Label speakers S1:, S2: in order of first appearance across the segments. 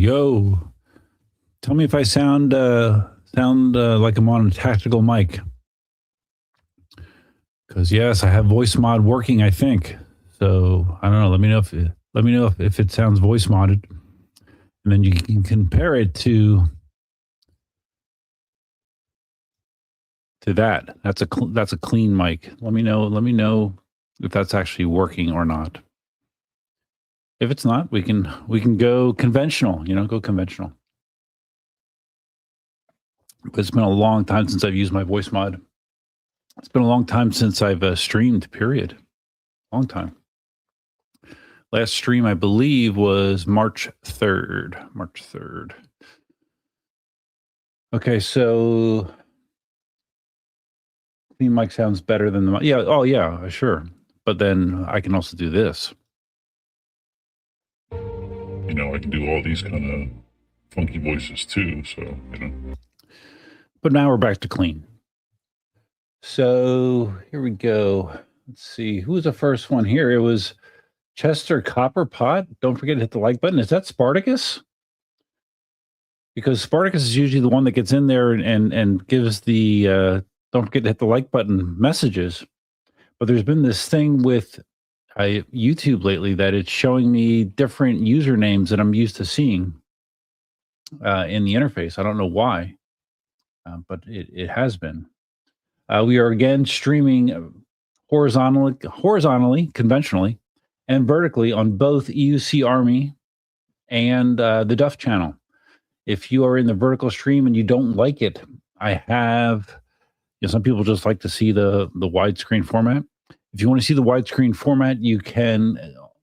S1: Yo. Tell me if I sound like I'm on a tactical mic. Because yes, I have voice mod working, I think. So I don't know. Let me know if it sounds voice modded, and then you can compare it to that. That's a clean mic. Let me know if that's actually working or not. If it's not, we can go conventional. Go conventional. But it's been a long time since I've used my voice mod. It's been a long time since I've streamed, period. Long time. Last stream, I believe, was March 3rd. Okay, so clean mic sounds better than the... Yeah, oh yeah, sure. But then I can also do this.
S2: I can do all these kind of funky voices too, so,
S1: But now we're back to clean. So here we go. Let's see. Who was the first one here? It was Chester Copperpot. Don't forget to hit the like button. Is that Spartacus? Because Spartacus is usually the one that gets in there and gives the don't forget to hit the like button messages. But there's been this thing with YouTube lately that it's showing me different usernames that I'm used to seeing in the interface. I don't know why, but it has been. We are again streaming horizontally, conventionally, and vertically on both EUC Army and the Duff channel. If you are in the vertical stream and you don't like it, I have, some people just like to see the widescreen format. If you want to see the widescreen format, you can,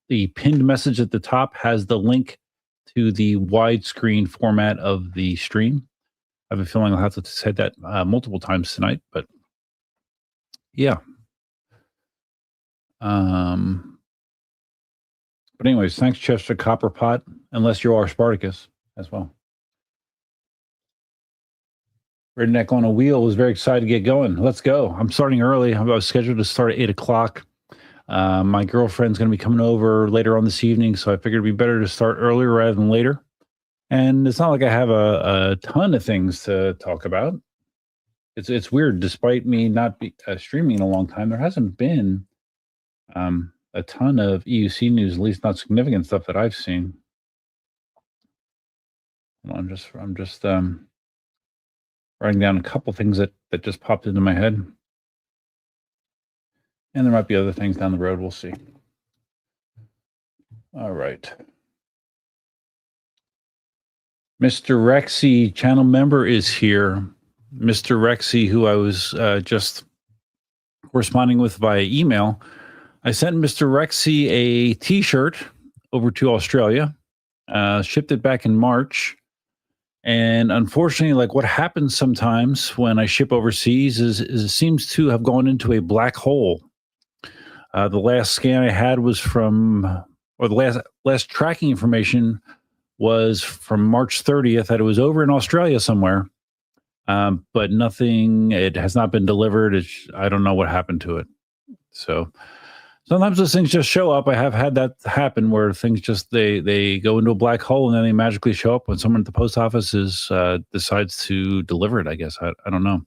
S1: the pinned message at the top has the link to the widescreen format of the stream. I have a feeling I'll have to say that multiple times tonight, but yeah. But anyways, thanks, Chester Copperpot, unless you are Spartacus as well. Redneck on a Wheel was very excited to get going. Let's go. I'm starting early. I was scheduled to start at 8 o'clock. My girlfriend's going to be coming over later on this evening, so I figured it'd be better to start earlier rather than later. And it's not like I have a ton of things to talk about. It's weird. Despite me not streaming in a long time, there hasn't been a ton of EUC news, at least not significant stuff that I've seen. I'm just writing down a couple things that just popped into my head. And there might be other things down the road. We'll see. All right. Mr. Rexy, channel member, is here. Mr. Rexy, who I was just corresponding with via email. I sent Mr. Rexy a t-shirt over to Australia, shipped it back in March. And unfortunately, like what happens sometimes when I ship overseas is it seems to have gone into a black hole. The last scan I had was the last tracking information was from March 30th, that it was over in Australia somewhere. But nothing, it has not been delivered. I don't know what happened to it. So sometimes those things just show up. I have had that happen where things just, they go into a black hole and then they magically show up when someone at the post office decides to deliver it, I guess. I don't know.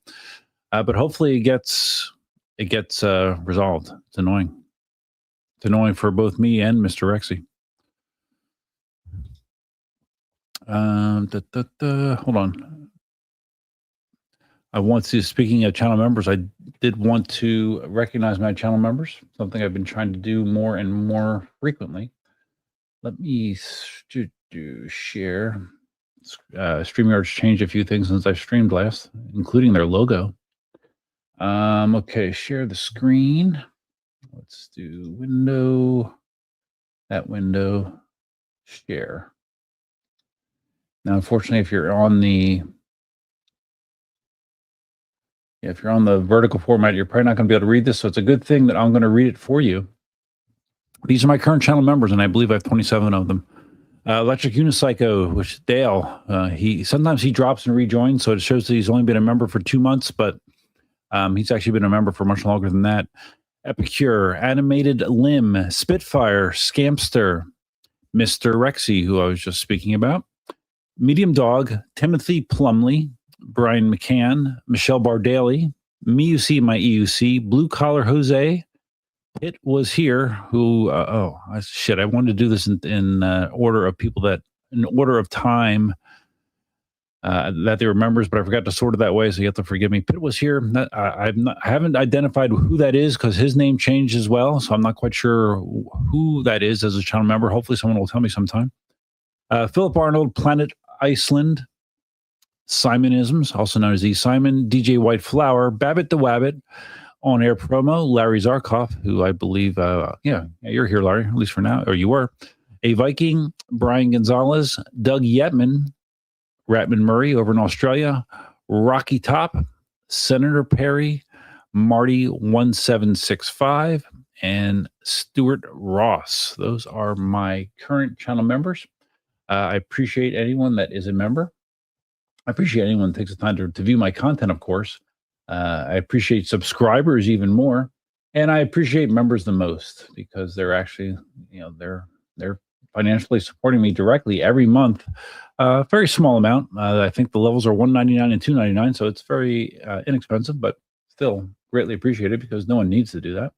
S1: But hopefully it gets resolved. It's annoying. It's annoying for both me and Mr. Rexy. Hold on. Speaking of channel members, I did want to recognize my channel members, something I've been trying to do more and more frequently. Let me share. StreamYard's changed a few things since I streamed last, including their logo. Okay, share the screen. Let's do window, that window, share. Now, unfortunately, if you're on the vertical format, you're probably not going to be able to read this. So it's a good thing that I'm going to read it for you. These are my current channel members, and I believe I have 27 of them. Electric Unipsycho, which is Dale. Sometimes he drops and rejoins, so it shows that he's only been a member for 2 months, but he's actually been a member for much longer than that. Epicure, Animated Limb, Spitfire, Scamster, Mr. Rexy, who I was just speaking about, Medium Dog, Timothy Plumley, Brian McCann, Michelle Bardaly, MeUC, My EUC, Blue Collar Jose. It was here who, I wanted to do this in order of people in order of time that they were members, but I forgot to sort it that way, so you have to forgive me. Pitt was here. I haven't identified who that is because his name changed as well, so I'm not quite sure who that is as a channel member. Hopefully someone will tell me sometime. Philip Arnold, Planet Iceland, Simonisms, also known as E. Simon, DJ White Flower, Babbitt the Wabbit, On Air Promo, Larry Zarkoff, who I believe, you're here, Larry, at least for now, or you were. A Viking, Brian Gonzalez, Doug Yetman, Ratman Murray over in Australia, Rocky Top, Senator Perry, Marty 1765, and Stuart Ross. Those are my current channel members. I appreciate anyone that is a member. I appreciate anyone that takes the time to view my content, of course. I appreciate subscribers even more. And I appreciate members the most because they're actually, they're financially supporting me directly every month. Very small amount. I think the levels are $1.99 and $2.99, so it's very inexpensive, but still greatly appreciated because no one needs to do that.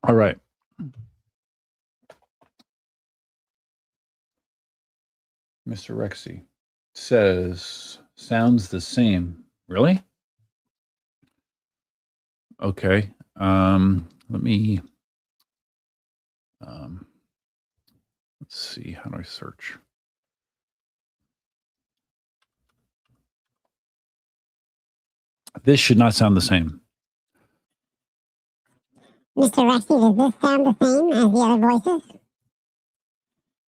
S1: All right. Mr. Rexy says, sounds the same. Really? Okay. Let me, let's see. How do I search? This should not sound the same.
S3: Mr. Rexy, does this sound the same as the other voices?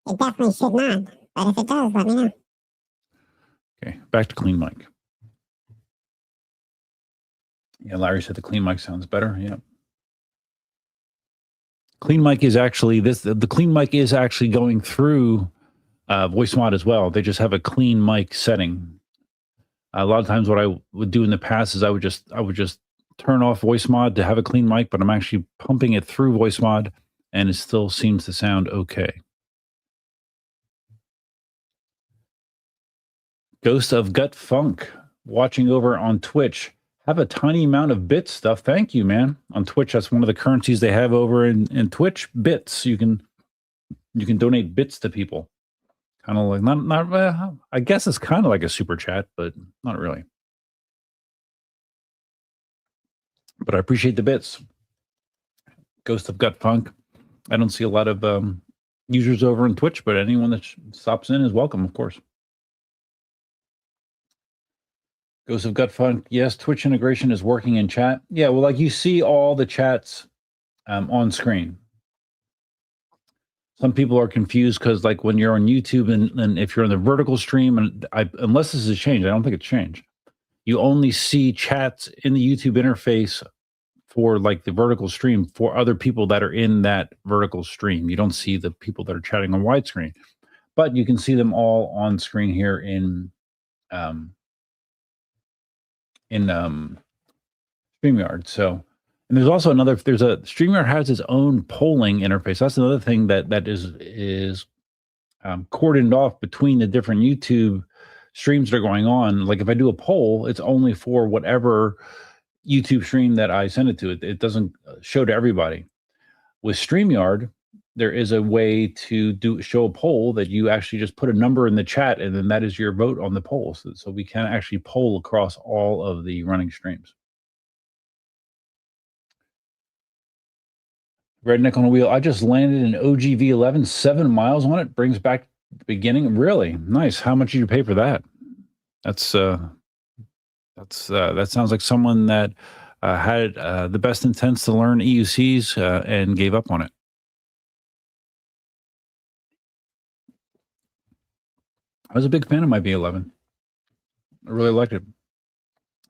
S3: It definitely should not, but if it does, let me know.
S1: Okay, back to clean mic. Yeah, Larry said the clean mic sounds better. Yeah. Clean mic is actually the clean mic is actually going through voice mod as well. They just have a clean mic setting. A lot of times what I would do in the past is I would just turn off voice mod to have a clean mic, but I'm actually pumping it through voice mod and it still seems to sound okay. Ghost of Gut Funk watching over on Twitch. Have a tiny amount of bit stuff. Thank you, man. On Twitch, that's one of the currencies they have over in Twitch. Bits. You can donate bits to people. Kind of like not. I guess it's kind of like a super chat, but not really. But I appreciate the bits. Ghost of Gut Funk. I don't see a lot of users over on Twitch, but anyone that stops in is welcome, of course. Ghost of Gut Funk. Yes, Twitch integration is working in chat. Yeah, well, like you see all the chats on screen. Some people are confused because, like, when you're on YouTube and if you're on the vertical stream, and unless this has changed, I don't think it's changed. You only see chats in the YouTube interface for like the vertical stream for other people that are in that vertical stream. You don't see the people that are chatting on widescreen, but you can see them all on screen here in StreamYard. So, and there's also StreamYard has its own polling interface. That's another thing that is cordoned off between the different YouTube streams that are going on. Like if I do a poll, it's only for whatever YouTube stream that I send it to. It doesn't show to everybody. With StreamYard, there is a way to show a poll that you actually just put a number in the chat, and then that is your vote on the poll. So we can actually poll across all of the running streams. Redneck on a Wheel. I just landed an OGV 11, 7 miles on it. Brings back the beginning. Really nice. How much did you pay for that? That sounds like someone that had the best intents to learn EUCs and gave up on it. I was a big fan of my V11. I really liked it.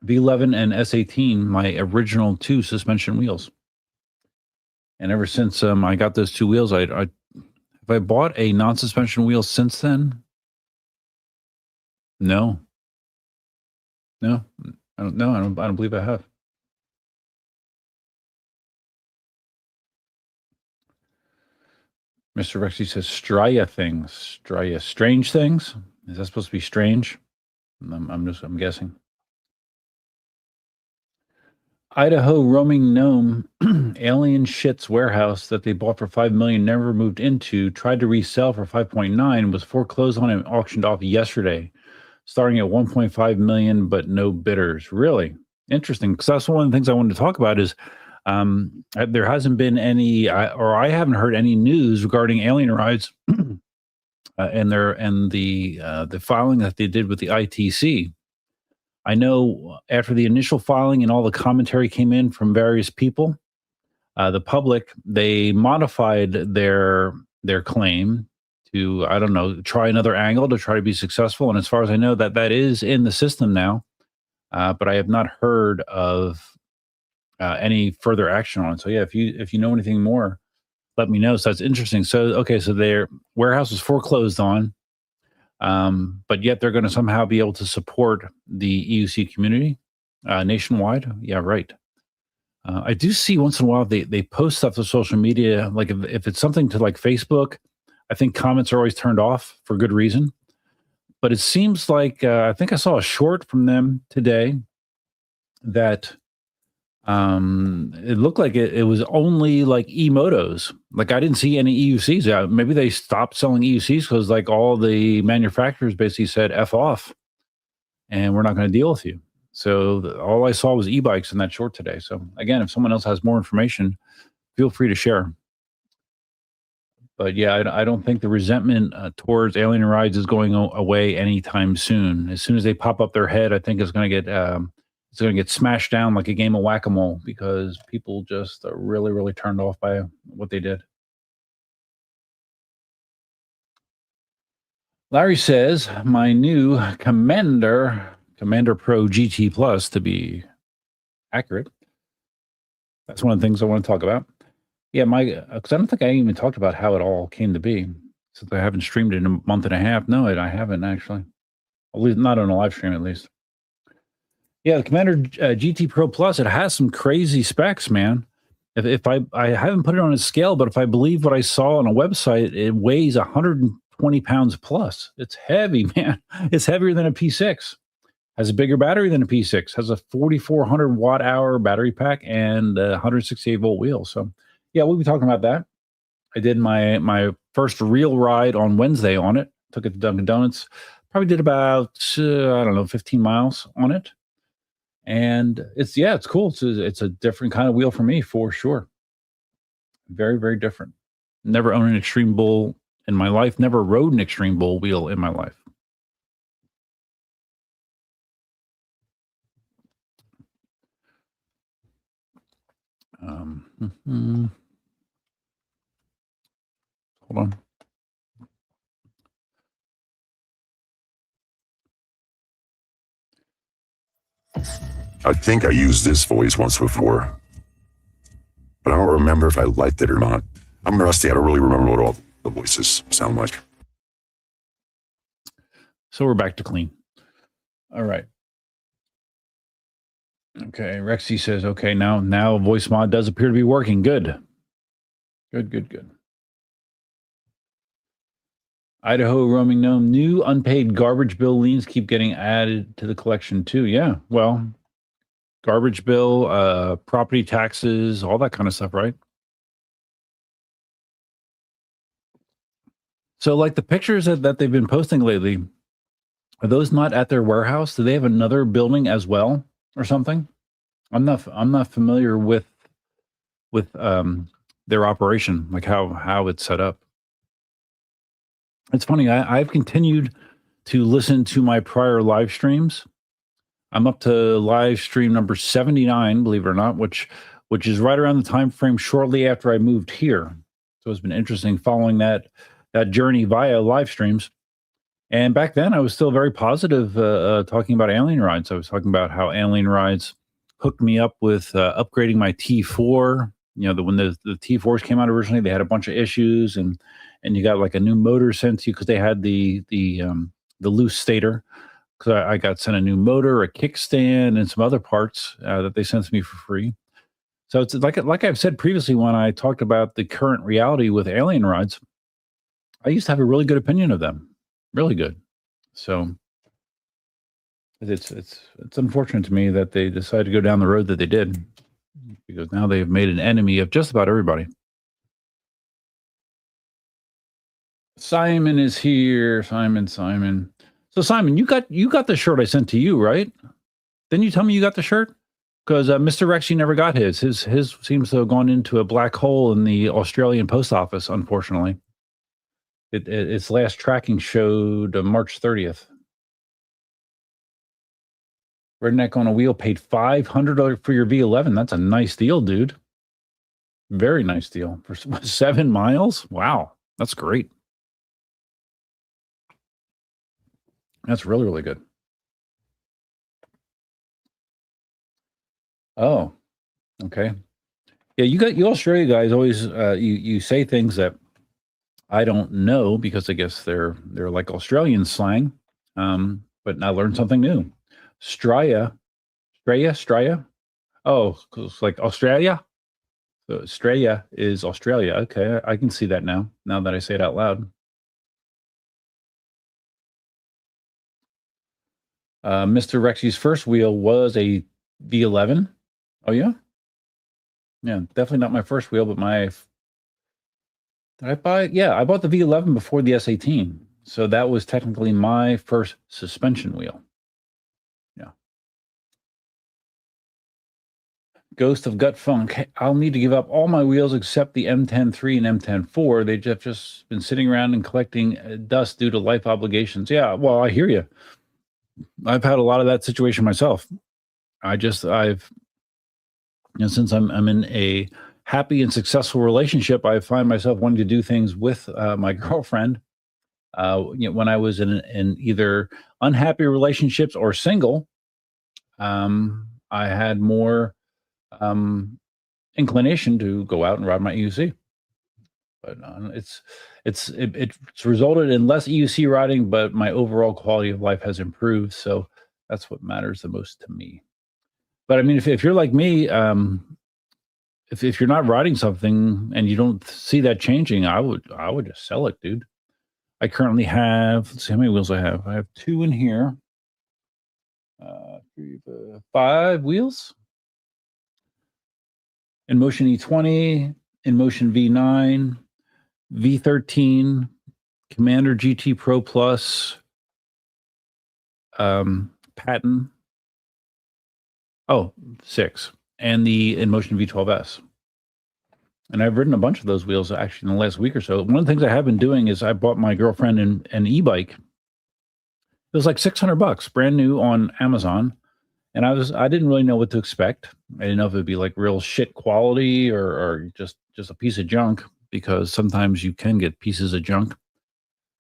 S1: V11 and S18, my original 2 suspension wheels. And ever since I got those 2 wheels, have I bought a non-suspension wheel since then? No. I don't believe I have. Mr. Rexy says Straya things. Straya, strange things. Is that supposed to be strange? I'm guessing. Idaho roaming gnome alien shits warehouse that they bought for $5 million, never moved into, tried to resell for 5.9, was foreclosed on and auctioned off yesterday, starting at 1.5 million, but no bidders. Really interesting, because that's one of the things I wanted to talk about. Is there hasn't been any, or I haven't heard any news regarding alien rides and the filing that they did with the ITC. I know after the initial filing and all the commentary came in from various people, the public, they modified their claim to, I don't know, try another angle to try to be successful. And as far as I know, that is in the system now, but I have not heard of any further action on it. So yeah, if you know anything more, let me know. So that's interesting. So okay, so their warehouse was foreclosed on. But yet they're going to somehow be able to support the EUC community nationwide. Yeah, right. I do see once in a while they post stuff to social media. Like if it's something to like Facebook, I think comments are always turned off for good reason. But it seems like I think I saw a short from them today that it looked like it was only like e-motos. Like I didn't see any EUCs. Maybe they stopped selling EUCs because like all the manufacturers basically said F off and we're not going to deal with you. So all I saw was e-bikes in that short today. So again, if someone else has more information, feel free to share. But yeah, I don't think the resentment towards alien rides is going away anytime soon. As soon as they pop up their head, I think it's going to get smashed down like a game of whack-a-mole because people just are really, really turned off by what they did. Larry says, my new Commander Pro GT Plus, to be accurate. That's one of the things I want to talk about. Yeah, because I don't think I even talked about how it all came to be since I haven't streamed it in a month and a half. No, I haven't actually. At least not on a live stream, at least. Yeah, the Commander GT Pro Plus, it has some crazy specs, man. If I haven't put it on a scale, but if I believe what I saw on a website, it weighs 120 pounds plus. It's heavy, man. It's heavier than a P6. Has a bigger battery than a P6. Has a 4,400 watt hour battery pack and a 168 volt wheel. So yeah, we'll be talking about that. I did my first real ride on Wednesday on it. Took it to Dunkin' Donuts. Probably did about 15 miles on it. And it's cool. It's a different kind of wheel for me, for sure. Very, very different. Never owned an Extreme Bull in my life. Never rode an Extreme Bull wheel in my life. Hold on.
S4: I think I used this voice once before, but I don't remember if I liked it or not. I'm rusty. I don't really remember what all the voices sound like.
S1: So we're back to clean. All right. Okay. Rexy says, okay, now voice mod does appear to be working. Good. Good. Idaho roaming gnome, new unpaid garbage bill liens keep getting added to the collection too. Yeah. Well, garbage bill, property taxes, all that kind of stuff, right? So like the pictures that they've been posting lately, are those not at their warehouse? Do they have another building as well or something? I'm not familiar with their operation, like how it's set up. It's funny. I've continued to listen to my prior live streams. I'm up to live stream number 79, believe it or not, which is right around the time frame shortly after I moved here. So it's been interesting following that journey via live streams. And back then, I was still very positive talking about alien rides. I was talking about how alien rides hooked me up with upgrading my T4. You know, when the T4s came out originally, they had a bunch of issues, and you got like a new motor sent to you because they had the loose stator. Because I got sent a new motor, a kickstand, and some other parts that they sent to me for free. So it's like I've said previously when I talked about the current reality with alien rides. I used to have a really good opinion of them, really good. So it's unfortunate to me that they decided to go down the road that they did, because now they've made an enemy of just about everybody. Simon is here. Simon. So Simon, you got the shirt I sent to you, right? Didn't you tell me you got the shirt? Because Mr. Rexy never got his. His seems to have gone into a black hole in the Australian post office, unfortunately. Its last tracking showed March 30th. Redneck on a Wheel paid $500 for your V11. That's a nice deal, dude. Very nice deal for 7 miles. Wow, that's great. That's really, really good. Oh, okay. Yeah, you Australia guys always you say things that I don't know, because I guess they're like Australian slang. But I learned something new. Straya. Oh, it's like Australia. So Australia is Australia. Okay, I can see that now that I say it out loud. Mr. Rexy's first wheel was a V11. Oh yeah, yeah, definitely not my first wheel, but did I buy? Yeah, I bought the V11 before the S18, so that was technically my first suspension wheel. Yeah. Ghost of Gut Funk. Hey, I'll need to give up all my wheels except the M10-3 and M10-4. They've just been sitting around and collecting dust due to life obligations. Yeah, well, I hear you. I've had a lot of that situation myself. Since I'm in a happy and successful relationship, I find myself wanting to do things with my girlfriend. When I was in either unhappy relationships or single, I had more inclination to go out and ride my EUC. But it's resulted in less EUC riding, but my overall quality of life has improved. So that's what matters the most to me. But I mean, if you're like me, if you're not riding something and you don't see that changing, I would just sell it, dude. I currently have, let's see how many wheels I have. I have 2 in here. 5 wheels. InMotion E20, InMotion V9, V13, Commander GT Pro Plus, Patton. Oh, 6. And the InMotion V12S. And I've ridden a bunch of those wheels actually in the last week or so. One of the things I have been doing is I bought my girlfriend an e-bike. It was like $600, brand new on Amazon. And I didn't really know what to expect. I didn't know if it'd be like real shit quality or just a piece of junk, because sometimes you can get pieces of junk.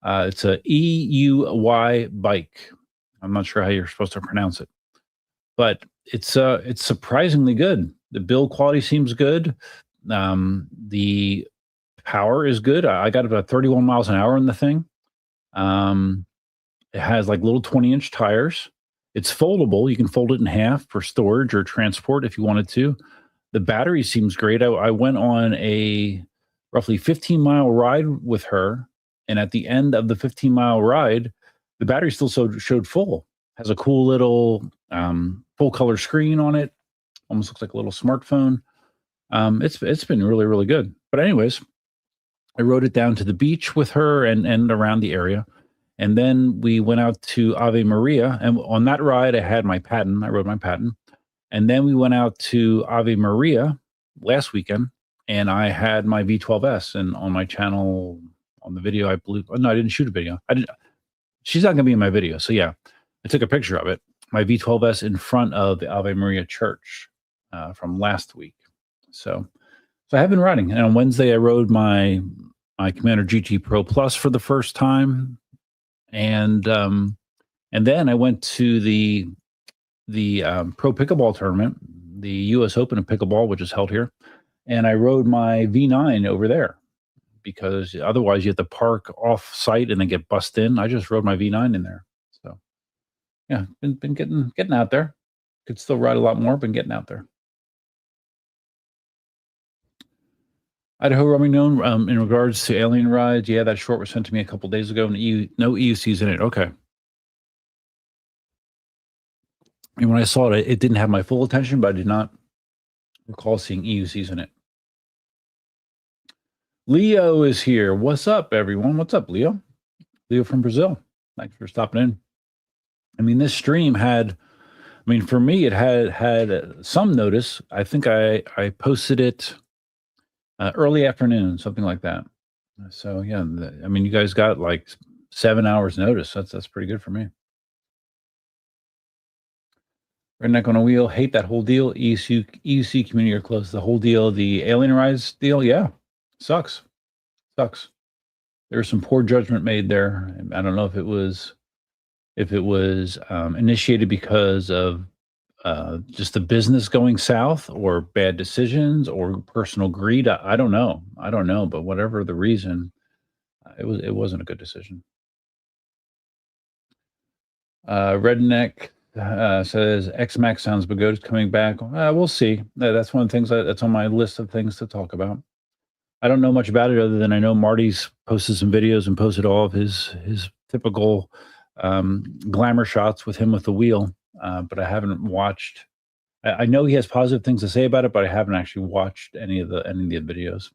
S1: It's a EUY bike. I'm not sure how you're supposed to pronounce it, but it's surprisingly good. The build quality seems good. The power is good. I got about 31 miles an hour in the thing. It has like little 20-inch tires. It's foldable. You can fold it in half for storage or transport if you wanted to. The battery seems great. I went on a roughly 15-mile ride with her, and at the end of the 15-mile ride, the battery still showed full. Has a cool little full color screen on it. Almost looks like a little smartphone. It's been really, really good. But anyways, I rode it down to the beach with her and around the area. And then we went out to Ave Maria. And on that ride, I had my Patton. I rode my Patton. And then we went out to Ave Maria last weekend, and I had my V12S. And on my channel, on the video, I believe, no, I didn't shoot a video. She's not going to be in my video. So yeah, I took a picture of it. My V12S in front of the Ave Maria Church from last week. So I have been riding. And on Wednesday, I rode my Commander GT Pro Plus for the first time. And then I went to the Pro Pickleball tournament, the U.S. Open of Pickleball, which is held here, and I rode my V9 over there, because otherwise you have to park off site and then get bussed in. I just rode my V9 in there. So yeah, been getting out there. Could still ride a lot more, but getting out there. Idaho Roaming Known, in regards to alien rides, yeah, that short was sent to me a couple days ago, and no EUCs in it. Okay. And when I saw it, it didn't have my full attention, but I did not recall seeing EUCs in it. Leo is here. What's up, everyone? What's up, Leo? Leo from Brazil. Thanks for stopping in. I mean, this stream had, for me, it had some notice. I think I posted it early afternoon, something like that. So yeah, you guys got like 7 hours notice. That's pretty good for me. Redneck on a Wheel, hate that whole deal. EUC community are close. The whole deal, the alien rise deal, yeah, sucks. There was some poor judgment made there. I don't know if it was initiated because of just the business going south, or bad decisions, or personal greed. I don't know. But whatever the reason, it wasn't a good decision. Redneck says X-Max sounds good. It's coming back. We'll see. That's one of the things that's on my list of things to talk about. I don't know much about it other than I know Marty's posted some videos and posted all of his typical glamour shots with him with the wheel. But I haven't watched. I know he has positive things to say about it, but I haven't actually watched any of the videos.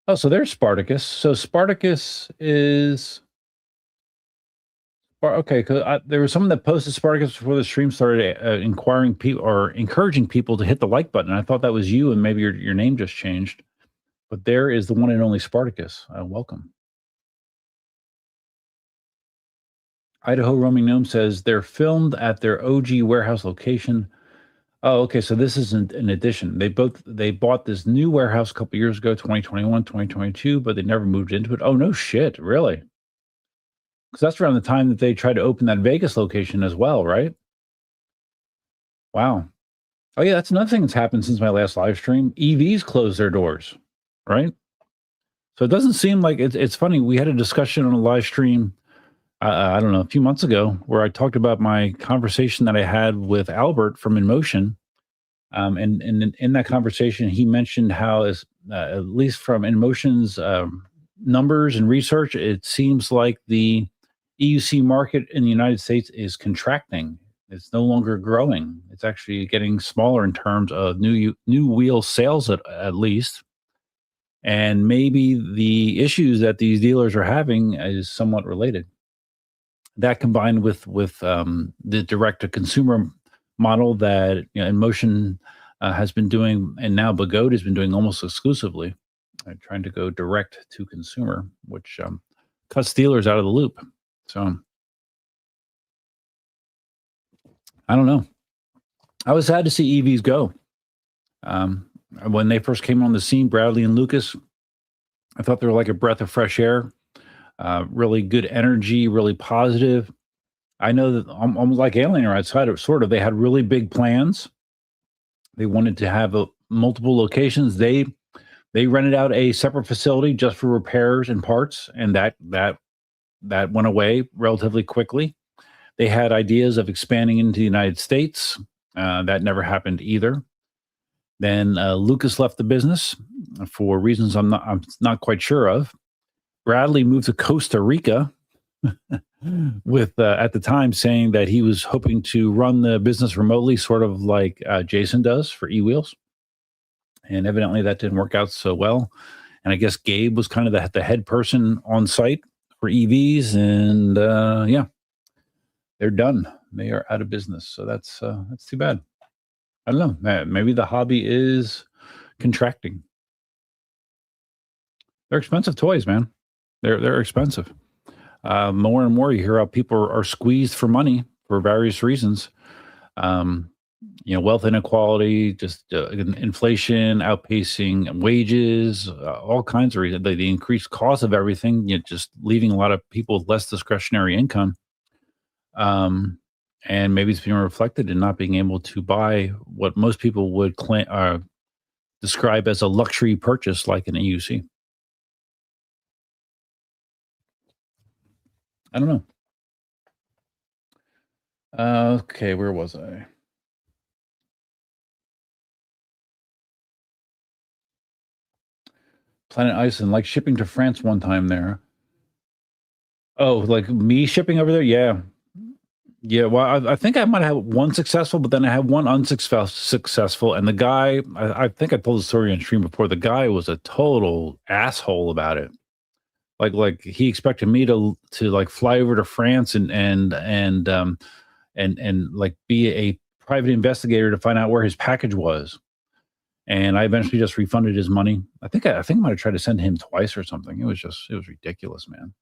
S1: Oh, so there's Spartacus. So Spartacus is okay. Because there was someone that posted Spartacus before the stream started, inquiring people or encouraging people to hit the like button. I thought that was you, and maybe your name just changed. But there is the one and only Spartacus. Welcome. Idaho Roaming Gnome says they're filmed at their OG warehouse location. Oh, okay. So this isn't an addition. They bought this new warehouse a couple years ago, 2021, 2022, but they never moved into it. Oh, no shit. Really? Because that's around the time that they tried to open that Vegas location as well, right? Wow. Oh, yeah. That's another thing that's happened since my last live stream. EVs closed their doors, right? So it doesn't seem like it's funny. We had a discussion on a live stream, I don't know, a few months ago, where I talked about my conversation that I had with Albert from InMotion. And in that conversation, he mentioned how, at least from InMotion's numbers and research, it seems like the EUC market in the United States is contracting. It's no longer growing. It's actually getting smaller in terms of new wheel sales, at least. And maybe the issues that these dealers are having is somewhat related. That combined with the direct to consumer model that InMotion has been doing, and now Bagode has been doing almost exclusively, trying to go direct to consumer, which cuts dealers out of the loop. So I don't know. I was sad to see EVs go. When they first came on the scene, Bradley and Lucas, I thought they were like a breath of fresh air. Really good energy, really positive. I know that almost like Alien Ride, sort of, they had really big plans. They wanted to have multiple locations. They rented out a separate facility just for repairs and parts, and that went away relatively quickly. They had ideas of expanding into the United States. That never happened either. Then Lucas left the business for reasons I'm not quite sure of. Bradley moved to Costa Rica with at the time saying that he was hoping to run the business remotely, sort of like Jason does for eWheels. And evidently that didn't work out so well. And I guess Gabe was kind of the head person on site for EVs. And yeah, they're done. They are out of business. So that's too bad. I don't know. Maybe the hobby is contracting. They're expensive toys, man. They're expensive. More and more, you hear how people are squeezed for money for various reasons. Wealth inequality, just inflation outpacing wages, all kinds of reasons. The increased cost of everything, just leaving a lot of people with less discretionary income. And maybe it's being reflected in not being able to buy what most people would describe as a luxury purchase, like an EUC. I don't know. Okay, where was I? Planet Iceland, like shipping to France one time there. Oh, like me shipping over there? Yeah. Yeah, well, I think I might have one successful, but then I had one unsuccessful. And the guy, I think I told the story on stream before. The guy was a total asshole about it. Like he expected me to like fly over to France and like be a private investigator to find out where his package was. And I eventually just refunded his money. I think I might have tried to send him twice or something. It was ridiculous, man.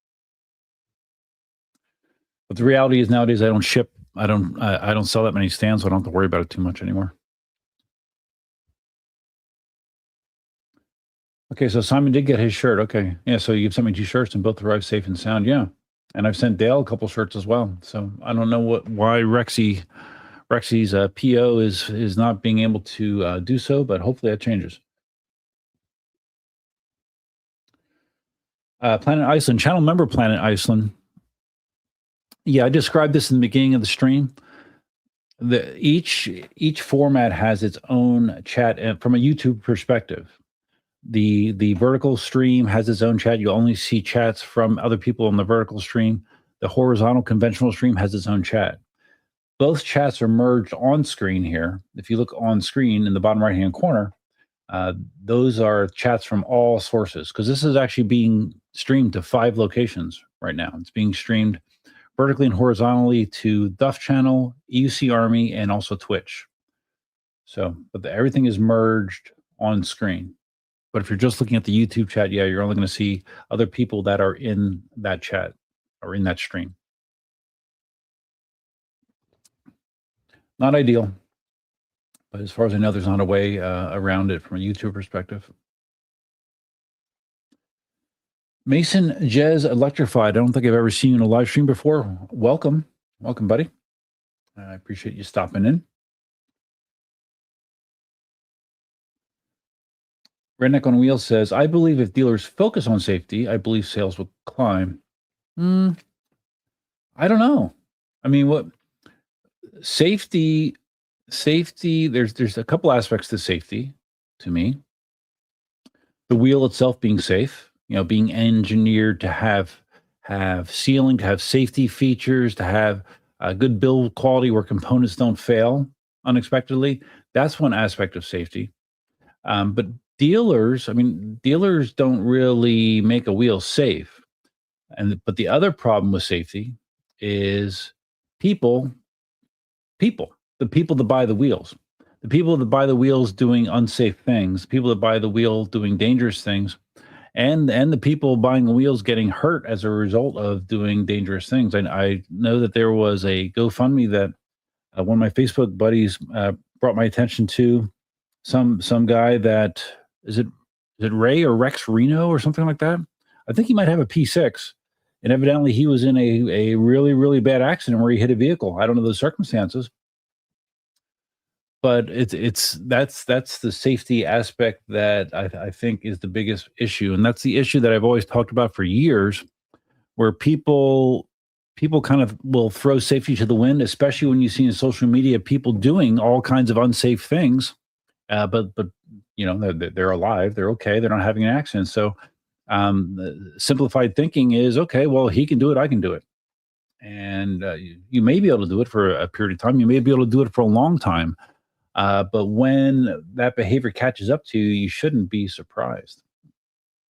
S1: But the reality is nowadays I don't ship. I don't sell that many stands, so I don't have to worry about it too much anymore. Okay, so Simon did get his shirt. Okay, yeah. So you've sent me 2 shirts, and both arrived safe and sound. Yeah, and I've sent Dale a couple shirts as well. So I don't know why Rexy's PO is not being able to do so, but hopefully that changes. Planet Iceland, channel member Planet Iceland. Yeah, I described this in the beginning of the stream. Each format has its own chat, and from a YouTube perspective, the vertical stream has its own chat. You only see chats from other people on the vertical stream. The horizontal conventional stream has its own chat. Both chats are merged on screen here. If you look on screen in the bottom right hand corner, those are chats from all sources, because this is actually being streamed to 5 locations right now. It's being streamed vertically and horizontally to Duff Channel, EUC Army, and also Twitch. So, but everything is merged on screen. But if you're just looking at the YouTube chat, yeah, you're only going to see other people that are in that chat or in that stream. Not ideal, but as far as I know, there's not a way around it from a YouTube perspective. Mason Jez Electrified. I don't think I've ever seen you in a live stream before. Welcome, buddy. I appreciate you stopping in. Redneck on Wheels says, I believe if dealers focus on safety, I believe sales will climb. I don't know. I mean, what safety, there's a couple aspects to safety to me. The wheel itself being safe, being engineered to have sealing, to have safety features, to have a good build quality where components don't fail unexpectedly. That's one aspect of safety. But dealers don't really make a wheel safe. But the other problem with safety is the people that buy the wheels. The people that buy the wheels doing unsafe things, people that buy the wheel doing dangerous things, and the people buying the wheels getting hurt as a result of doing dangerous things. I know that there was a GoFundMe that one of my Facebook buddies brought my attention to. Some guy that is it Ray or Rex Reno or something like that? I think he might have a P6, and evidently he was in a really, really bad accident where he hit a vehicle. I don't know the circumstances, but that's the safety aspect that I think is the biggest issue, and that's the issue that I've always talked about for years, where people kind of will throw safety to the wind, especially when you see in social media people doing all kinds of unsafe things. But they're alive, they're okay, they're not having an accident. So simplified thinking is, okay, well, he can do it, I can do it. And you may be able to do it for a period of time, you may be able to do it for a long time, but when that behavior catches up to you, you shouldn't be surprised.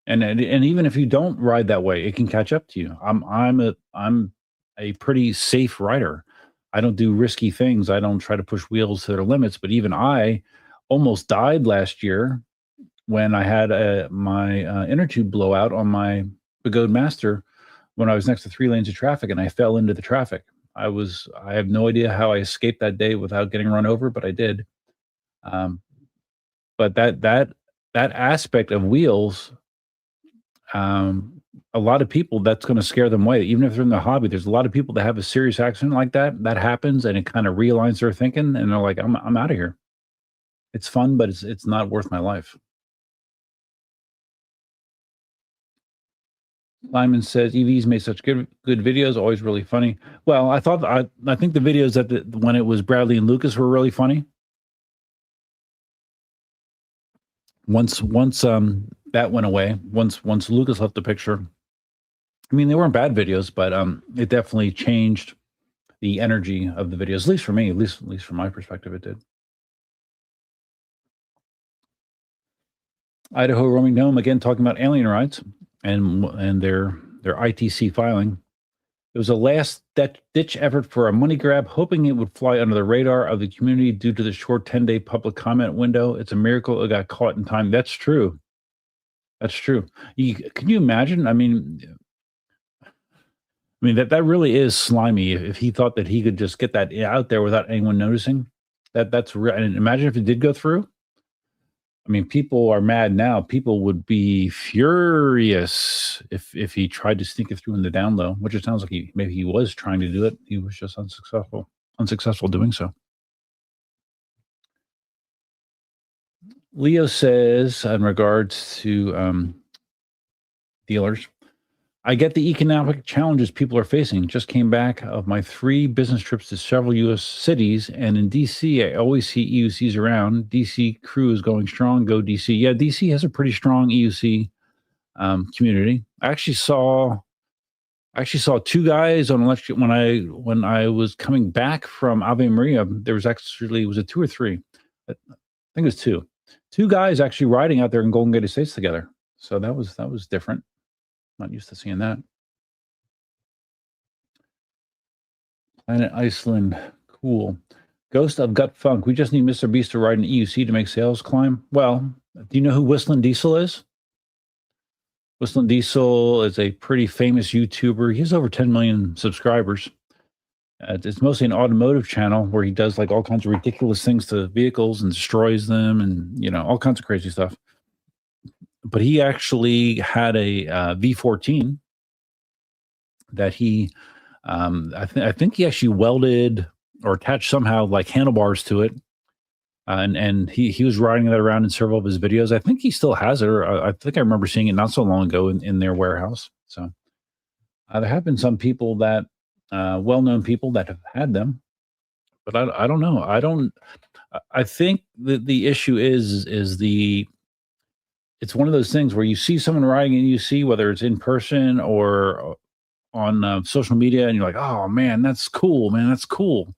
S1: And even if you don't ride that way, it can catch up to you. I'm a pretty safe rider. I don't do risky things. I don't try to push wheels to their limits, but even I almost died last year when I had my inner tube blowout on my Begode Master when I was next to 3 lanes of traffic, and I fell into the traffic. I have no idea how I escaped that day without getting run over, but I did. But that aspect of wheels, a lot of people, that's going to scare them away. Even if they're in the hobby, there's a lot of people that have a serious accident like that happens, and it kind of realigns their thinking, and they're like, I'm out of here. It's fun, but it's not worth my life. Simon says EVs made such good videos, always really funny. Well, I think the videos when it was Bradley and Lucas were really funny. Once that went away once Lucas left the picture. I mean, they weren't bad videos, but it definitely changed the energy of the videos. At least for me, at least from my perspective, it did. Idaho roaming gnome again talking about alien rights and their ITC filing. It was a last-ditch effort for a money grab, hoping it would fly under the radar of the community due to the short 10-day public comment window. It's a miracle it got caught in time. That's true. That's true. Can you imagine? I mean, that really is slimy. If he thought that he could just get that out there without anyone noticing, that's real. And imagine if it did go through. I mean, people are mad now. People would be furious if he tried to sneak it through in the down low, which it sounds like maybe he was trying to do it. He was just unsuccessful doing so. Leo says, in regards to dealers, I get the economic challenges people are facing. Just came back of my 3 business trips to several U.S. cities, and in D.C., I always see EUCs around. D.C. crew is going strong. Go D.C. Yeah, D.C. has a pretty strong EUC community. I actually saw 2 guys on election when I was coming back from Ave Maria. There was actually, was it 2 or 3? I think it was 2. 2 guys actually riding out there in Golden Gate Estates together. So that was different. Not used to seeing that. Planet Iceland, cool. Ghost of Gut Funk. We just need Mr. Beast to ride an EUC to make sales climb. Well, do you know who Whistling Diesel is? Whistling Diesel is a pretty famous YouTuber. He has over 10 million subscribers. It's mostly an automotive channel where he does like all kinds of ridiculous things to vehicles and destroys them, and all kinds of crazy stuff. But he actually had a V14 that he, I think he actually welded or attached somehow like handlebars to it, and he was riding that around in several of his videos. I think he still has it, or I think I remember seeing it not so long ago in their warehouse. So there have been some people that, well-known people that have had them, but I don't know. I think the issue is it's one of those things where you see someone riding and you see whether it's in person or on social media, and you're like, oh man, that's cool, man, that's cool.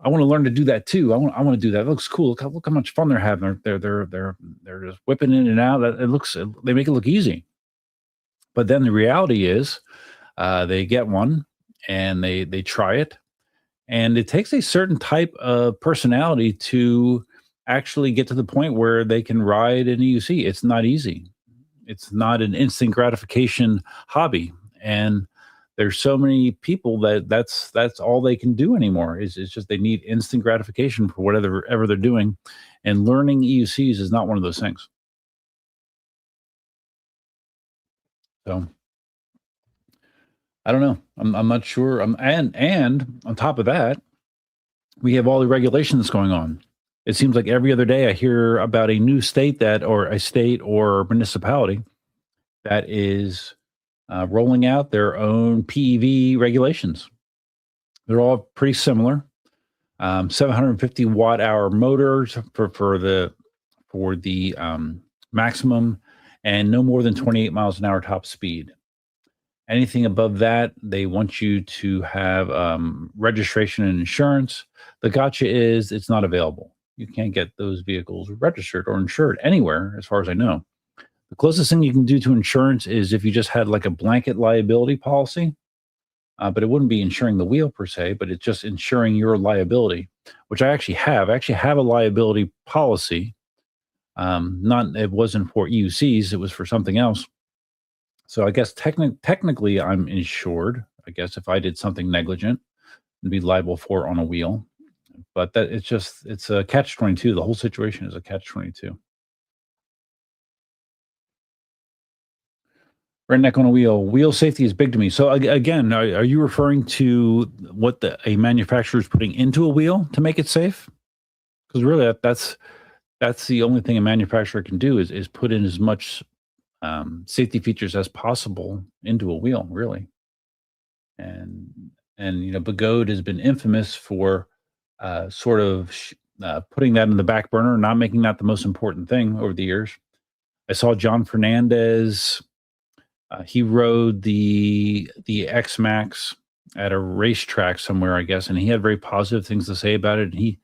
S1: I want to learn to do that too. I want to do that. It looks cool. Look how much fun they're having. They're just whipping in and out. They make it look easy. But then the reality is, they get one and they try it, and it takes a certain type of personality to actually get to the point where they can ride an EUC. It's not easy. It's not an instant gratification hobby. And there's so many people that's all they can do anymore. It's just they need instant gratification for whatever they're doing. And learning EUCs is not one of those things. So I don't know. I'm not sure. And on top of that, we have all the regulations going on. It seems like every other day I hear about a new state or a state or municipality that is rolling out their own PEV regulations. They're all pretty similar. 750 watt hour motors for the maximum, and no more than 28 miles an hour top speed. Anything above that, they want you to have registration and insurance. The gotcha is it's not available. You can't get those vehicles registered or insured anywhere, as far as I know. The closest thing you can do to insurance is if you just had like a blanket liability policy, but it wouldn't be insuring the wheel per se, but it's just insuring your liability, which I actually have. I actually have a liability policy. It wasn't for EUCs, it was for something else. So I guess technically I'm insured, I guess, if I did something negligent and be liable for on a wheel. But it's a catch-22. The whole situation is a catch-22. Redneck on a wheel. Wheel safety is big to me. So again, are you referring to what a manufacturer is putting into a wheel to make it safe? Because really, that's the only thing a manufacturer can do is put in as much safety features as possible into a wheel, really. And Begode has been infamous for sort of putting that in the back burner, not making that the most important thing over the years. saw John Fernandez. He rode the X-Max at a racetrack somewhere, I guess, and he had very positive things to say about it. And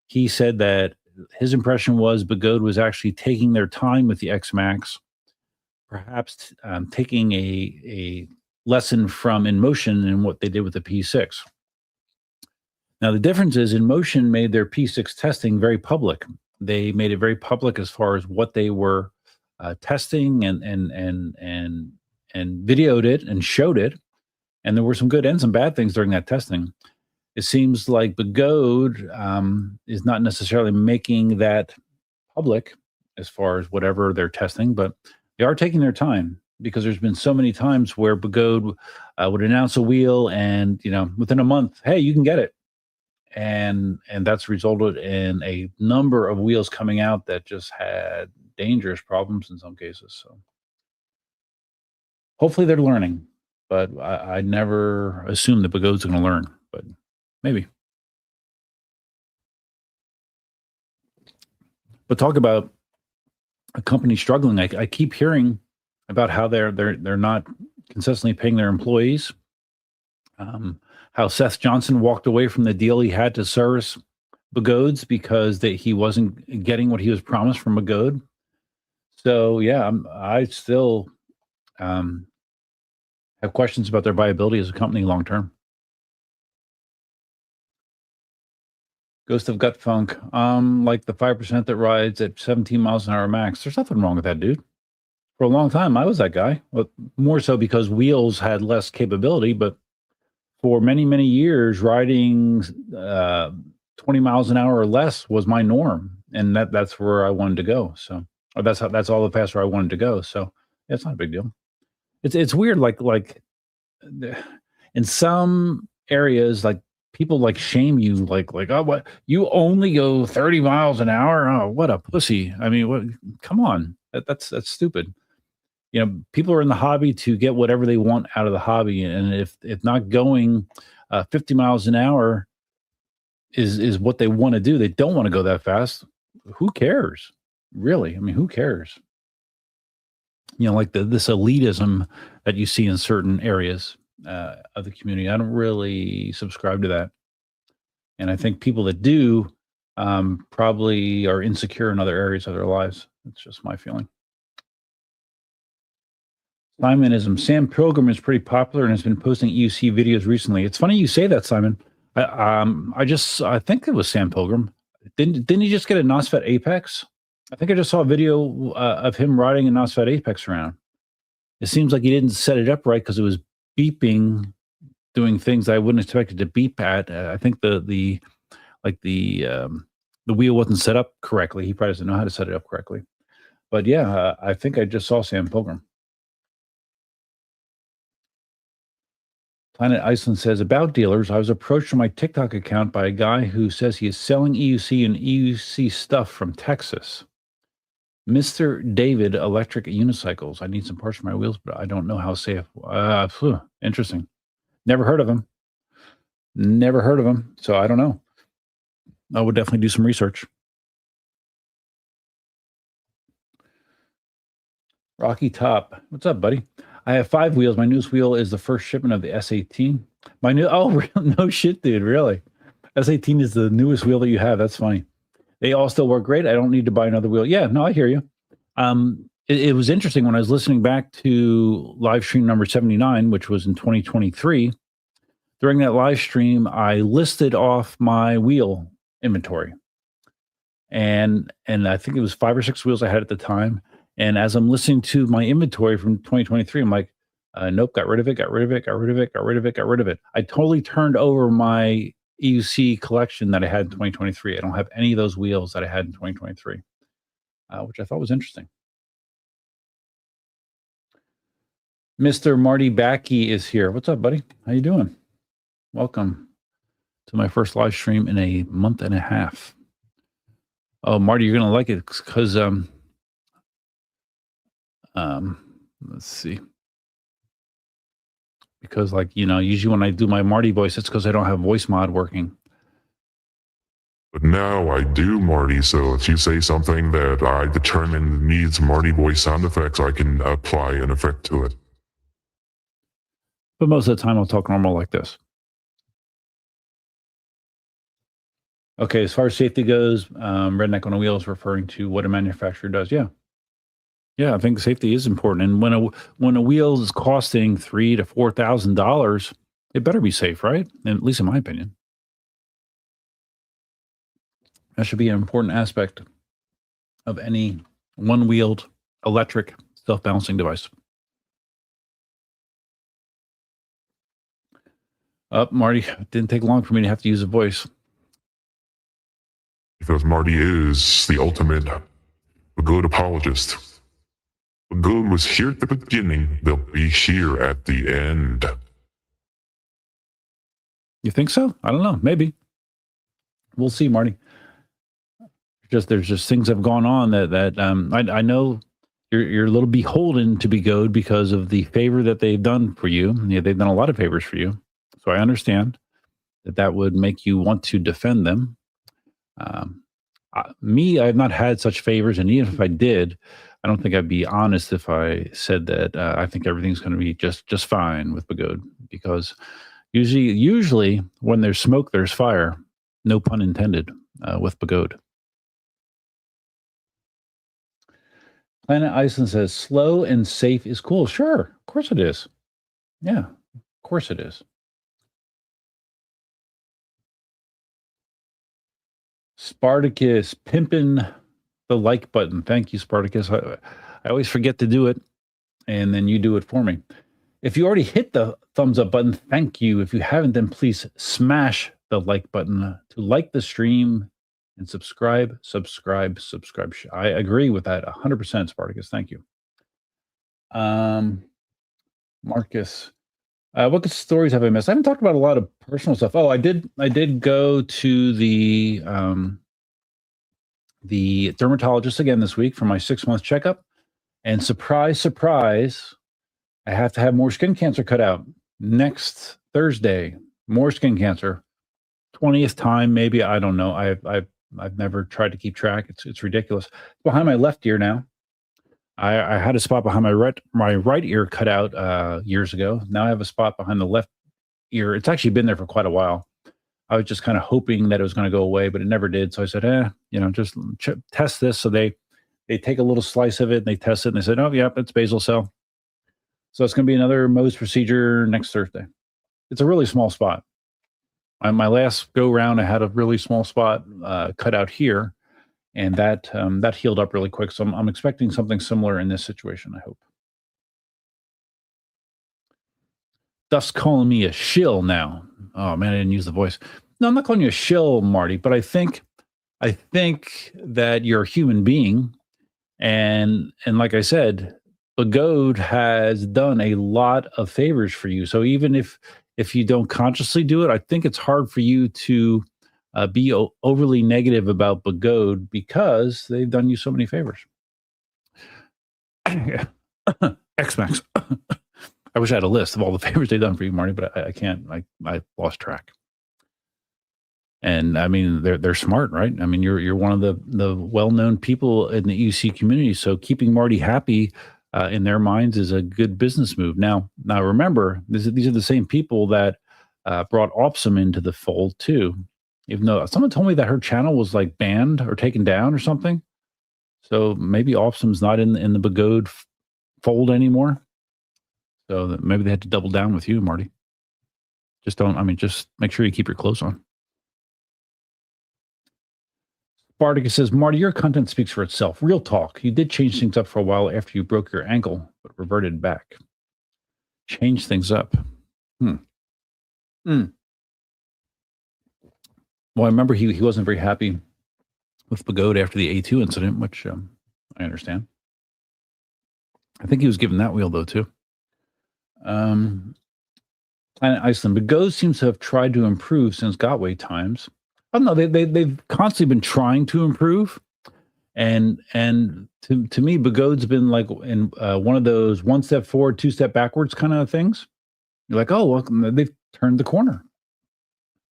S1: he said that his impression was Begode was actually taking their time with the X-Max, perhaps taking a lesson from InMotion and what they did with the P6. Now, the difference is InMotion made their P6 testing very public. They made it very public as far as what they were testing and videoed it and showed it. And there were some good and some bad things during that testing. It seems like Begode is not necessarily making that public as far as whatever they're testing, but they are taking their time, because there's been so many times where Begode would announce a wheel and, within a month, hey, you can get it. And that's resulted in a number of wheels coming out that just had dangerous problems in some cases. So hopefully they're learning, but I never assume that Begode's going to learn, but maybe. But talk about a company struggling. I keep hearing about how they're not consistently paying their employees. How Seth Johnson walked away from the deal he had to service Begodes because he wasn't getting what he was promised from Begode. So yeah, I still have questions about their viability as a company long term. Ghost of Gut Funk, like the 5% that rides at 17 miles an hour max. There's nothing wrong with that, dude. For a long time, I was that guy. Well, more so because wheels had less capability, but for many, many years, riding 20 miles an hour or less was my norm, and that's where I wanted to go. So that's all the faster I wanted to go. So it's not a big deal. It's weird, like in some areas, like people like shame you, like oh, what, you only go 30 miles an hour? Oh, what a pussy! I mean, what? Come on, that's stupid. People are in the hobby to get whatever they want out of the hobby. And if not going 50 miles an hour is what they want to do, they don't want to go that fast. Who cares? Really? I mean, who cares? Like this elitism that you see in certain areas of the community. I don't really subscribe to that. And I think people that do probably are insecure in other areas of their lives. That's just my feeling. Simonism. Sam Pilgrim is pretty popular and has been posting EUC videos recently. It's funny you say that, Simon. I think it was Sam Pilgrim. Didn't he just get a NOSFET Apex? I think I just saw a video of him riding a NOSFET Apex around. It seems like he didn't set it up right because it was beeping, doing things I wouldn't expect it to beep at. I think the wheel wasn't set up correctly. He probably doesn't know how to set it up correctly. But yeah, I think I just saw Sam Pilgrim. Planet Iceland says, about dealers, I was approached on my TikTok account by a guy who says he is selling EUC and EUC stuff from Texas. Mr. David Electric Unicycles. I need some parts for my wheels, but I don't know how safe. Interesting. Never heard of him. So I don't know. I would definitely do some research. Rocky Top. What's up, buddy? I have 5 wheels. My newest wheel is the first shipment of the S18. No shit, dude. Really? S18 is the newest wheel that you have. That's funny. They all still work great. I don't need to buy another wheel. Yeah, no, I hear you. It was interesting when I was listening back to live stream number 79, which was in 2023. During that live stream, I listed off my wheel inventory. And I think it was 5 or 6 wheels I had at the time. And as I'm listening to my inventory from 2023, I'm like, nope, got rid of it. I totally turned over my EUC collection that I had in 2023. I don't have any of those wheels that I had in 2023, which I thought was interesting. Mr. Marty Backey is here. What's up, buddy? How you doing? Welcome to my first live stream in a month and a half. Oh, Marty, you're going to like it because... let's see. Because usually when I do my Marty voice, it's because I don't have voice mod working.
S5: But now I do, Marty, so if you say something that I determine needs Marty voice sound effects, I can apply an effect to it.
S1: But most of the time, I'll talk normal like this. Okay, as far as safety goes, Redneck on a Wheel is referring to what a manufacturer does. Yeah. Yeah, I think safety is important. And when a wheel is costing $3,000 to $4,000, it better be safe, right? And at least in my opinion. That should be an important aspect of any one-wheeled electric self-balancing device. Marty, it didn't take long for me to have to use a voice.
S5: Because Marty is the ultimate good apologist. Good was here at the beginning, they'll be here at the end.
S1: You think so? I don't know. Maybe. We'll see, Marty. There's just things that have gone on that I know you're a little beholden to Begode because of the favor that they've done for you. Yeah, they've done a lot of favors for you. So I understand that would make you want to defend them. Me, I've not had such favors, and even if I did, I don't think I'd be honest if I said that I think everything's going to be just fine with Begode, because usually when there's smoke, there's fire. No pun intended with Begode. Planet Iceland says slow and safe is cool. Sure, of course it is. Yeah, of course it is. Spartacus pimping the like button. Thank you, Spartacus. I always forget to do it, and then you do it for me. If you already hit the thumbs up button, thank you. If you haven't, then please smash the like button to like the stream and subscribe. I agree with that 100%, Spartacus. Thank you. Marcus, what good stories have I missed? I haven't talked about a lot of personal stuff. Oh, I did go to the dermatologist again this week for my 6-month checkup, and surprise, I have to have more skin cancer cut out next Thursday. More skin cancer, 20th time maybe. I don't know. I've never tried to keep track. It's ridiculous. It's behind my left ear now. I had a spot behind my right ear cut out years ago. Now I have a spot behind the left ear. It's actually been there for quite a while. I was just kind of hoping that it was going to go away, but it never did. So I said, just test this. So they take a little slice of it and they test it and they said, oh, yeah, it's basal cell. So it's going to be another Mohs procedure next Thursday. It's a really small spot. My last go round, I had a really small spot cut out here, and that healed up really quick. So I'm expecting something similar in this situation, I hope. Dust's calling me a shill now. Oh man, I didn't use the voice. No, I'm not calling you a shill, Marty, but I think that you're a human being, and like I said, Begode has done a lot of favors for you. So even if you don't consciously do it, I think it's hard for you to be overly negative about Begode because they've done you so many favors. X-Max. I wish I had a list of all the favors they've done for you, Marty, but I can't. I lost track. And I mean, they're smart, right? I mean, you're one of the well-known people in the EUC community. So keeping Marty happy in their minds is a good business move. Now remember, these are the same people that brought Opsum into the fold too. Even though someone told me that her channel was like banned or taken down or something. So maybe Opsum's not in the Begode fold anymore. So maybe they had to double down with you, Marty. Just make sure you keep your clothes on. Spartacus says, Marty, your content speaks for itself. Real talk. You did change things up for a while after you broke your ankle, but reverted back. Change things up. Well, I remember he wasn't very happy with Begode after the A2 incident, which I understand. I think he was given that wheel, though, too. Planet Iceland. Begode seems to have tried to improve since Gotway times. I don't know. They've constantly been trying to improve, and to me, Begode's been like in one of those 1 step forward, 2 step backwards kind of things. You're like, oh, well, they've turned the corner.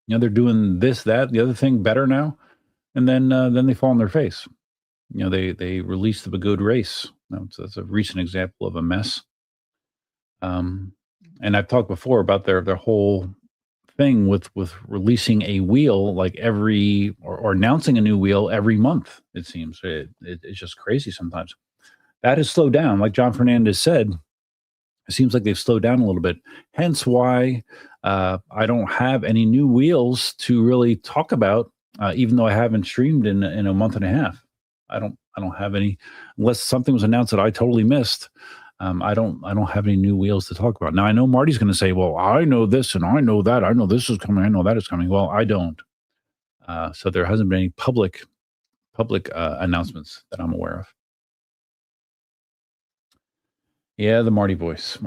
S1: They're doing this, that, the other thing better now. and then they fall on their face. They release the Begode race. That's a recent example of a mess. And I've talked before about their whole thing with releasing a wheel like or announcing a new wheel every month. It seems it's just crazy sometimes. That has slowed down, like John Fernandez said. It seems like they've slowed down a little bit. Hence why I don't have any new wheels to really talk about, even though I haven't streamed in a month and a half. I don't have any, unless something was announced that I totally missed. I don't have any new wheels to talk about. Now I know Marty's going to say, "Well, I know this and I know that. I know this is coming. I know that is coming." Well, I don't. So there hasn't been any public announcements that I'm aware of. Yeah, the Marty voice.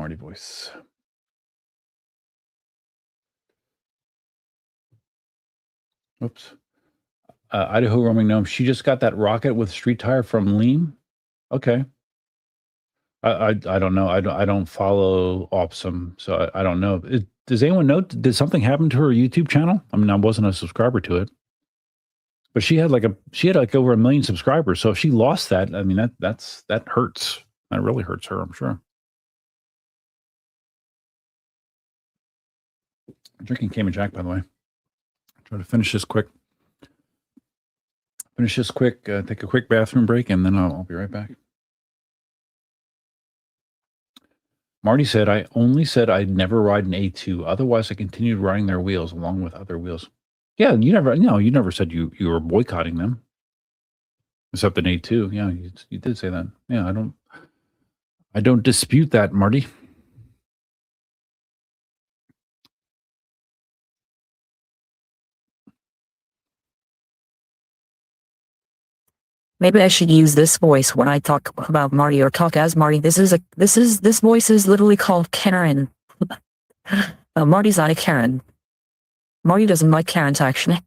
S1: Oops. Idaho roaming gnome. She just got that rocket with street tire from Lean. Okay. I don't know. I don't follow Opsum, so I don't know. Does anyone know? Did something happen to her YouTube channel? I mean, I wasn't a subscriber to it, but she had like over 1 million subscribers. So if she lost that, I mean that hurts. That really hurts her, I'm sure. I'm drinking Cayman Jack, by the way. Try to finish this quick. Take a quick bathroom break, and then I'll be right back. Marty said, "I only said I'd never ride an A2. Otherwise, I continued riding their wheels along with other wheels." Yeah, you never said you were boycotting them. Except an A2. Yeah, you did say that. Yeah, I don't dispute that, Marty.
S6: Maybe I should use this voice when I talk about Marty or talk as Marty. This voice is literally called Karen. Marty's not a Karen. Marty doesn't like Karens, actually.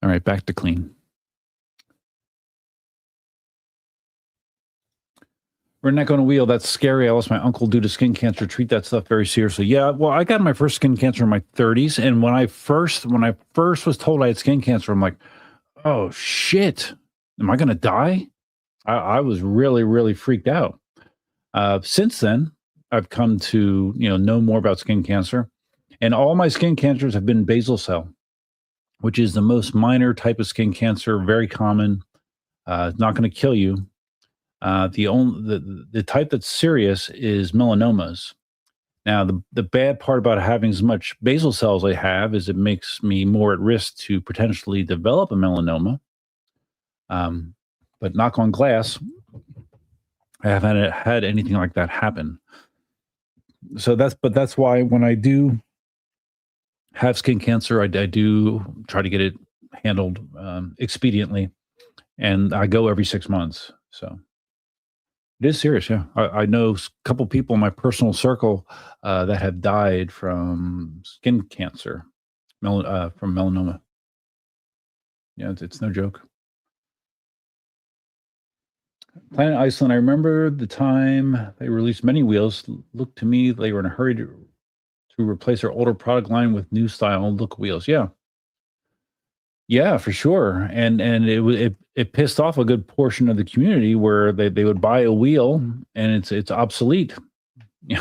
S1: All right, back to clean. We're not going to wheel. That's scary. I lost my uncle due to skin cancer. Treat that stuff very seriously. Yeah, well, I got my first skin cancer in my 30s, and when I first was told I had skin cancer, I'm like, oh shit, am I going to die? I was really, really freaked out. Since then, I've come to know more about skin cancer, and all my skin cancers have been basal cell, which is the most minor type of skin cancer, very common. It's not going to kill you. The type that's serious is melanomas. Now, the bad part about having as much basal cells I have is it makes me more at risk to potentially develop a melanoma. But knock on glass, I haven't had anything like that happen. So that's why when I do have skin cancer, I do try to get it handled expediently, and I go every 6 months. So. It is serious, yeah. I know a couple people in my personal circle that have died from skin cancer, from melanoma. Yeah, it's no joke. Planet Iceland, I remember the time they released many wheels. Looked to me they were in a hurry to replace their older product line with new style look wheels. Yeah, for sure. And it pissed off a good portion of the community where they would buy a wheel and it's obsolete.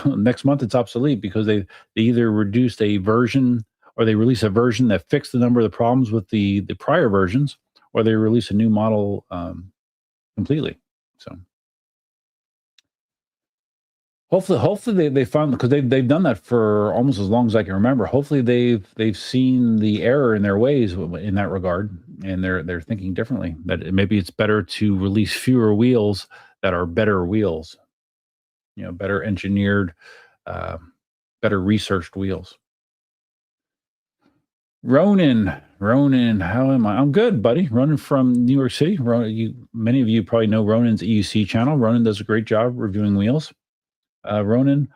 S1: Next month it's obsolete because they either reduced a version or they release a version that fixed the number of the problems with the prior versions, or they release a new model completely. So hopefully they found, because they've done that for almost as long as I can remember. Hopefully they've seen the error in their ways in that regard, and they're thinking differently. That maybe it's better to release fewer wheels that are better wheels, better engineered, better researched wheels. Ronan, how am I? I'm good, buddy. Ronan from New York City. Many of you probably know Ronan's EUC channel. Ronan does a great job reviewing wheels. Ronan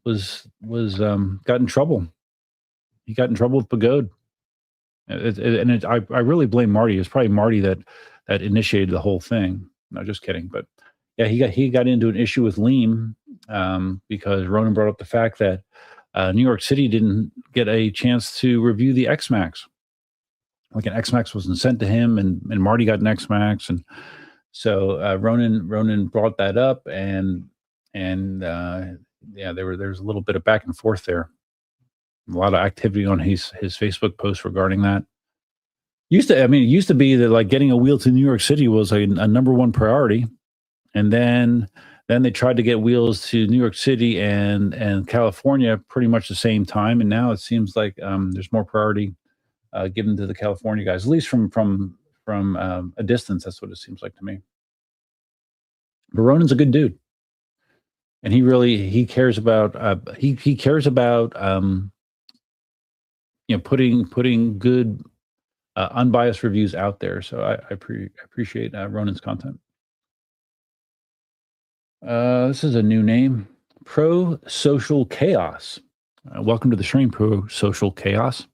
S1: was got in trouble. He got in trouble with Begode, I really blame Marty. It's probably Marty that initiated the whole thing. No, just kidding. But yeah, he got into an issue with Lean because Ronan brought up the fact that New York City didn't get a chance to review the X-Max. Like an X-Max wasn't sent to him, and Marty got an X-Max, and so Ronan brought that up, and yeah, there's a little bit of back and forth there. A lot of activity on his Facebook post regarding that. It used to be that like getting a wheel to New York City was a number one priority, and then they tried to get wheels to New York City and California pretty much the same time, and now it seems like there's more priority given to the California guys, at least from a distance. That's what it seems like to me. But Ronan's a good dude, and he cares about he cares about putting good unbiased reviews out there. So I appreciate Ronan's content. This is a new name, Pro Social Chaos. Welcome to the stream, Pro Social Chaos.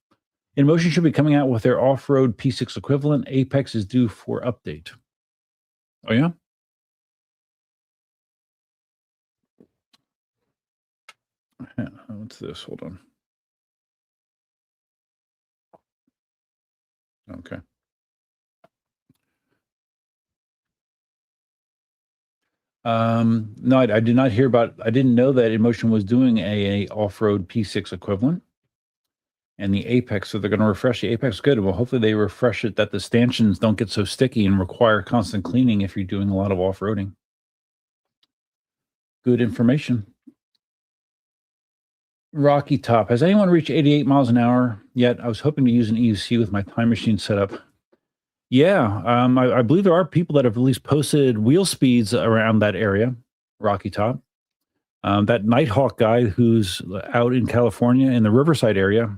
S1: InMotion should be coming out with their off-road P6 equivalent. Apex is due for update. Oh yeah. What's this? Hold on. Okay. No, I did not hear about. I didn't know that InMotion was doing a off-road P6 equivalent, and the Apex. So they're going to refresh the Apex. Good. Well, hopefully they refresh it that the stanchions don't get so sticky and require constant cleaning if you're doing a lot of off-roading. Good information. Rocky Top. Has anyone reached 88 miles an hour yet? I was hoping to use an EUC with my time machine setup. Yeah, I believe there are people that have at least posted wheel speeds around that area, Rocky Top. That Nighthawk guy who's out in California in the Riverside area,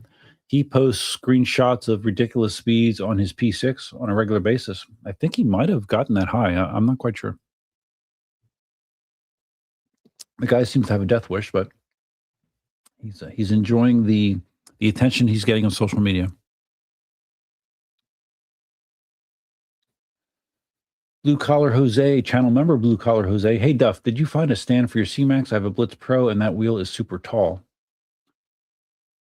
S1: he posts screenshots of ridiculous speeds on his P6 on a regular basis. I think he might have gotten that high. I'm not quite sure. The guy seems to have a death wish, but he's enjoying the attention he's getting on social media. Blue Collar Jose, channel member Blue Collar Jose. Hey, Duff, did you find a stand for your C-Max? I have a Blitz Pro, and that wheel is super tall.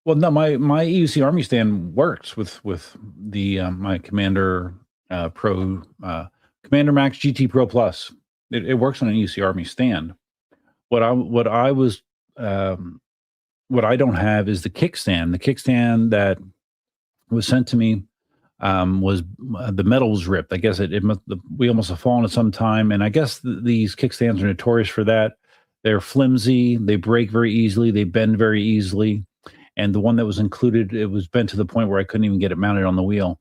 S1: Well, no, my EUC Army stand works with the my Commander Pro, Commander Max GT Pro Plus. It works on an EUC Army stand. What I don't have is the kickstand. The kickstand that was sent to me was the metal was ripped. I guess the wheel must have fallen at some time, and I guess these kickstands are notorious for that. They're flimsy, they break very easily, they bend very easily, and the one that was included, it was bent to the point where I couldn't even get it mounted on the wheel.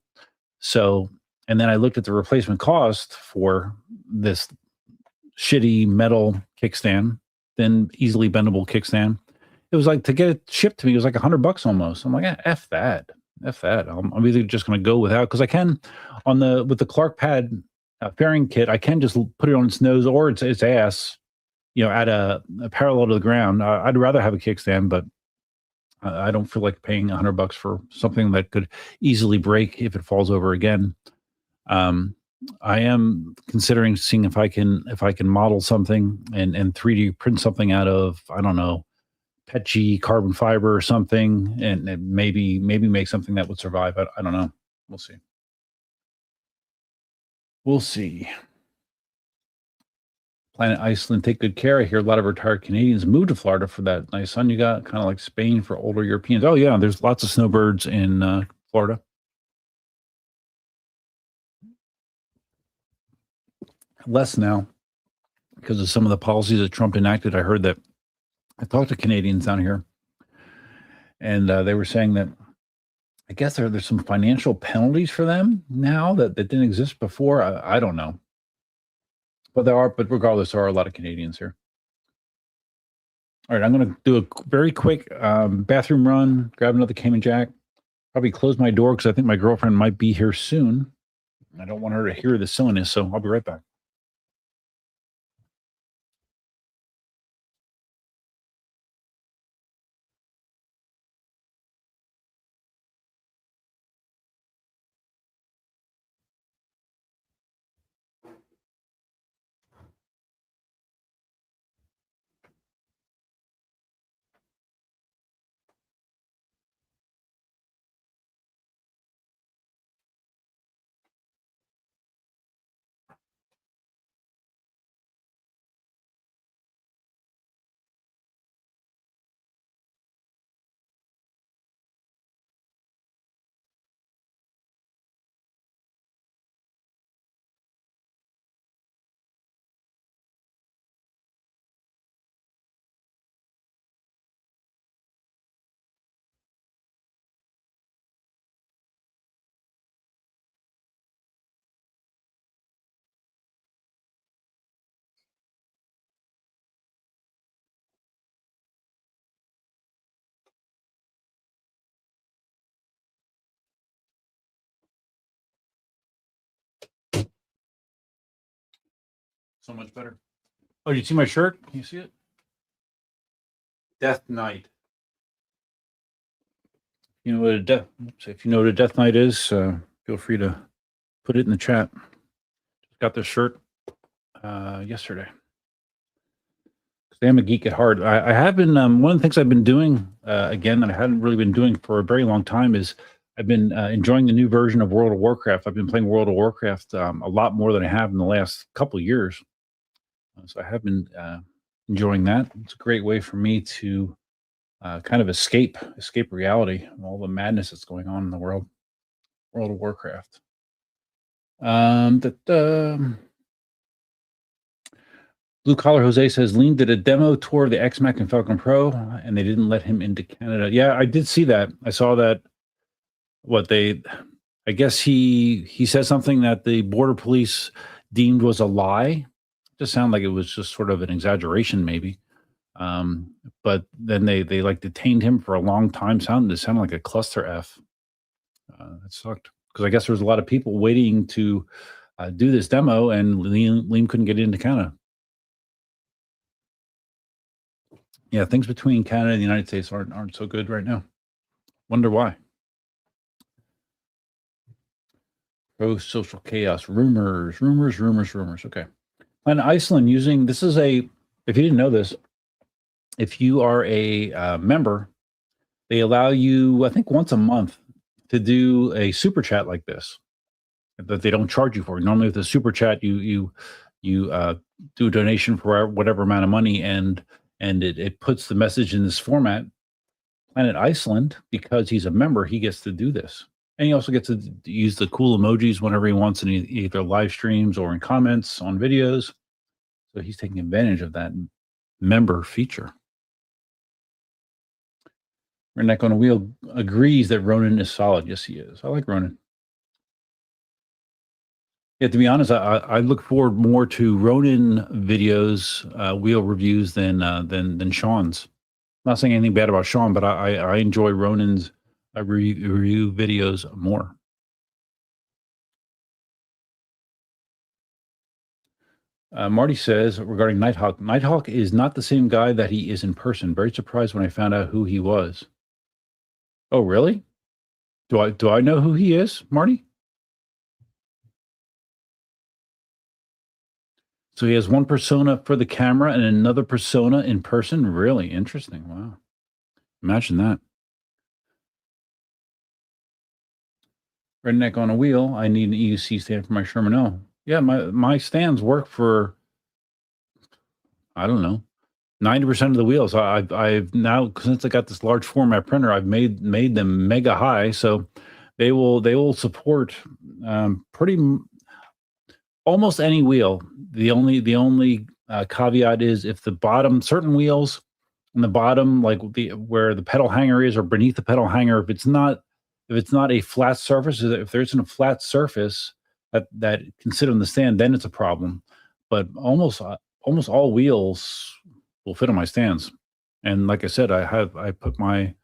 S1: So, and then I looked at the replacement cost for this shitty metal kickstand, then easily bendable kickstand. It was like, to get it shipped to me, it was like $100 almost. I'm like, F that. I'm either just going to go without, because I can with the Clark Pad fairing kit, I can just put it on its nose or its ass, at a parallel to the ground. I'd rather have a kickstand, but I don't feel like paying $100 for something that could easily break if it falls over again. I am considering seeing if I can model something and 3D print something out of, I don't know, PETG carbon fiber or something, and maybe make something that would survive. I don't know. We'll see. Planet Iceland, take good care. I hear a lot of retired Canadians move to Florida for that nice sun you got, kind of like Spain for older Europeans. Oh yeah, there's lots of snowbirds in Florida. Less now because of some of the policies that Trump enacted. I heard that. I talked to Canadians down here, and they were saying that I guess there's some financial penalties for them now that didn't exist before. I don't know. But regardless, there are a lot of Canadians here. All right, I'm going to do a very quick bathroom run, grab another Cayman Jack, probably close my door because I think my girlfriend might be here soon. I don't want her to hear the silliness, so I'll be right back. So much better. Oh, you see my shirt? Can you see it? Death Knight. You know what a death? If you know what a Death Knight is, feel free to put it in the chat. Got this shirt yesterday. I am a geek at heart. I have been, one of the things I've been doing, again, that I hadn't really been doing for a very long time is I've been enjoying the new version of World of Warcraft. I've been playing World of Warcraft a lot more than I have in the last couple of years. So I have been enjoying that. It's a great way for me to kind of escape reality and all the madness that's going on in the world of Warcraft. Blue Collar Jose says Lean did a demo tour of the X-Mac and Falcon Pro, and they didn't let him into Canada. Yeah, I did see that. I saw that. I guess he said something that the border police deemed was a lie. It just sounded like it was just sort of an exaggeration, maybe. But then they like detained him for a long time. It sounded like a cluster F. That sucked because I guess there was a lot of people waiting to do this demo, and Liam couldn't get into Canada. Yeah, things between Canada and the United States aren't so good right now. Wonder why. Pro-social chaos, rumors. Okay. And Iceland using, this is if you didn't know this, if you are a member, they allow you, I think once a month, to do a super chat like this that they don't charge you for. Normally with a super chat, you do a donation for whatever amount of money, and it puts the message in this format. Planet Iceland, because he's a member, he gets to do this. And he also gets to use the cool emojis whenever he wants in either live streams or in comments on videos. So he's taking advantage of that member feature. Redneck on a Wheel agrees that Ronan is solid. Yes, he is. I like Ronan. Yeah, to be honest, I look forward more to Ronan videos, wheel reviews than Sean's. I'm not saying anything bad about Sean, but I enjoy Ronan's review videos more. Marty says regarding Nighthawk, Nighthawk is not the same guy that he is in person. Very surprised when I found out who he was. Oh, really? Do I know who he is, Marty? So he has one persona for the camera and another persona in person. Really interesting. Wow. Imagine that. Redneck on a Wheel. I need an EUC stand for my Sherman O. Yeah, my stands work for, I don't know, 90% of the wheels. I've now, since I got this large format printer, I've made them mega high, so they will support almost any wheel. The only caveat is if the bottom, certain wheels on the bottom, like where the pedal hanger is or beneath the pedal hanger, if it's not a flat surface, if there isn't a flat surface that can sit on the stand, then it's a problem. But almost all wheels will fit on my stands. And like I said, I put my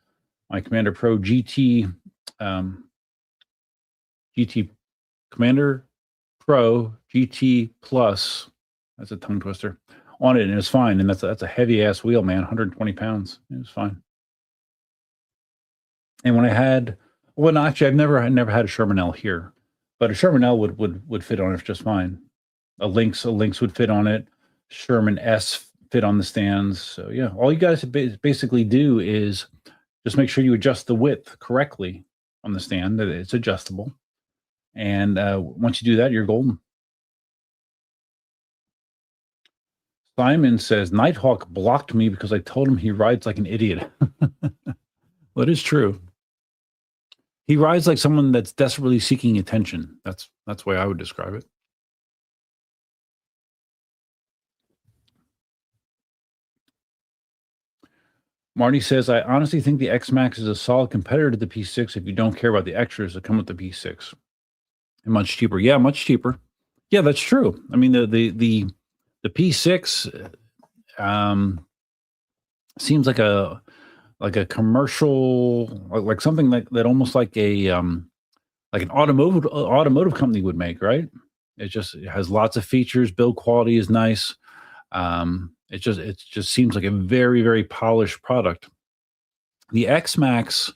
S1: Commander Pro GT Commander Pro GT Plus, that's a tongue twister, on it, and it's fine. And that's a heavy ass wheel, man, 120 pounds. It was fine. And when I had, well, no, actually, I've never had a Sherman L here, but a Sherman L would fit on it just fine. A Lynx would fit on it. Sherman S fit on the stands. So yeah, all you guys basically do is just make sure you adjust the width correctly on the stand, that it's adjustable. And once you do that, you're golden. Simon says, Nighthawk blocked me because I told him he rides like an idiot. Well, it is true. He rides like someone that's desperately seeking attention. That's the way I would describe it. Marty says, I honestly think the X-Max is a solid competitor to the P6 if you don't care about the extras that come with the P6. And much cheaper. Yeah, much cheaper. Yeah, that's true. I mean, the P6 seems like a commercial, like something that almost like an automotive company would make, right? it has lots of features. Build quality is nice. It just seems like a very, very polished product. The X-Max,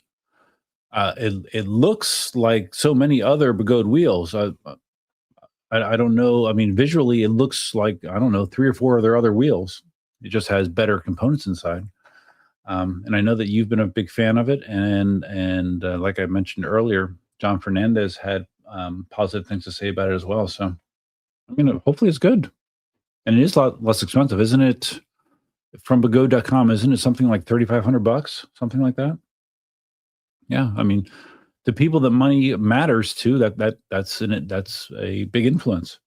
S1: it looks like so many other Begode wheels. I don't know. I mean, visually, it looks like, I don't know, 3 or 4 of their other wheels. It just has better components inside. And I know that you've been a big fan of it. And like I mentioned earlier, John Fernandez had positive things to say about it as well. So, I mean, hopefully it's good. And it is a lot less expensive, isn't it? From Begode.com, isn't it something like $3,500, something like that? Yeah, I mean, the people that money matters to, that's in it. That's a big influence.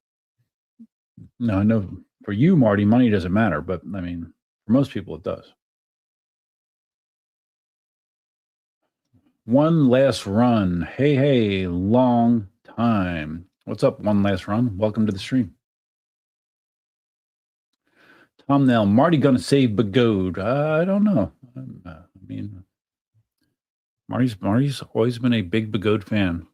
S1: Now, I know for you, Marty, money doesn't matter, but I mean, for most people, it does. One Last Run. Hey, long time. What's up, One Last Run? Welcome to the stream. Tom Nell, Marty gonna save Begode? I don't know. I mean, Marty's always been a big Begode fan.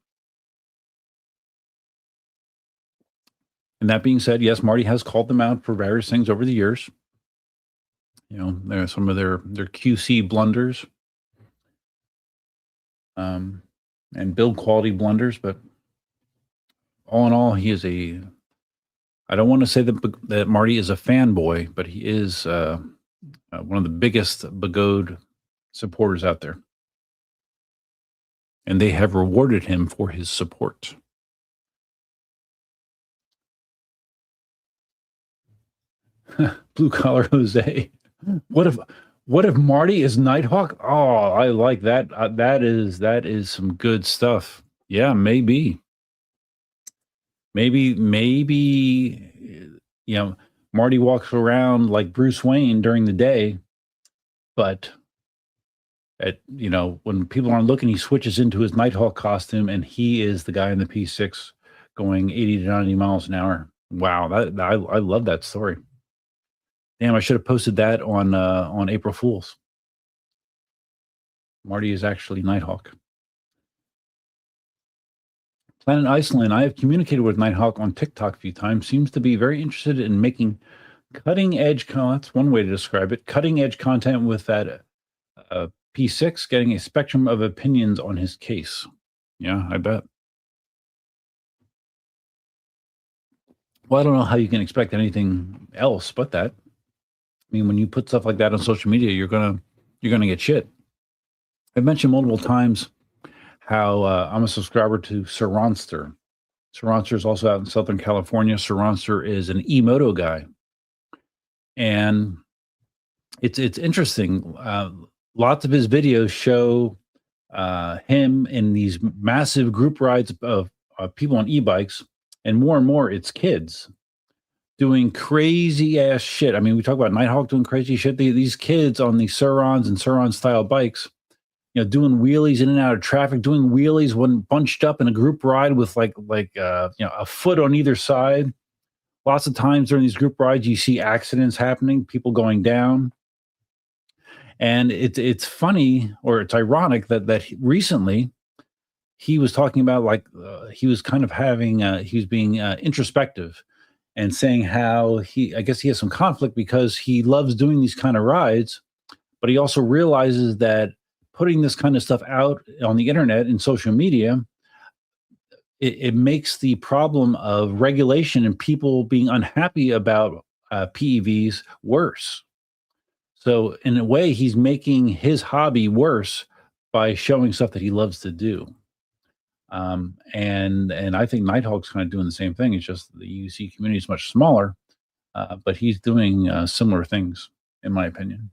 S1: And that being said, yes, Marty has called them out for various things over the years. You know, there are some of their QC blunders, and build quality blunders. But all in all, he is a. I don't want to say that Marty is a fanboy, but he is one of the biggest Begode supporters out there. And they have rewarded him for his support. Blue Collar Jose. What if Marty is Nighthawk? Oh, I like that. That is some good stuff. Yeah, maybe, you know, Marty walks around like Bruce Wayne during the day, but when people aren't looking, he switches into his Nighthawk costume, and he is the guy in the P6 going 80 to 90 miles an hour. Wow, I love that story. Damn, I should have posted that on April Fool's. Marty is actually Nighthawk. Planet Iceland, I have communicated with Nighthawk on TikTok a few times. Seems to be very interested in making cutting edge that's one way to describe it. Cutting edge content with that P6, getting a spectrum of opinions on his case. Yeah, I bet. Well, I don't know how you can expect anything else but that. I mean, when you put stuff like that on social media, you're gonna get shit. I've mentioned multiple times how I'm a subscriber to Sir Ronster. Sir Ronster is also out in Southern California. Sir Ronster is an Emoto guy, and it's interesting. Lots of his videos show him in these massive group rides of people on e-bikes, and more it's kids doing crazy ass shit. I mean, we talk about Nighthawk doing crazy shit. These kids on these Surons and Suron style bikes, doing wheelies in and out of traffic, doing wheelies when bunched up in a group ride with like a foot on either side. Lots of times during these group rides, you see accidents happening, people going down. And it's funny, or it's ironic that recently he was talking about he was kind of having he was being introspective and saying how I guess he has some conflict because he loves doing these kind of rides, but he also realizes that putting this kind of stuff out on the internet and social media, it makes the problem of regulation and people being unhappy about PEVs worse. So in a way, he's making his hobby worse by showing stuff that he loves to do. And I think Nighthawk's kind of doing the same thing. It's just the UC community is much smaller, but he's doing similar things, in my opinion.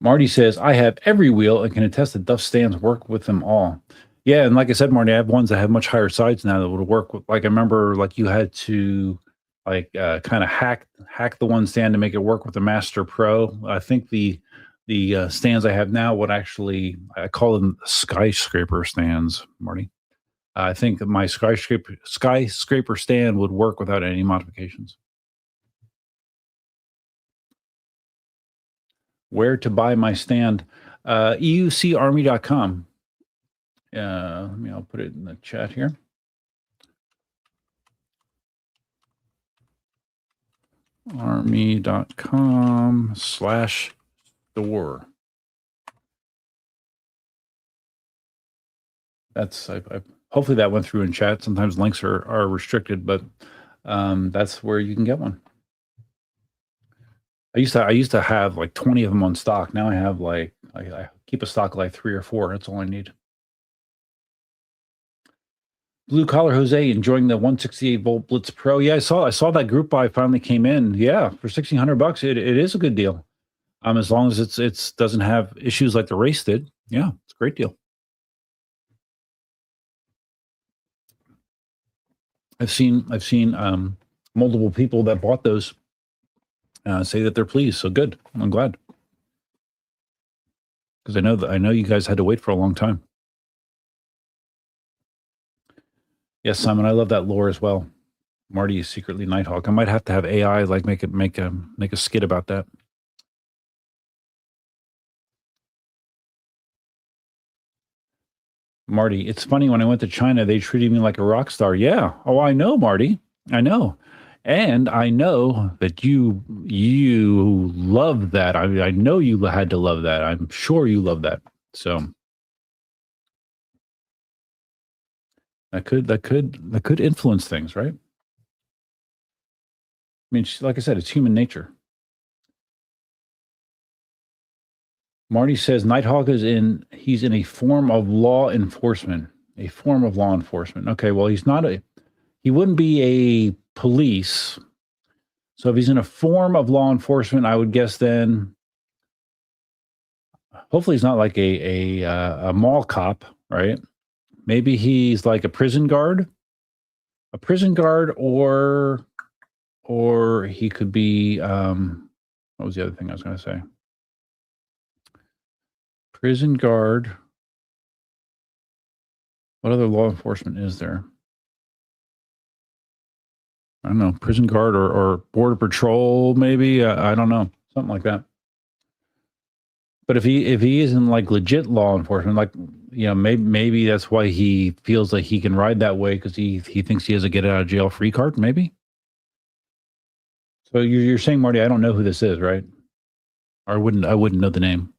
S1: Marty says, I have every wheel and can attest that Duff stands work with them all. Yeah, and like I said, Marty, I have ones that have much higher sides now that would work with. Like I remember, you had to kind of hack the one stand to make it work with the Master Pro. I think the stands I have now would actually, I call them skyscraper stands, Marty. I think that my skyscraper stand would work without any modifications. Where to buy my stand? EUCarmy.com. I'll put it in the chat here. Army.com/store. That's I hopefully that went through in chat. Sometimes links are restricted, but that's where you can get one. I used to have like 20 of them on stock. Now I have like I keep a stock of like 3 or 4. That's all I need. Blue Collar Jose enjoying the 168 volt Blitz Pro. Yeah, I saw that group buy finally came in. Yeah, for $1,600, it is a good deal. As long as it's doesn't have issues like the race did. Yeah, it's a great deal. I've seen multiple people that bought those say that they're pleased. So good. I'm glad, because I know you guys had to wait for a long time. Yes, Simon, I love that lore as well. Marty is secretly Nighthawk. I might have to have AI like make a skit about that. Marty, it's funny, when I went to China, they treated me like a rock star. Yeah. Oh, I know, Marty. I know. And I know that you love that. I know you had to love that. I'm sure you love that. So that could influence things, right? I mean, like I said, it's human nature. Marty says Nighthawk he's in a form of law enforcement. A form of law enforcement. Okay, well, he wouldn't be a police. So if he's in a form of law enforcement, I would guess then hopefully he's not like a mall cop, right? Maybe he's like a prison guard. Or he could be what was the other thing I was going to say? Prison guard. What other law enforcement is there? I don't know. Prison guard or border patrol, maybe. I don't know. Something like that. But if he isn't like legit law enforcement, like, maybe that's why he feels like he can ride that way, because he thinks he has a get out of jail free card, maybe. So you're saying, Marty, I don't know who this is, right? Or I wouldn't know the name.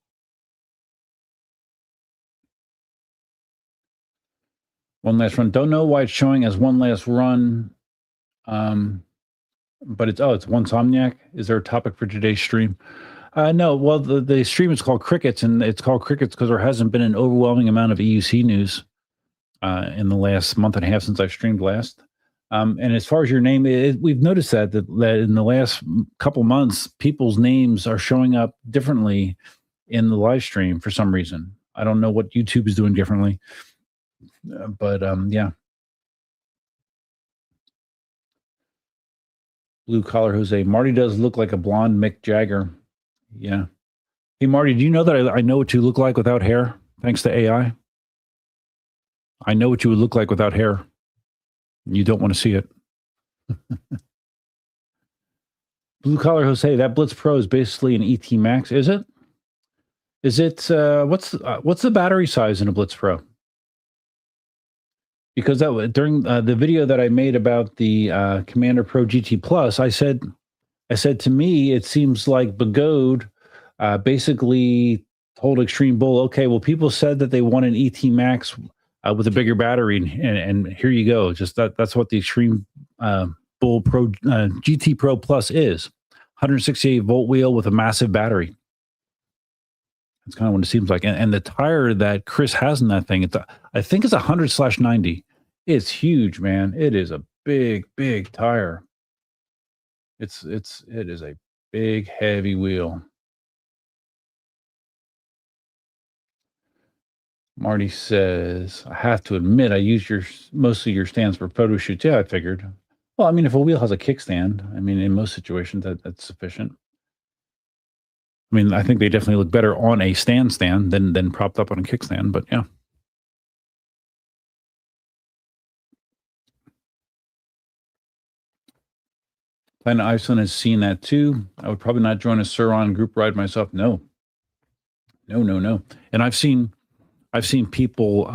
S1: One last run. Don't know why it's showing as one last run. But it's One Somniac. Is there a topic for today's stream? No. Well, the stream is called Crickets, and it's called Crickets because there hasn't been an overwhelming amount of EUC news in the last month and a half since I've streamed last. And as far as your name, we've noticed that in the last couple months, people's names are showing up differently in the live stream for some reason. I don't know what YouTube is doing differently. But yeah. Blue Collar Jose. Marty does look like a blonde Mick Jagger. Yeah. Hey, Marty, do you know that I know what you look like without hair, thanks to AI? I know what you would look like without hair. You don't want to see it. Blue Collar Jose, that Blitz Pro is basically an ET Max, is it? Is it, what's the battery size in a Blitz Pro? Because during the video that I made about the Commander Pro GT Plus, I said to me, it seems like Begode basically told Extreme Bull, okay, well, people said that they want an ET Max with a bigger battery, and here you go. Just that's what the Extreme Bull Pro GT Pro Plus is. 168 volt wheel with a massive battery. That's kind of what it seems like. And the tire that Chris has in that thing, I think it's 100/90. It's huge, man. It is a big, big tire. It is a big, heavy wheel. Marty says, I have to admit, I use most of your stands for photo shoots. Yeah, I figured. Well, I mean, if a wheel has a kickstand, I mean, in most situations, that's sufficient. I mean, I think they definitely look better on a stand than propped up on a kickstand, but yeah. Planet Iceland has seen that too. I would probably not join a Suron group ride myself. No. And I've seen I've seen people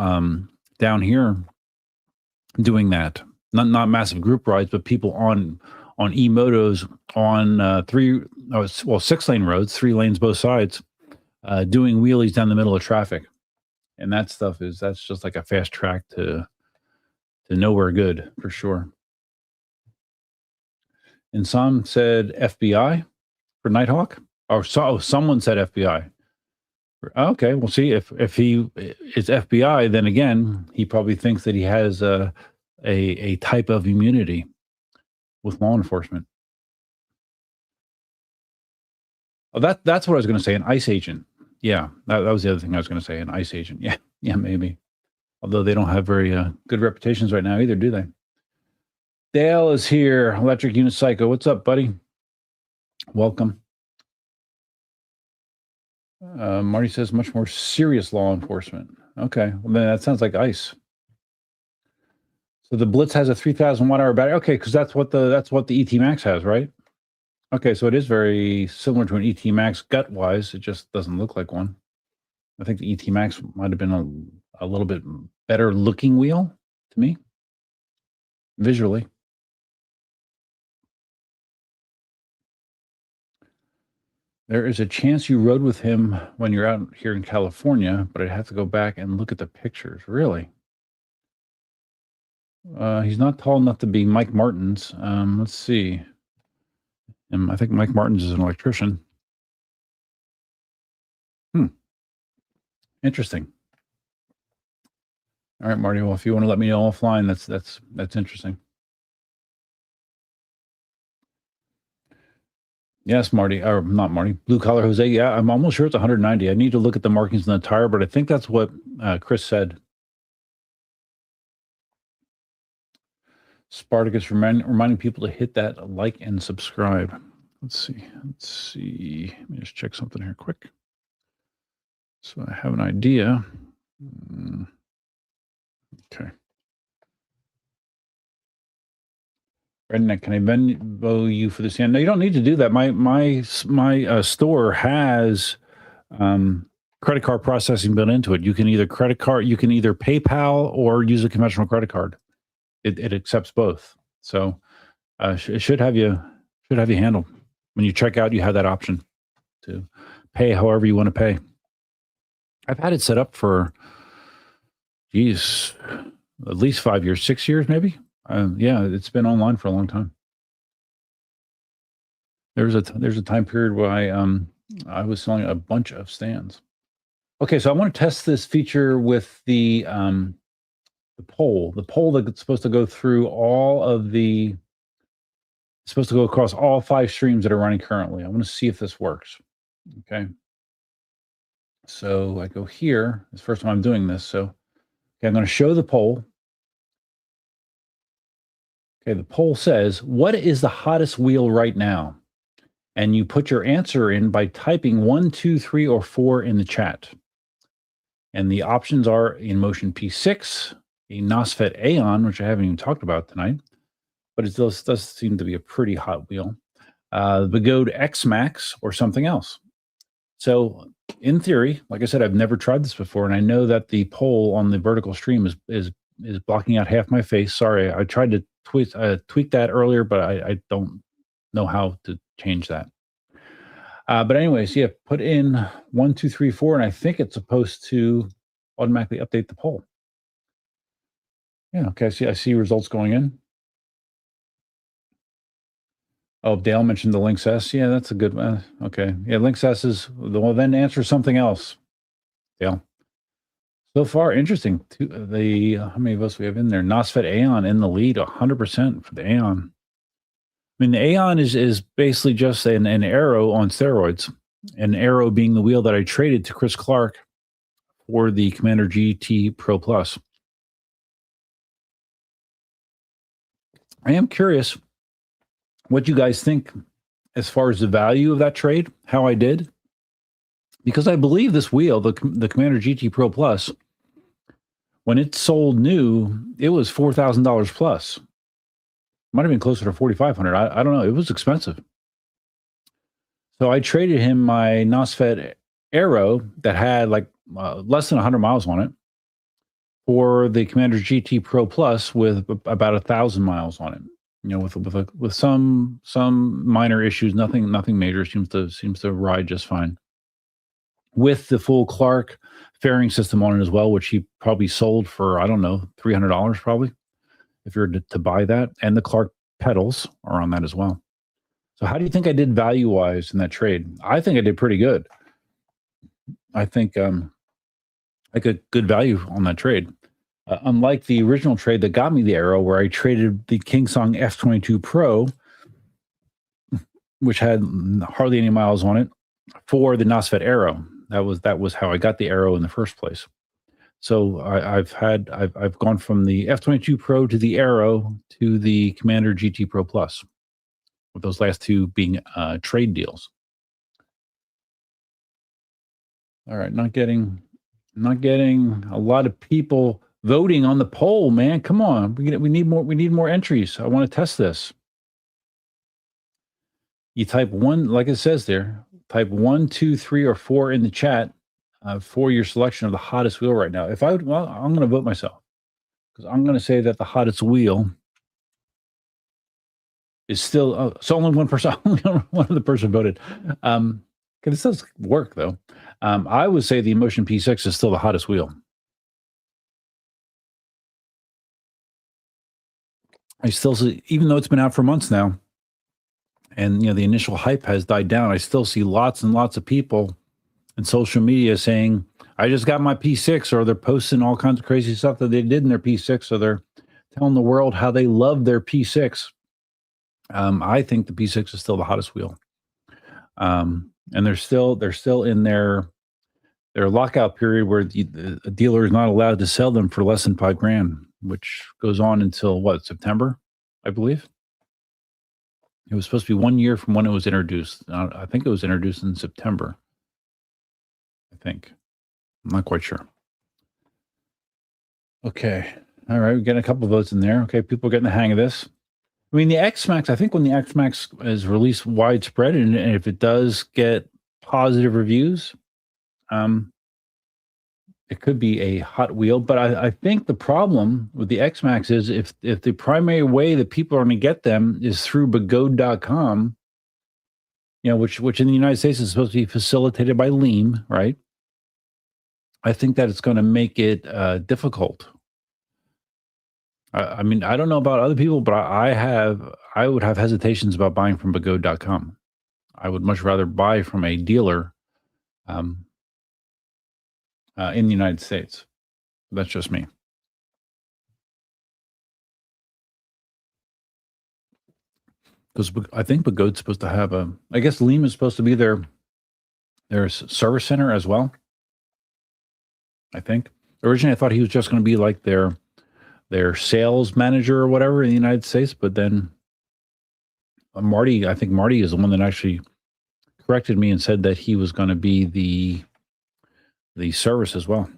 S1: down here doing that. Not massive group rides, but people on e-motos on 6-lane roads, 3 lanes both sides, doing wheelies down the middle of traffic. And that's just like a fast track to nowhere good for sure. And some said FBI for Nighthawk, or someone said FBI. Okay, we'll see if he is FBI. Then again, he probably thinks that he has a type of immunity with law enforcement. Oh, that's what I was going to say. An ICE agent. Yeah, that was the other thing I was going to say. An ICE agent. Yeah, maybe. Although they don't have very good reputations right now either, do they? Dale is here. Electric Unit Psycho. What's up, buddy? Welcome. Marty says much more serious law enforcement. Okay, well then that sounds like ICE. So the Blitz has a 3,000 watt hour battery. Okay, because that's what the ET Max has, right? Okay, so it is very similar to an ET Max gut wise. It just doesn't look like one. I think the ET Max might have been a little bit better looking wheel to me, visually. There is a chance you rode with him when you're out here in California, but I'd have to go back and look at the pictures. Really? He's not tall enough to be Mike Martins. Let's see. I think Mike Martins is an electrician. Interesting. All right, Marty. Well, if you want to let me know offline, that's interesting. Yes, Marty, or not Marty, Blue Collar Jose. Yeah, I'm almost sure it's 190. I need to look at the markings on the tire, but I think that's what Chris said. Spartacus reminding people to hit that like and subscribe. Let's see. Let me just check something here quick. So I have an idea. Okay. Redneck, can I Venmo you for this? No, you don't need to do that. My store has credit card processing built into it. You can either PayPal or use a conventional credit card. It accepts both. So it should have you handled. When you check out, you have that option to pay however you want to pay. I've had it set up for, at least 5 years, 6 years, maybe. Yeah, it's been online for a long time. There's a time period where I was selling a bunch of stands. Okay, so I want to test this feature with the pole. The pole that's supposed to go through supposed to go across all 5 streams that are running currently. I want to see if this works. Okay. So I go here. It's the first time I'm doing this. So okay, I'm going to show the poll. Okay, the poll says, what is the hottest wheel right now? And you put your answer in by typing 1, 2, 3, or 4 in the chat. And the options are InMotion P6, a NOSFET Aeon, which I haven't even talked about tonight, but it does seem to be a pretty hot wheel. The Begode X Max or something else. So in theory, like I said, I've never tried this before, and I know that the poll on the vertical stream is blocking out half my face. Sorry, I tried to tweak that earlier, but I don't know how to change that. But anyways, yeah, put in 1, 2, 3, 4, and I think it's supposed to automatically update the poll. Yeah, okay, I see results going in. Oh, Dale mentioned the Lynx S. Yeah, that's a good one. Okay. Yeah, Lynx S is, well, then answer something else, Dale. So far, interesting. How many of us we have in there? NOSFET Aeon in the lead, 100% for the Aeon. I mean, the Aeon is basically just an Arrow on steroids. An Arrow being the wheel that I traded to Chris Clark for the Commander GT Pro Plus. I am curious what you guys think as far as the value of that trade, how I did. Because I believe this wheel, the Commander GT Pro Plus, when it sold new, it was $4,000 plus. Might have been closer to $4,500. I don't know. It was expensive. So I traded him my NOSFET Arrow that had like less than 100 miles on it, or the Commander GT Pro Plus with about 1,000 miles on it. With some minor issues, nothing major. Seems to ride just fine. With the full Clark fairing system on it as well, which he probably sold for, I don't know, $300 probably, if you're to buy that. And the Clark pedals are on that as well. So how do you think I did value-wise in that trade? I think I did pretty good. I think I got good value on that trade. Unlike the original trade that got me the Arrow, where I traded the Kingsong F22 Pro, which had hardly any miles on it, for the Nosfet Arrow. That was how I got the Arrow in the first place. So I've gone from the F22 Pro to the Arrow to the Commander GT Pro Plus, with those last two being trade deals. All right, not getting a lot of people voting on the poll, man. Come on, we need more entries. I want to test this. You type one, like it says there. Type 1, 2, 3, or 4 in the chat for your selection of the hottest wheel right now. I'm going to vote myself, because I'm going to say that the hottest wheel is still. So only one person, only one other person voted. Because this does work though. I would say the Emotion P6 is still the hottest wheel. I still see, even though it's been out for months now, and the initial hype has died down, I still see lots and lots of people in social media saying, I just got my P6, or they're posting all kinds of crazy stuff that they did in their P6, so they're telling the world how they love their P6. I think the P6 is still the hottest wheel. And they're still in their lockout period where the dealer is not allowed to sell them for less than $5,000, which goes on until September, I believe. It was supposed to be 1 year from when it was introduced. I think it was introduced in September. I think. I'm not quite sure. Okay. All right. We're getting a couple of votes in there. Okay. People are getting the hang of this. I mean, the X-Max, I think when the X-Max is released widespread, and if it does get positive reviews, it could be a hot wheel. But I think the problem with the X-Max is if the primary way that people are going to get them is through Begode.com, which in the United States is supposed to be facilitated by Leem, right? I think that it's going to make it difficult. I mean, I don't know about other people, but I would have hesitations about buying from Begode.com. I would much rather buy from a dealer in the United States. That's just me. Because I think Begode's supposed to have I guess Leem is supposed to be their service center as well. I think. Originally, I thought he was just going to be like their sales manager or whatever in the United States, but then I think Marty is the one that actually corrected me and said that he was going to be the service as well,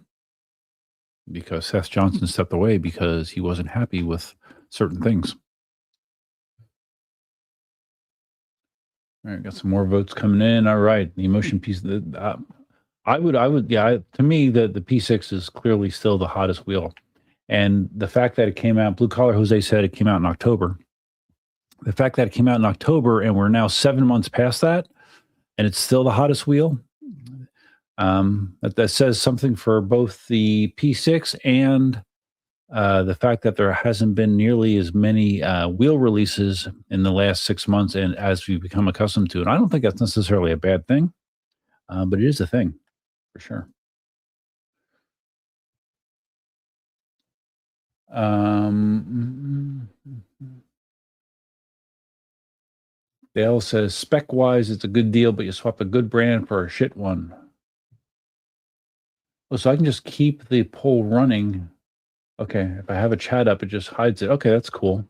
S1: because Seth Johnson stepped away because he wasn't happy with certain things. All right, got some more votes coming in. All right, the emotion piece. I would, yeah. To me, the P6 is clearly still the hottest wheel, and the fact that it came out, Blue Collar Jose said it came out in October. The fact that it came out in October and we're now 7 months past that, and it's still the hottest wheel. That says something for both the P6 and the fact that there hasn't been nearly as many wheel releases in the last 6 months, and as we've become accustomed to. And I don't think that's necessarily a bad thing, but it is a thing for sure. Dale says, spec-wise, it's a good deal, but you swap a good brand for a shit one. Oh, so I can just keep the poll running. Okay, if I have a chat up, it just hides it. Okay, that's cool.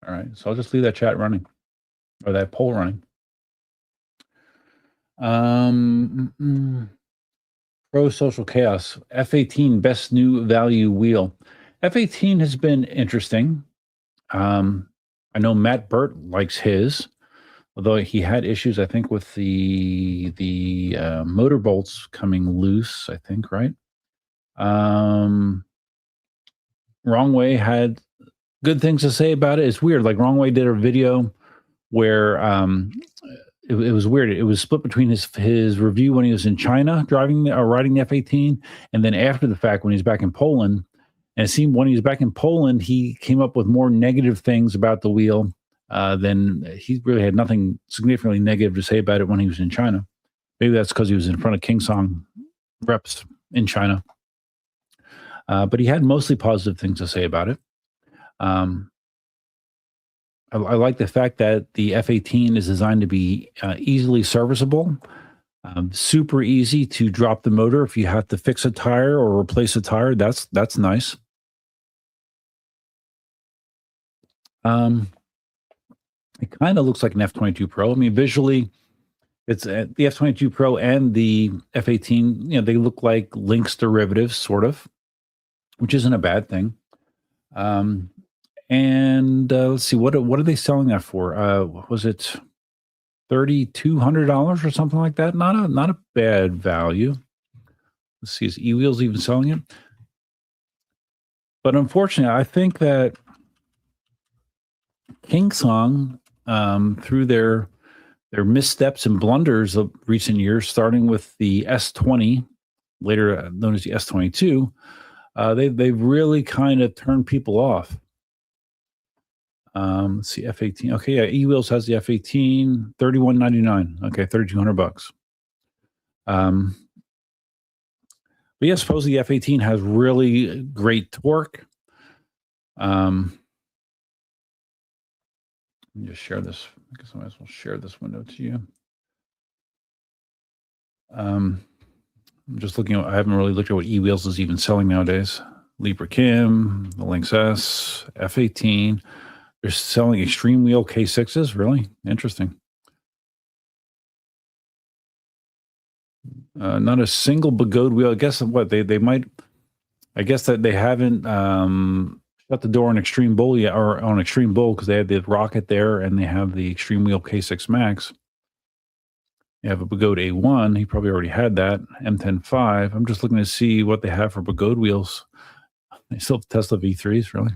S1: All right, so I'll just leave that chat running, or that poll running. Pro Social Chaos, F18 best new value wheel. F18 has been interesting. I know Matt Burt likes his. Although he had issues, I think, with the motor bolts coming loose. I think, right? Wrong Way had good things to say about it. It's weird. Like Wrong Way did a video where it was weird. It was split between his review when he was in China driving or riding the F-18, and then after the fact when he's back in Poland. And it seemed when he was back in Poland, he came up with more negative things about the wheel than he really had nothing significantly negative to say about it when he was in China. Maybe that's because he was in front of Kingsong reps in China. But he had mostly positive things to say about it. I like the fact that the F-18 is designed to be easily serviceable, super easy to drop the motor if you have to fix a tire or replace a tire. That's nice. It kind of looks like an F-22 Pro. I mean, visually, it's the F-22 Pro and the F-18. You know, they look like Lynx derivatives, sort of, which isn't a bad thing. And let's see, what are they selling that for? Was it $3,200 or something like that? Not a bad value. Let's see, is eWheels even selling it? But unfortunately, I think that Kingsong, through their missteps and blunders of recent years, starting with the S20, later known as the S22, they've really kind of turned people off. Let's see, F-18. Okay, yeah, eWheels has the F-18, $3,199. Okay, $3,200. But yeah, supposedly the F-18 has really great torque. Let me just share this. I guess I might as well share this window to you. I'm just looking at, I haven't really looked at what eWheels is even selling nowadays. Libra Kim, the Lynx S, F-18. They're selling extreme wheel K6s. Really interesting. Not a single Begode wheel. I guess what they might. I guess that they haven't shut the door on Extreme Bull yet, or on Extreme Bull, because they have the Rocket there and they have the Extreme Wheel K6 Max. You have a Begode A1. He probably already had that. M10.5. I'm just looking to see what they have for Begode wheels. They still have Tesla V3s, really.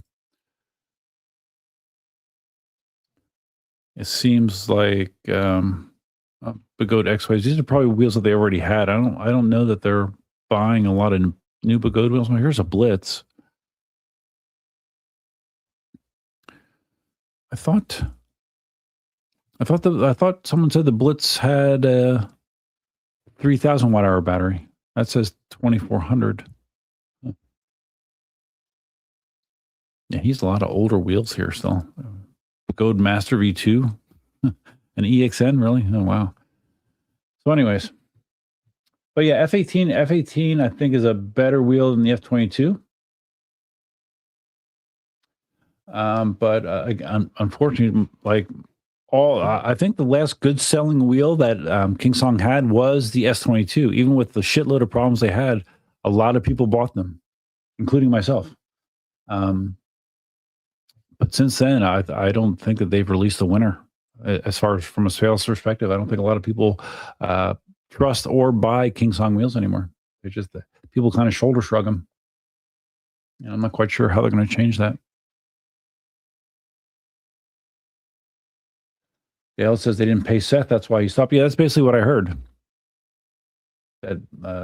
S1: It seems like Begode X-Ways. These are probably wheels that they already had. I don't know that they're buying a lot of new Begode wheels. Well, here's a Blitz. I thought someone said the Blitz had a 3,000 watt hour battery. That says 2,400. Yeah, he's a lot of older wheels here still. Begode Master V2, an EXN, really? Oh wow. So, anyways, but yeah, F-18 I think is a better wheel than the F-22. But unfortunately, like I think the last good selling wheel that Kingsong had was the S22. Even with the shitload of problems they had, a lot of people bought them, including myself. But since then, I don't think that they've released a winner. As far as from a sales perspective, I don't think a lot of people trust or buy Kingsong wheels anymore. They're just people kind of shoulder shrug them. And I'm not quite sure how they're going to change that. Dale says they didn't pay Seth. That's why he stopped. Yeah, that's basically what I heard. That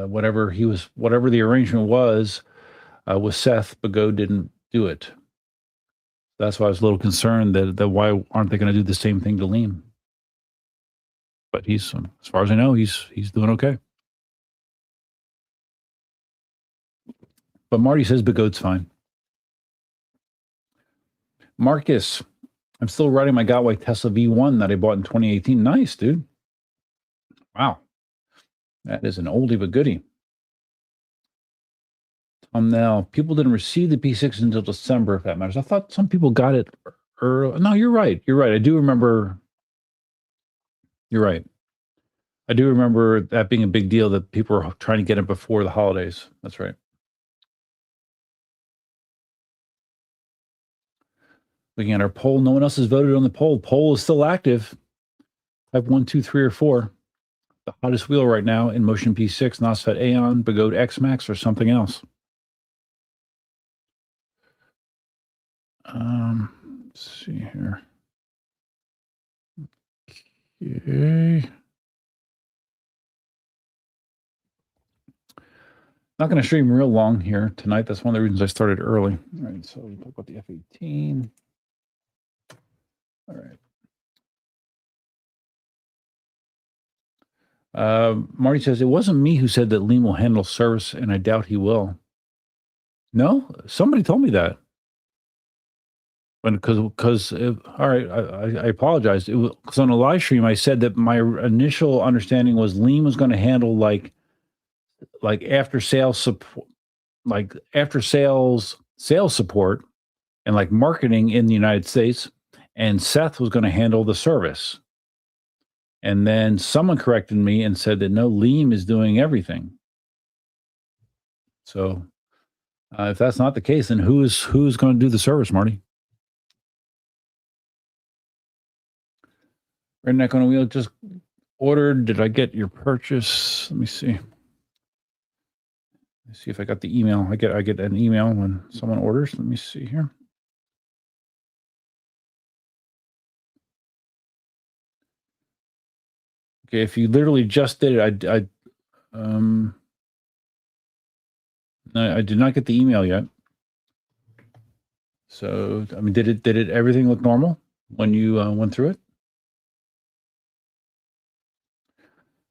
S1: whatever the arrangement was with Seth, Begode didn't do it. That's why I was a little concerned that why aren't they going to do the same thing to Liam? But he's, as far as I know, he's doing okay. But Marty says Begode's fine. Marcus, I'm still riding my Gotway Tesla V1 that I bought in 2018. Nice, dude. Wow. That is an oldie but goodie. Now, people didn't receive the P6 until December, if that matters. I thought some people got it early. No, you're right. You're right. I do remember. You're right. I do remember that being a big deal, that people were trying to get it before the holidays. That's right. Looking at our poll, no one else has voted on the poll. Poll is still active. Type 1, 2, 3, or 4. The hottest wheel right now in Motion P6, NOSFET Aeon, Begode X-Max, or something else. Let's see here. Okay. Not going to stream real long here tonight. That's one of the reasons I started early. All right, so we talk about the F-18. All right. Marty says, it wasn't me who said that Lean will handle service, and I doubt he will. No? Somebody told me that. Because all right, I apologize. Because on a live stream, I said that my initial understanding was Lean was going to handle like after sales support, like after sales support, and like marketing in the United States, and Seth was going to handle the service. And then someone corrected me and said that no, Liam is doing everything. So if that's not the case, then who's going to do the service, Marty? Redneck on a Wheel just ordered. Did I get your purchase? Let me see. Let's see if I got the email. I get an email when someone orders. Let me see here. Okay, if you literally just did it, no, I did not get the email yet. So, I mean, did it everything look normal when you went through it?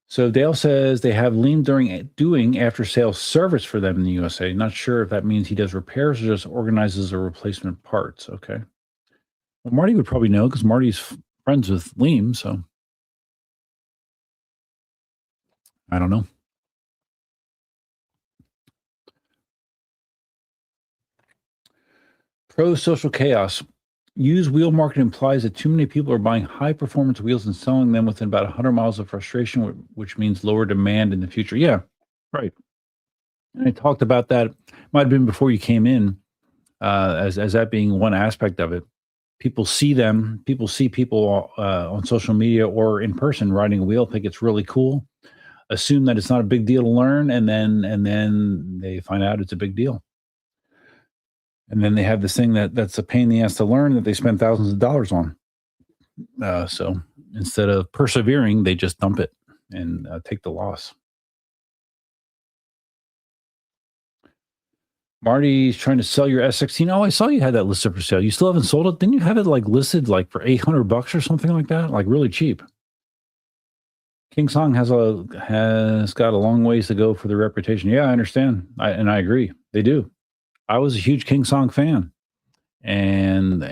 S1: So Dale says they have Lean doing after sales service for them in the USA. Not sure if that means he does repairs or just organizes the replacement parts. Okay. Well, Marty would probably know because Marty's friends with Liam, so I don't know. Pro social chaos. Used wheel market implies that too many people are buying high performance wheels and selling them within about 100 miles of frustration, which means lower demand in the future. Yeah, right. And I talked about that. Might have been before you came in, as that being one aspect of it. People see them. People see people on social media or in person riding a wheel, think it's really cool, assume that it's not a big deal to learn, and then they find out it's a big deal. And then they have this thing that's a pain in the ass to learn that they spend thousands of dollars on. So instead of persevering, they just dump it and take the loss. Marty's trying to sell your S16. Oh, I saw you had that listed for sale. You still haven't sold it? Didn't you have it like listed like for $800 or something like that? Like really cheap. King Song has got a long ways to go for the reputation. Yeah, I understand. I agree. They do. I was a huge King Song fan, and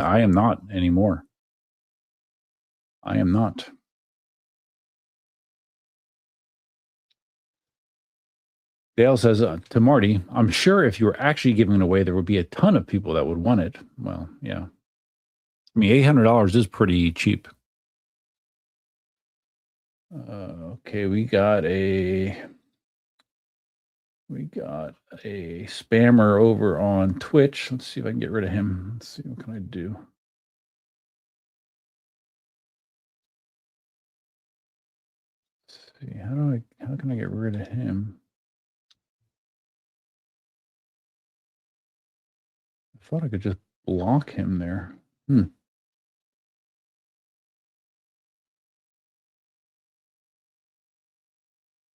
S1: I am not anymore. I am not. Dale says to Marty, I'm sure if you were actually giving it away, there would be a ton of people that would want it. Well, yeah. I mean, $800 is pretty cheap. Okay, we got a spammer over on Twitch. Let's see if I can get rid of him. Let's see, what can I do? Let's see, how can I get rid of him? I thought I could just block him there.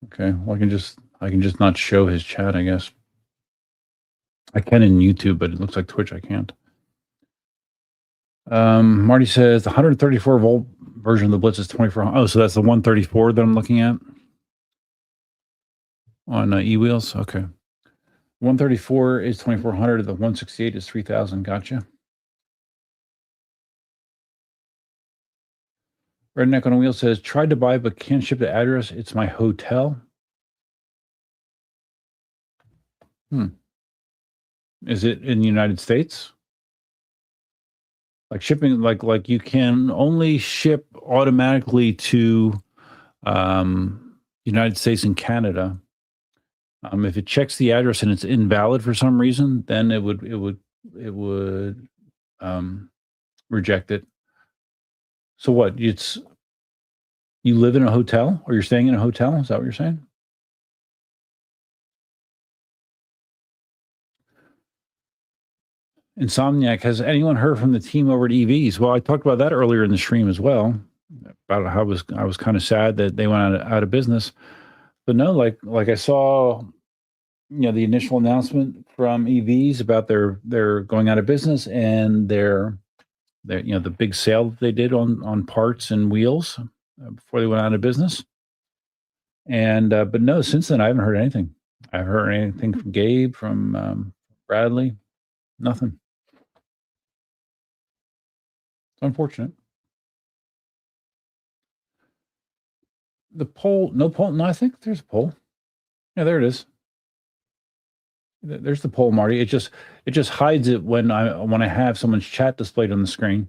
S1: Okay, well, I can just not show his chat, I guess. I can in YouTube, but it looks like Twitch I can't. Marty says the 134 volt version of the Blitz is 2400. Oh, so that's the 134 that I'm looking at on e-wheels. Okay, 134 is 2400. The 168 is 3000. Gotcha. Redneck on a Wheel says, tried to buy but can't ship the address. It's my hotel. Is it in the United States? Like shipping, like you can only ship automatically to United States and Canada. If it checks the address and it's invalid for some reason, then it would reject it. So what? You live in a hotel, or you're staying in a hotel? Is that what you're saying? Insomniac, has anyone heard from the team over at EVs? Well, I talked about that earlier in the stream as well, about how I was kind of sad that they went out of business. But no, like I saw, the initial announcement from EVs about their going out of business, and their the big sale that they did on parts and wheels before they went out of business. And but no, since then I haven't heard anything. I haven't heard anything from Gabe, from Bradley, nothing. It's unfortunate. The poll, no poll. No, I think there's a poll. Yeah, there it is. There's the poll, Marty. It just hides it when I have someone's chat displayed on the screen.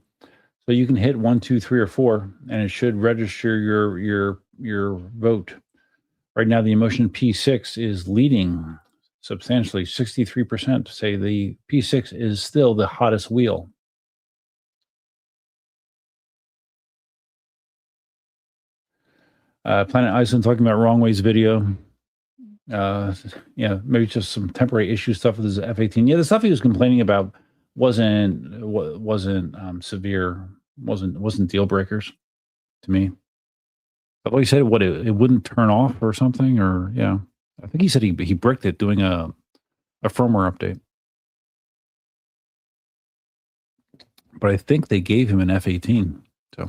S1: So you can hit 1, 2, 3, or 4, and it should register your vote. Right now, the emotion P6 is leading substantially. 63% say the P6 is still the hottest wheel. Planet Iceland talking about Wrong Ways video. Maybe just some temporary issue stuff with his F-18. Yeah, the stuff he was complaining about wasn't severe, wasn't deal breakers to me. I thought he said it wouldn't turn off or something, or yeah. I think he said he bricked it doing a firmware update. But I think they gave him an F-18. So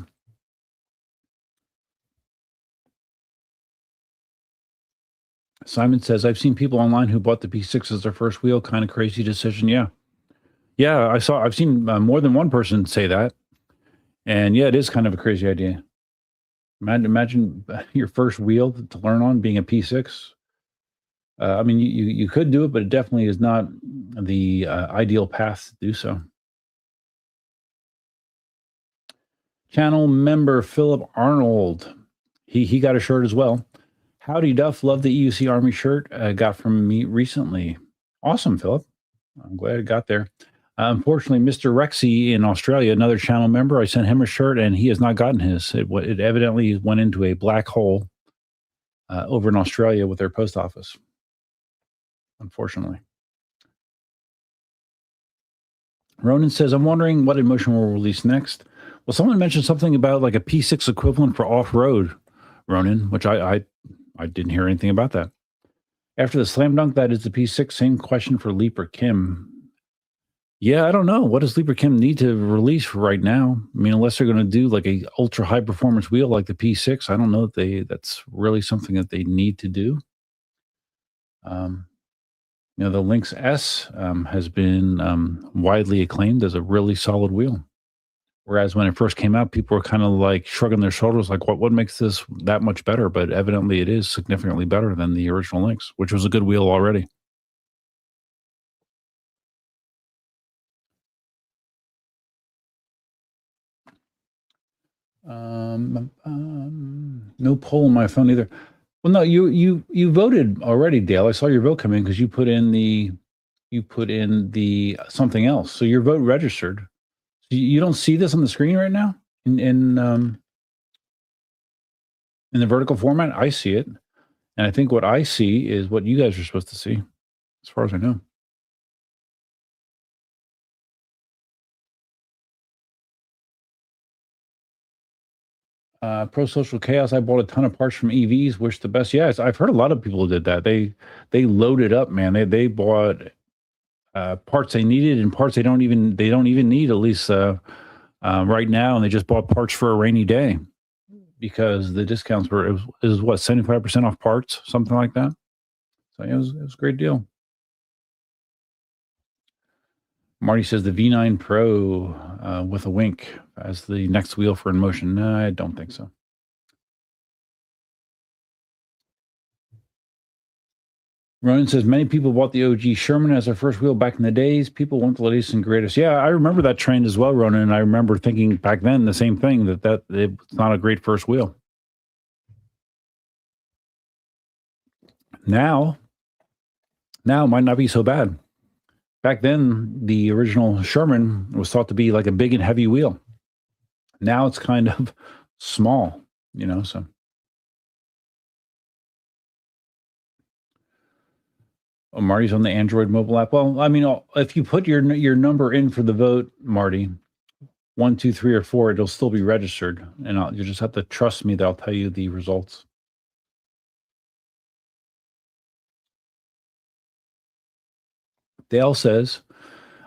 S1: Simon says, I've seen people online who bought the P6 as their first wheel. Kind of crazy decision. Yeah. I've seen more than one person say that. And yeah, it is kind of a crazy idea. Imagine your first wheel to learn on being a P6. I mean, you could do it, but it definitely is not the ideal path to do so. Channel member Philip Arnold, he got a shirt as well. Howdy Duff, love the EUC Army shirt. Got from me recently. Awesome, Philip. I'm glad it got there. Unfortunately, Mr. Rexy in Australia, another channel member, I sent him a shirt and he has not gotten his. It evidently went into a black hole over in Australia with their post office. Unfortunately. Ronan says, I'm wondering what emotion will release next. Well, someone mentioned something about like a P6 equivalent for off-road, Ronan, which I didn't hear anything about that. After the slam dunk, that is the P6. Same question for Leap or Kim. Yeah, I don't know. What does Leap or Kim need to release right now? I mean, unless they're going to do like a ultra high performance wheel like the P6, I don't know if that's really something that they need to do. The Lynx S has been widely acclaimed as a really solid wheel. Whereas when it first came out, people were kind of like shrugging their shoulders, like, what makes this that much better? But evidently it is significantly better than the original Lynx, which was a good wheel already. No poll on my phone either. Well, no, you voted already, Dale. I saw your vote come in because you put in the something else. So your vote registered. You don't see this on the screen right now in the vertical format. I see it, and I think what I see is what you guys are supposed to see, as far as I know. Pro Social Chaos. I bought a ton of parts from EVs. Wish the best. Yes, I've heard a lot of people did that. They loaded up, man. They bought parts they needed and parts they don't even need, at least right now, and they just bought parts for a rainy day because the discounts were it was what, 75% off parts, something like that. So yeah, it was a great deal. Marty says the V9 Pro with a wink as the next wheel for InMotion. No, I don't think so. Ronan says, many people bought the OG Sherman as their first wheel back in the days. People want the latest and greatest. Yeah, I remember that trend as well, Ronan. And I remember thinking back then the same thing, that it's not a great first wheel. Now it might not be so bad. Back then, the original Sherman was thought to be like a big and heavy wheel. Now it's kind of small, so. Oh, Marty's on the Android mobile app. Well, I mean, if you put your number in for the vote, Marty, 1, 2, 3, or 4, it'll still be registered, and you just have to trust me that I'll tell you the results. Dale says,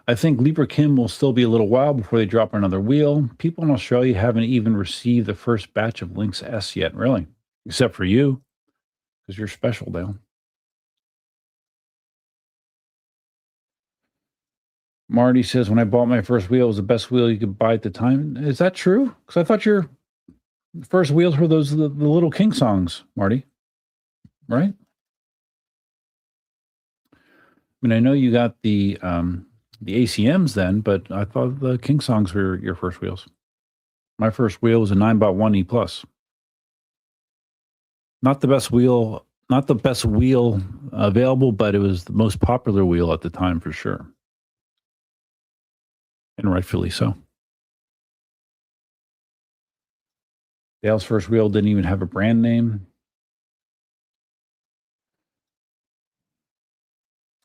S1: I think Libra Kim will still be a little while before they drop another wheel. People in Australia haven't even received the first batch of Lynx S yet, really, except for you, because you're special, Dale. Marty says, when I bought my first wheel, it was the best wheel you could buy at the time. Is that true? Because I thought your first wheels were the little King songs, Marty. Right? I mean, I know you got the ACMs then, but I thought the King songs were your first wheels. My first wheel was a 9x1 E Plus. Not the best wheel available, but it was the most popular wheel at the time for sure. And rightfully so. Dale's first wheel didn't even have a brand name.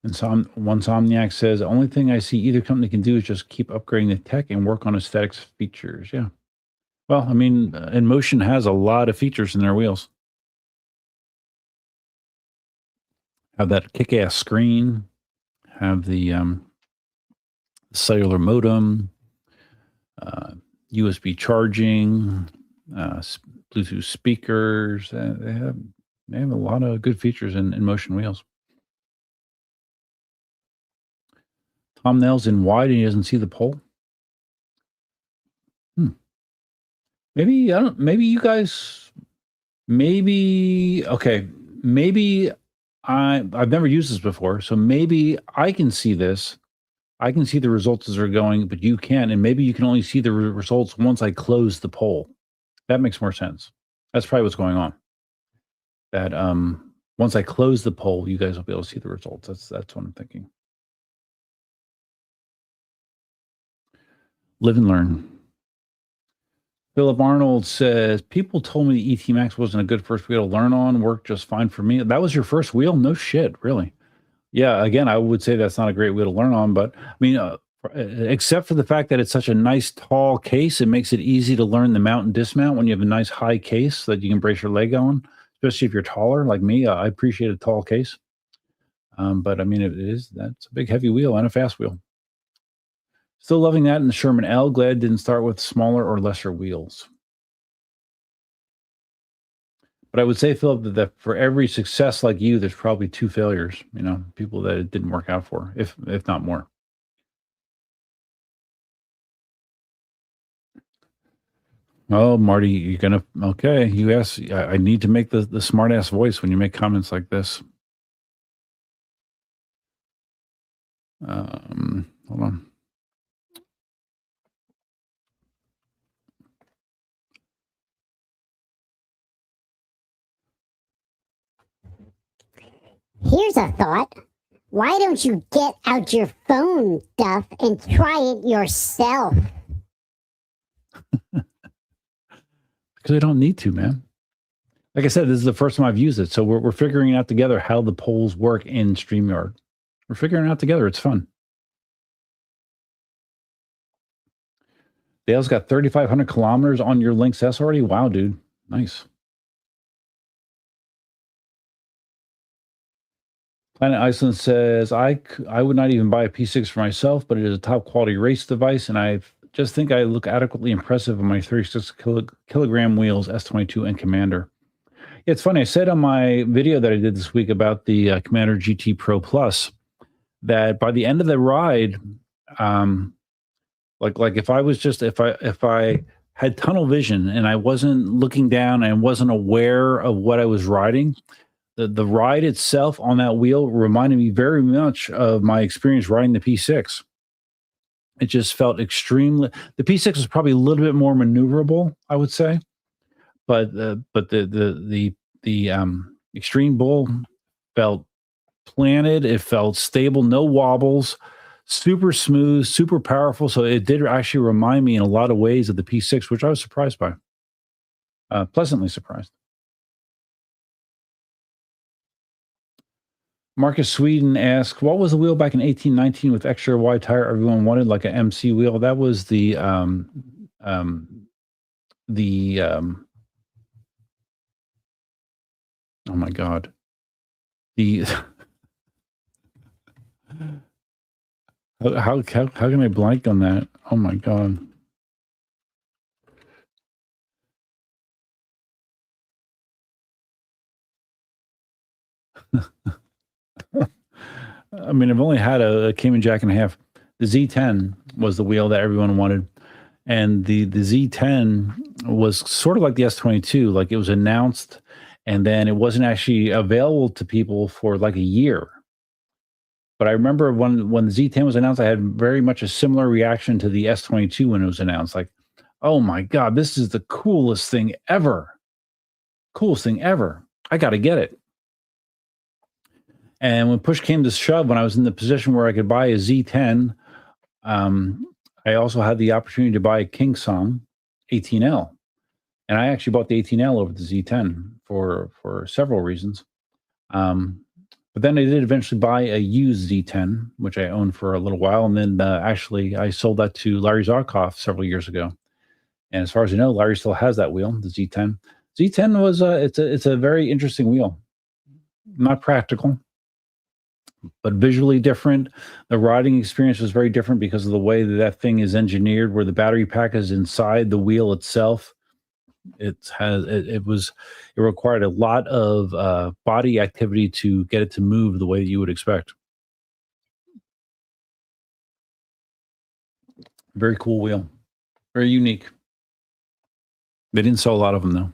S1: And one Somniac says, the only thing I see either company can do is just keep upgrading the tech and work on aesthetics features. Yeah. Well, I mean, InMotion has a lot of features in their wheels. Have that kick-ass screen, have the cellular modem, USB charging, Bluetooth speakers. They have a lot of good features in InMotion wheels. Tom Nails in wide and he doesn't see the pole. Maybe you guys. Maybe okay. Maybe I've never used this before, so maybe I can see this. I can see the results as they're going, but you can't, and maybe you can only see the results once I close the poll. That makes more sense. That's probably what's going on. That once I close the poll, you guys will be able to see the results. That's what I'm thinking. Live and learn. Philip Arnold says, people told me the ET Max wasn't a good first wheel to learn on, worked just fine for me. That was your first wheel? No shit, really. Yeah, again, I would say that's not a great wheel to learn on, but I mean, except for the fact that it's such a nice tall case, it makes it easy to learn the mount and dismount when you have a nice high case that you can brace your leg on, especially if you're taller like me. I appreciate a tall case. But I mean, that's a big heavy wheel and a fast wheel. Still loving that in the Sherman L. Glad didn't start with smaller or lesser wheels. But I would say, Philip, that for every success like you, there's probably 2 failures, people that it didn't work out for, if not more. Oh, Marty, you're going to, okay, you asked, I need to make the smart ass voice when you make comments like this. Hold on.
S3: Here's a thought. Why don't you get out your phone, Duff, and try it yourself?
S1: Because I don't need to, man. Like I said, this is the first time I've used it. So we're figuring out together how the polls work in StreamYard. We're figuring it out together. It's fun. Dale's got 3,500 kilometers on your Lynx S already. Wow, dude. Nice. Planet Iceland says, I would not even buy a P6 for myself, but it is a top quality race device, and I just think I look adequately impressive on my 36 kilogram wheels, S22 and Commander. Yeah, it's funny. I said on my video that I did this week about the Commander GT Pro Plus that by the end of the ride, like if I had tunnel vision and I wasn't looking down and wasn't aware of what I was riding, the ride itself on that wheel reminded me very much of my experience riding the P6. It just felt extremely. The P6 was probably a little bit more maneuverable, I would say, but the Extreme Bull felt planted. It felt stable, no wobbles, super smooth, super powerful. So it did actually remind me in a lot of ways of the P6, which I was surprised by, pleasantly surprised. Marcus Sweden asks, what was the wheel back in 1819 with extra wide tire everyone wanted, like an MC wheel? That was the oh my God. The how can I blank on that? Oh my God. I mean, I've only had a Cayman Jack and a half. The Z10 was the wheel that everyone wanted. And the Z10 was sort of like the S22. Like it was announced and then it wasn't actually available to people for like a year. But I remember when the Z10 was announced, I had very much a similar reaction to the S22 when it was announced. Like, oh my God, this is the coolest thing ever. Coolest thing ever. I got to get it. And when push came to shove, when I was in the position where I could buy a Z10, I also had the opportunity to buy a Kingsong 18L. And I actually bought the 18L over the Z10 for several reasons. But then I did eventually buy a used Z10, which I owned for a little while. And then actually I sold that to Larry Zarkoff several years ago. And as far as I know, Larry still has that wheel, the Z10. Z10 was, it's a very interesting wheel. Not practical, but visually different. The riding experience was very different because of the way that thing is engineered, where the battery pack is inside the wheel itself. It required a lot of body activity to get it to move the way you would expect. Very cool wheel, very unique. They didn't sell a lot of them though.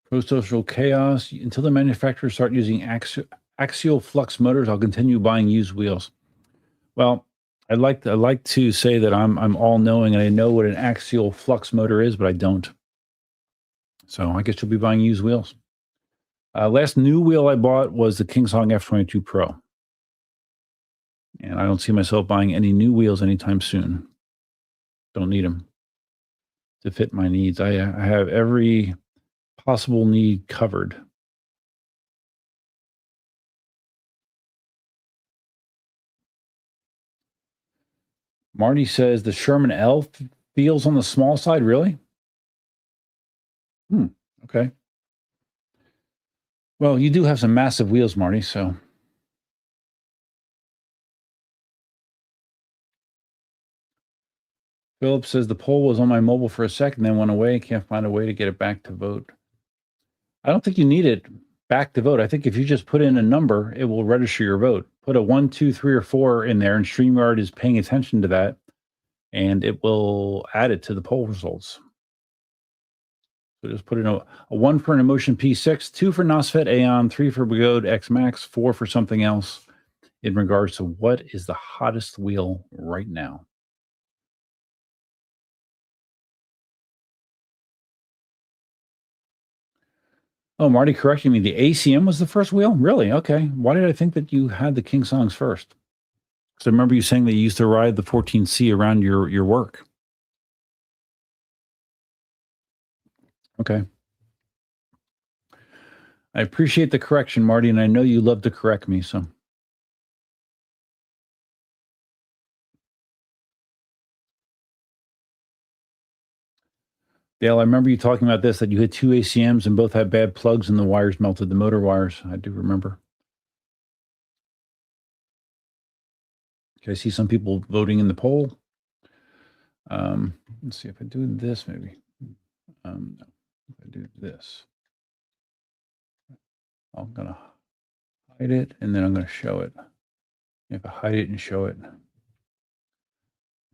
S1: Pro-social chaos. Until the manufacturers start using axial flux motors, I'll continue buying used wheels. Well, I'd like to say that I'm all knowing and I know what an axial flux motor is, but I don't. So I guess you'll be buying used wheels. Last new wheel I bought was the Kingsong F22 Pro. And I don't see myself buying any new wheels anytime soon. Don't need them to fit my needs. I have every possible need covered. Marty says the Sherman L feels on the small side. Really? Okay. Well, you do have some massive wheels, Marty, so. Philip says the poll was on my mobile for a second, then went away. Can't find a way to get it back to vote. I don't think you need it back to vote. I think if you just put in a number, it will register your vote. Put a 1, 2, 3, or 4 in there, and StreamYard is paying attention to that, and it will add it to the poll results. So just put in a 1 for an Emotion P6, 2 for Nosfet Aeon, 3 for Begode X Max, 4 for something else in regards to what is the hottest wheel right now. Oh, Marty correcting me. The ACM was the first wheel? Really? Okay. Why did I think that you had the Kingsongs first? Because I remember you saying that you used to ride the 14C around your work. Okay. I appreciate the correction, Marty, and I know you love to correct me, so. Dale, I remember you talking about this, that you had 2 ACMs and both had bad plugs and the wires melted, the motor wires. I do remember. Okay, I see some people voting in the poll. Let's see if I do this, maybe. No, if I do this, I'm going to hide it, and then I'm going to show it. If I hide it and show it,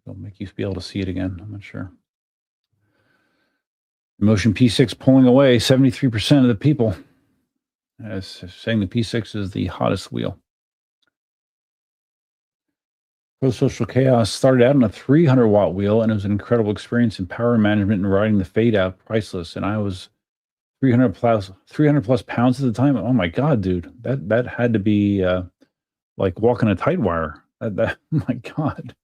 S1: it'll make you be able to see it again. I'm not sure. Emotion P6 pulling away 73% of the people, as saying the P6 is the hottest wheel. Pro-social chaos started out on a 300 watt wheel, and it was an incredible experience in power management and riding the fade out, priceless. And I was 300 plus pounds at the time. Oh my God, dude, that had to be like walking a tight wire. That my God.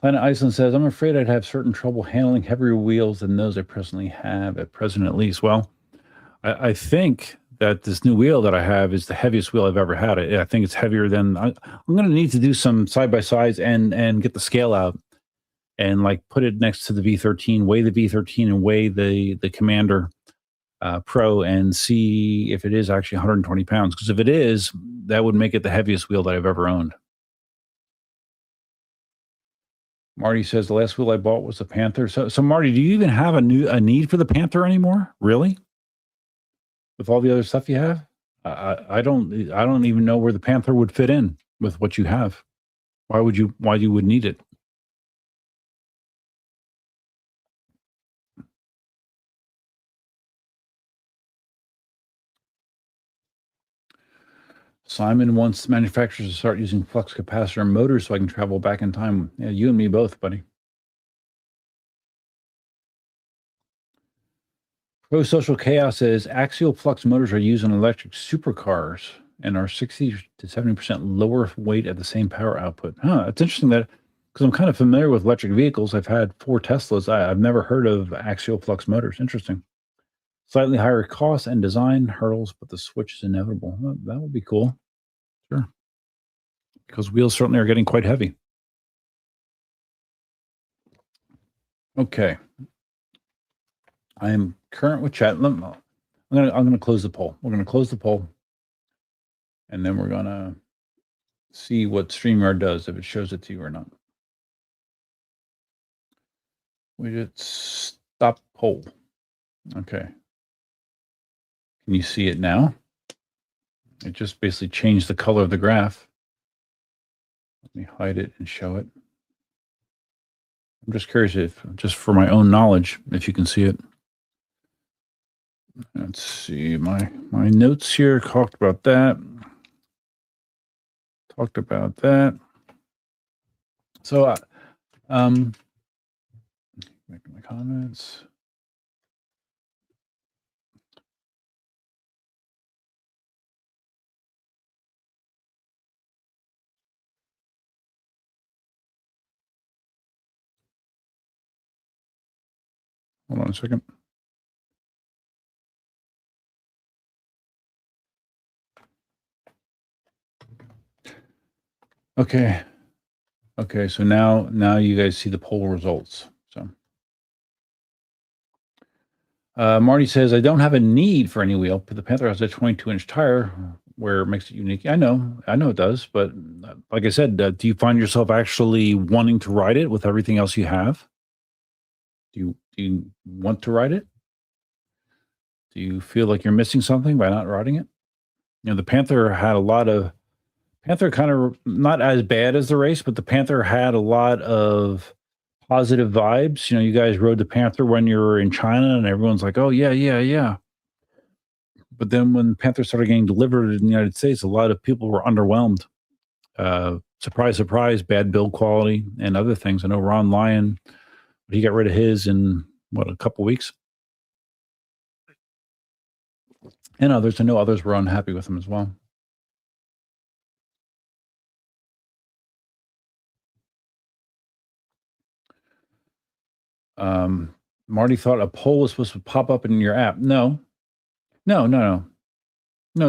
S1: Planet Iceland says, I'm afraid I'd have certain trouble handling heavier wheels than those I presently have, at present at least. Well, I think that this new wheel that I have is the heaviest wheel I've ever had. I think it's heavier than I'm going to need to do some side by sides and get the scale out and like put it next to the V13, weigh the V13 and weigh the Commander Pro and see if it is actually 120 pounds. Because if it is, that would make it the heaviest wheel that I've ever owned. Marty says the last wheel I bought was the Panther. So Marty, do you even have a need for the Panther anymore? Really? With all the other stuff you have? I don't even know where the Panther would fit in with what you have. Why you would need it? Simon wants manufacturers to start using flux capacitor motors so I can travel back in time. Yeah, you and me both, buddy. Pro Social Chaos says axial flux motors are used in electric supercars and are 60 to 70% lower weight at the same power output. It's interesting that because I'm kind of familiar with electric vehicles. I've had 4 Teslas. I've never heard of axial flux motors. Interesting. Slightly higher cost and design hurdles, but the switch is inevitable. Well, that would be cool. Sure. Because wheels certainly are getting quite heavy. Okay. I am current with chat. I'm gonna close the poll. We're gonna close the poll, and then we're gonna see what StreamYard does, if it shows it to you or not. Widget stop poll. Okay. Can you see it now? It just basically changed the color of the graph. Let me hide it and show it. I'm just curious if, just for my own knowledge, if you can see it. Let's see, my notes here talked about that. So, making my comments. Hold on a second. Okay. So now you guys see the poll results. So Marty says, I don't have a need for any wheel, but the Panther has a 22-inch tire where it makes it unique. I know it does, but like I said, do you find yourself actually wanting to ride it with everything else you have? Do you want to ride it? Do you feel like you're missing something by not riding it? You know, the Panther had Panther kind of not as bad as the race, but the Panther had a lot of positive vibes. You know, you guys rode the Panther when you were in China and everyone's like, oh, yeah. But then when Panther started getting delivered in the United States, a lot of people were underwhelmed. Surprise, bad build quality and other things. I know Ron Lyon, he got rid of his in, a couple weeks? And others, I know others were unhappy with him as well. Marty thought a poll was supposed to pop up in your app. No, it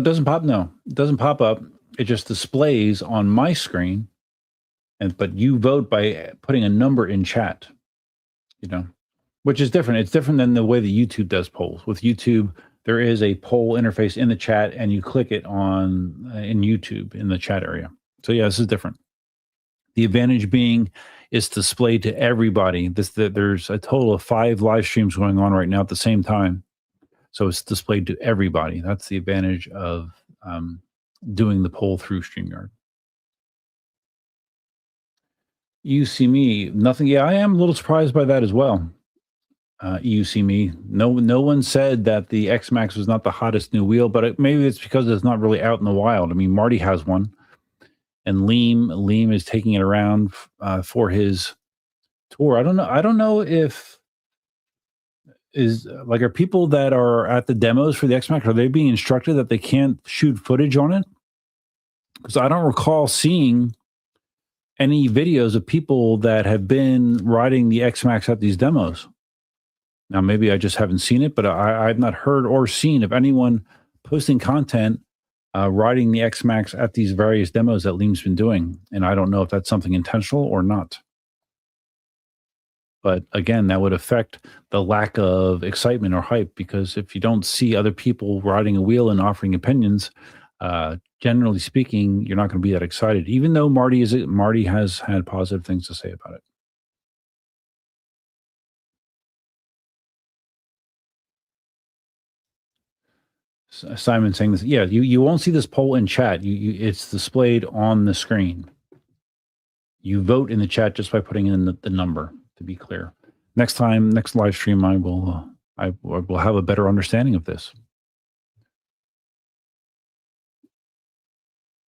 S1: doesn't pop. No, it doesn't pop up. It just displays on my screen, but you vote by putting a number in chat. You know, which is different. It's different than the way the YouTube does polls. With YouTube, there is a poll interface in the chat, and you click it on in YouTube in the chat area. So yeah, this is different. The advantage being is displayed to everybody. There's a total of 5 live streams going on right now at the same time. So it's displayed to everybody. That's the advantage of doing the poll through StreamYard. You see me, nothing. Yeah, I am a little surprised by that as well. You see me. No one said that the X-Max was not the hottest new wheel, but maybe it's because it's not really out in the wild. I mean, Marty has one. And Liam is taking it around for his tour. I don't know if are people that are at the demos for the X-Max, are they being instructed that they can't shoot footage on it? Because I don't recall seeing any videos of people that have been riding the X-Max at these demos. Now, maybe I just haven't seen it, but I've not heard or seen of anyone posting content riding the X-Max at these various demos that Liam's been doing. And I don't know if that's something intentional or not. But again, that would affect the lack of excitement or hype, because if you don't see other people riding a wheel and offering opinions, generally speaking, you're not going to be that excited, even though Marty has had positive things to say about it. Simon saying this, yeah, you won't see this poll in chat. It's displayed on the screen. You vote in the chat just by putting in the number, to be clear. Next live stream, I will have a better understanding of this.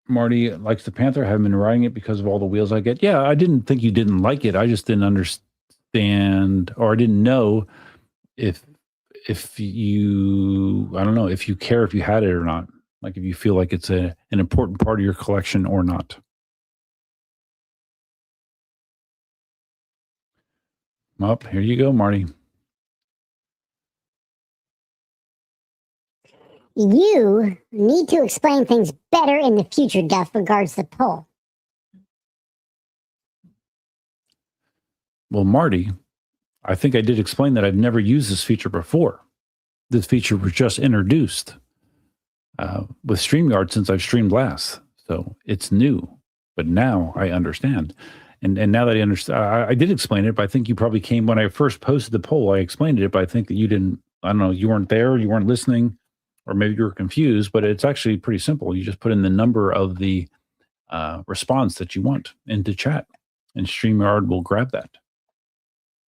S1: Marty likes the Panther. I haven't been riding it because of all the wheels I get. Yeah, I didn't think you didn't like it. I just didn't understand, or I didn't know if you, I don't know, if you care if you had it or not. Like if you feel like it's an important part of your collection or not. Up, here you go, Marty.
S3: You need to explain things better in the future, Duff, regards the poll.
S1: Well, Marty, I think I did explain that I've never used this feature before. This feature was just introduced with StreamYard since I've streamed last. So it's new, but now I understand. And now that I understand, I did explain it, but I think you probably came when I first posted the poll, I explained it, but I think that you didn't, I don't know, you weren't there, you weren't listening, or maybe you were confused, but it's actually pretty simple. You just put in the number of the response that you want into chat, and StreamYard will grab that.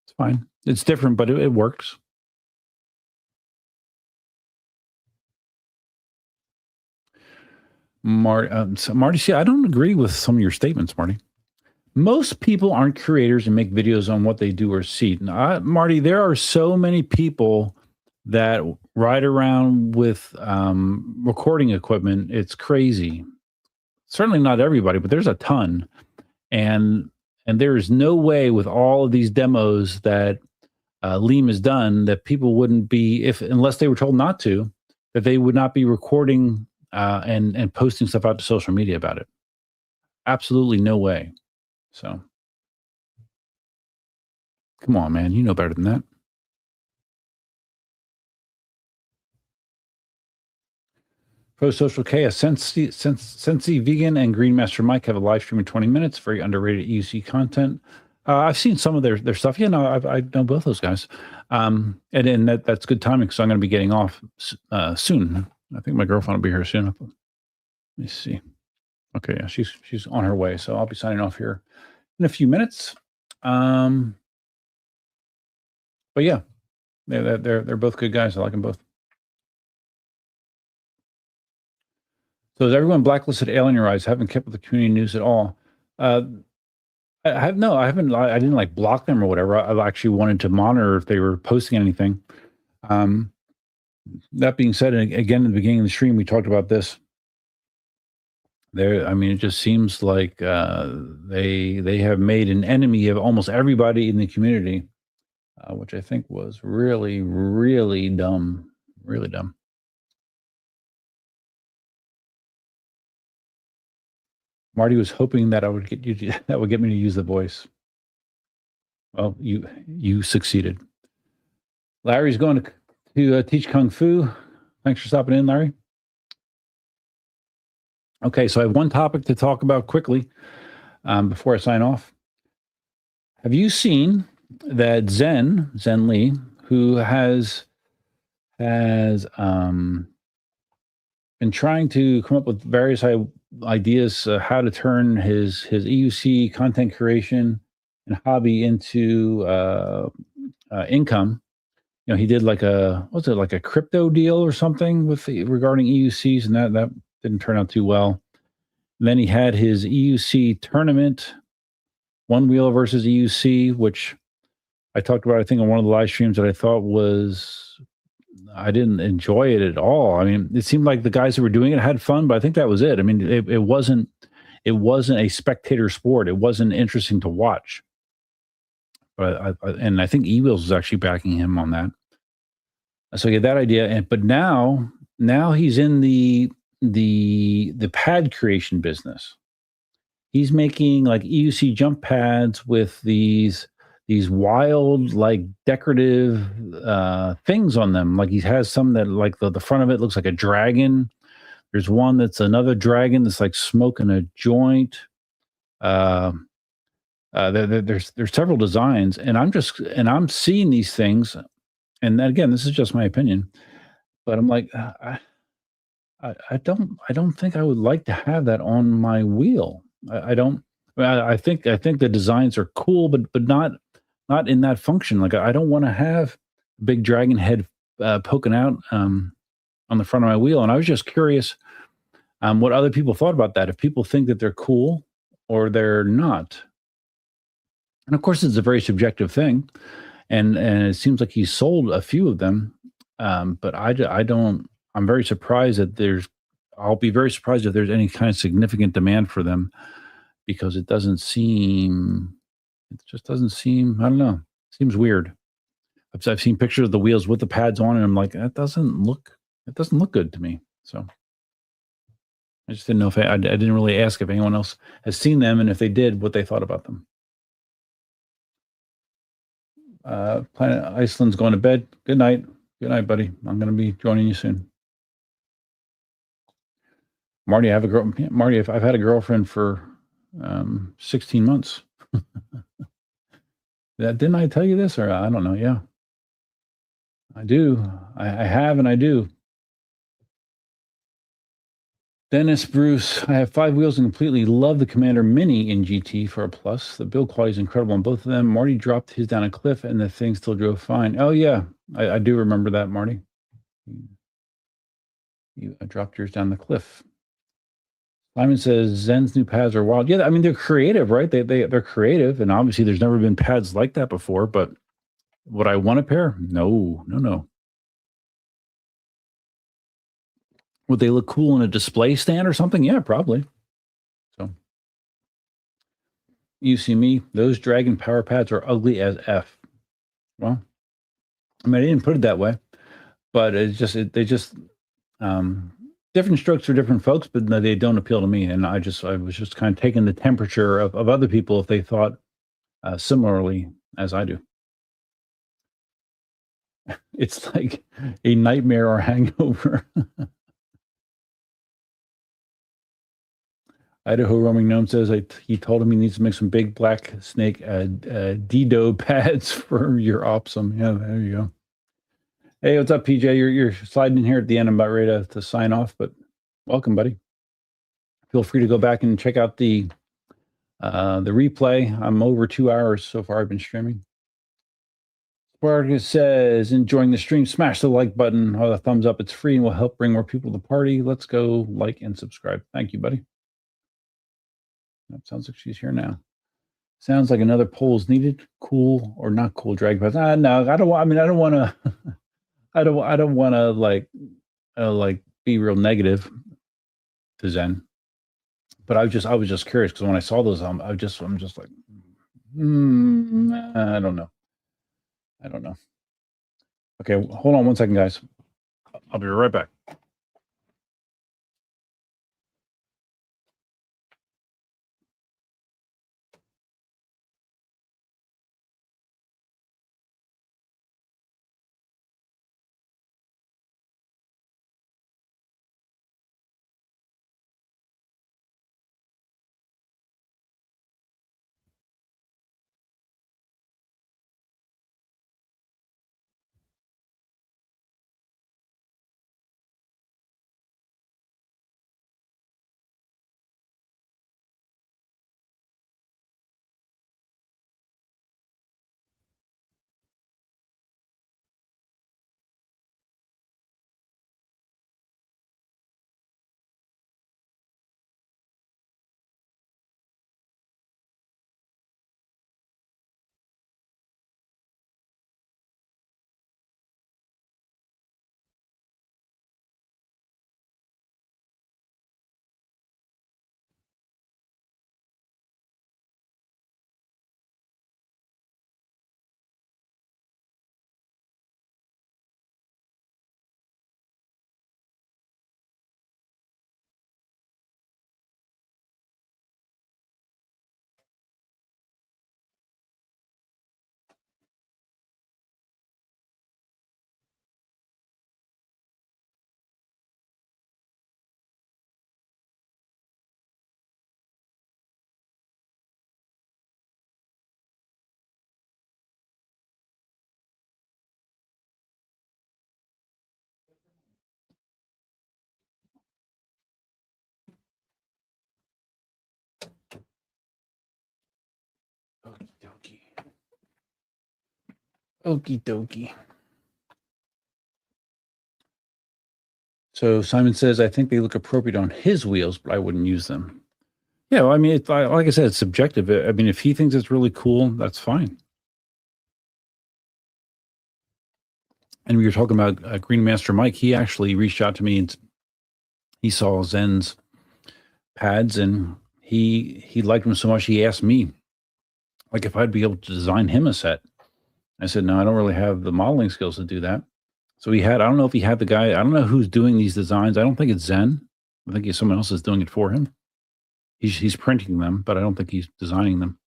S1: It's fine. It's different, but it works. Marty, see, I don't agree with some of your statements, Marty. Most people aren't creators and make videos on what they do or see. Now, Marty, there are so many people that ride around with recording equipment. It's crazy. Certainly not everybody, but there's a ton. And there is no way with all of these demos that Liam has done that people wouldn't be, unless they were told not to, that they would not be recording and posting stuff out to social media about it. Absolutely no way. So, come on, man. You know better than that. Pro Social Chaos, Sensi Vegan, and Green Master Mike have a live stream in 20 minutes. Very underrated EUC content. I've seen some of their stuff. Yeah, no, I know both those guys. And that's good timing because I'm going to be getting off soon. I think my girlfriend will be here soon. Let me see. Okay, yeah, she's on her way, so I'll be signing off here in a few minutes. But yeah, they're both good guys. I like them both. So is everyone blacklisted alien your eyes? Haven't kept with the community news at all. I haven't. I didn't like block them or whatever. I've actually wanted to monitor if they were posting anything. That being said, and again, in the beginning of the stream, we talked about this. It just seems like they have made an enemy of almost everybody in the community, which I think was really, really dumb. Really dumb. Marty was hoping that that would get me to use the voice. Well, you succeeded. Larry's going to teach Kung Fu. Thanks for stopping in, Larry. Okay, so I have one topic to talk about quickly before I sign off. Have you seen that Zen Lee, who has been trying to come up with various ideas how to turn his EUC content creation and hobby into income? You know, he did like a crypto deal or something regarding EUCs, and that didn't turn out too well. And then he had his EUC tournament, one wheel versus EUC, which I talked about, I think, on one of the live streams that I thought I didn't enjoy it at all. I mean, it seemed like the guys who were doing it had fun, but I think that was it. I mean, it wasn't it wasn't a spectator sport. It wasn't interesting to watch. But I think E-Wheels was actually backing him on that. So he had that idea, but now he's in the pad creation business. He's making like EUC jump pads with these wild, like decorative things on them. Like he has some that like the front of it looks like a dragon. There's one that's another dragon that's like smoking a joint. There's several designs, and I'm seeing these things, and again, this is just my opinion, but I'm like, I don't think I would like to have that on my wheel. I don't. I think the designs are cool, but not in that function. Like I don't want to have a big dragon head poking out on the front of my wheel. And I was just curious what other people thought about that. If people think that they're cool or they're not. And of course, it's a very subjective thing, and it seems like he sold a few of them, but I don't. I'm very surprised that there's. I'll be very surprised if there's any kind of significant demand for them, because it doesn't seem. It just doesn't seem. I don't know. It seems weird. I've seen pictures of the wheels with the pads on, and I'm like, that doesn't look. It doesn't look good to me. So I just didn't know if I didn't really ask if anyone else has seen them, and if they did, what they thought about them. Planet Iceland's going to bed. Good night. Good night, buddy. I'm going to be joining you soon. Marty, I've had a girlfriend for 16 months. Didn't I tell you this? Or I don't know. Yeah, I do. I have, and I do. Dennis Bruce, I have 5 wheels and completely love the Commander Mini in GT for a plus. The build quality is incredible on both of them. Marty dropped his down a cliff and the thing still drove fine. Oh, yeah. I do remember that, Marty. You dropped yours down the cliff. Simon says Zen's new pads are wild. Yeah, I mean, they're creative, right? They're creative. And obviously there's never been pads like that before. But would I want a pair? No. Would they look cool in a display stand or something? Yeah, probably. So you see me, those Dragon power pads are ugly as F. Well, I mean, I didn't put it that way, but they just different strokes for different folks, but they don't appeal to me. And I was just kind of taking the temperature of other people if they thought similarly as I do. It's like a nightmare or hangover. Idaho Roaming Gnome says he told him he needs to make some big black snake Dido pads for your Opsum. Yeah, there you go. Hey, what's up, PJ? You're sliding in here at the end. I'm about ready to sign off, but welcome, buddy. Feel free to go back and check out the replay. I'm over 2 hours so far. I've been streaming. Spartacus says, enjoying the stream. Smash the like button or the thumbs up. It's free and will help bring more people to the party. Let's go like and subscribe. Thank you, buddy. That sounds like she's here now. Sounds like another poll is needed. Cool or not cool drag pads? No, I don't want. I mean, I don't want to. I don't want to like be real negative to Zen. But I was just curious because when I saw those, I'm just like, I don't know. Okay, hold on one second, guys. I'll be right back. Okie dokie. So Simon says, I think they look appropriate on his wheels, but I wouldn't use them. Yeah, well, I mean, like I said, it's subjective. I mean, if he thinks it's really cool, that's fine. And we were talking about Green Master Mike. He actually reached out to me and he saw Zen's pads and he liked them so much. He asked me, like, if I'd be able to design him a set. I said, no, I don't really have the modeling skills to do that. So I don't know if he had the guy, I don't know who's doing these designs. I don't think it's Zen. I think someone else is doing it for him. He's printing them, but I don't think he's designing them.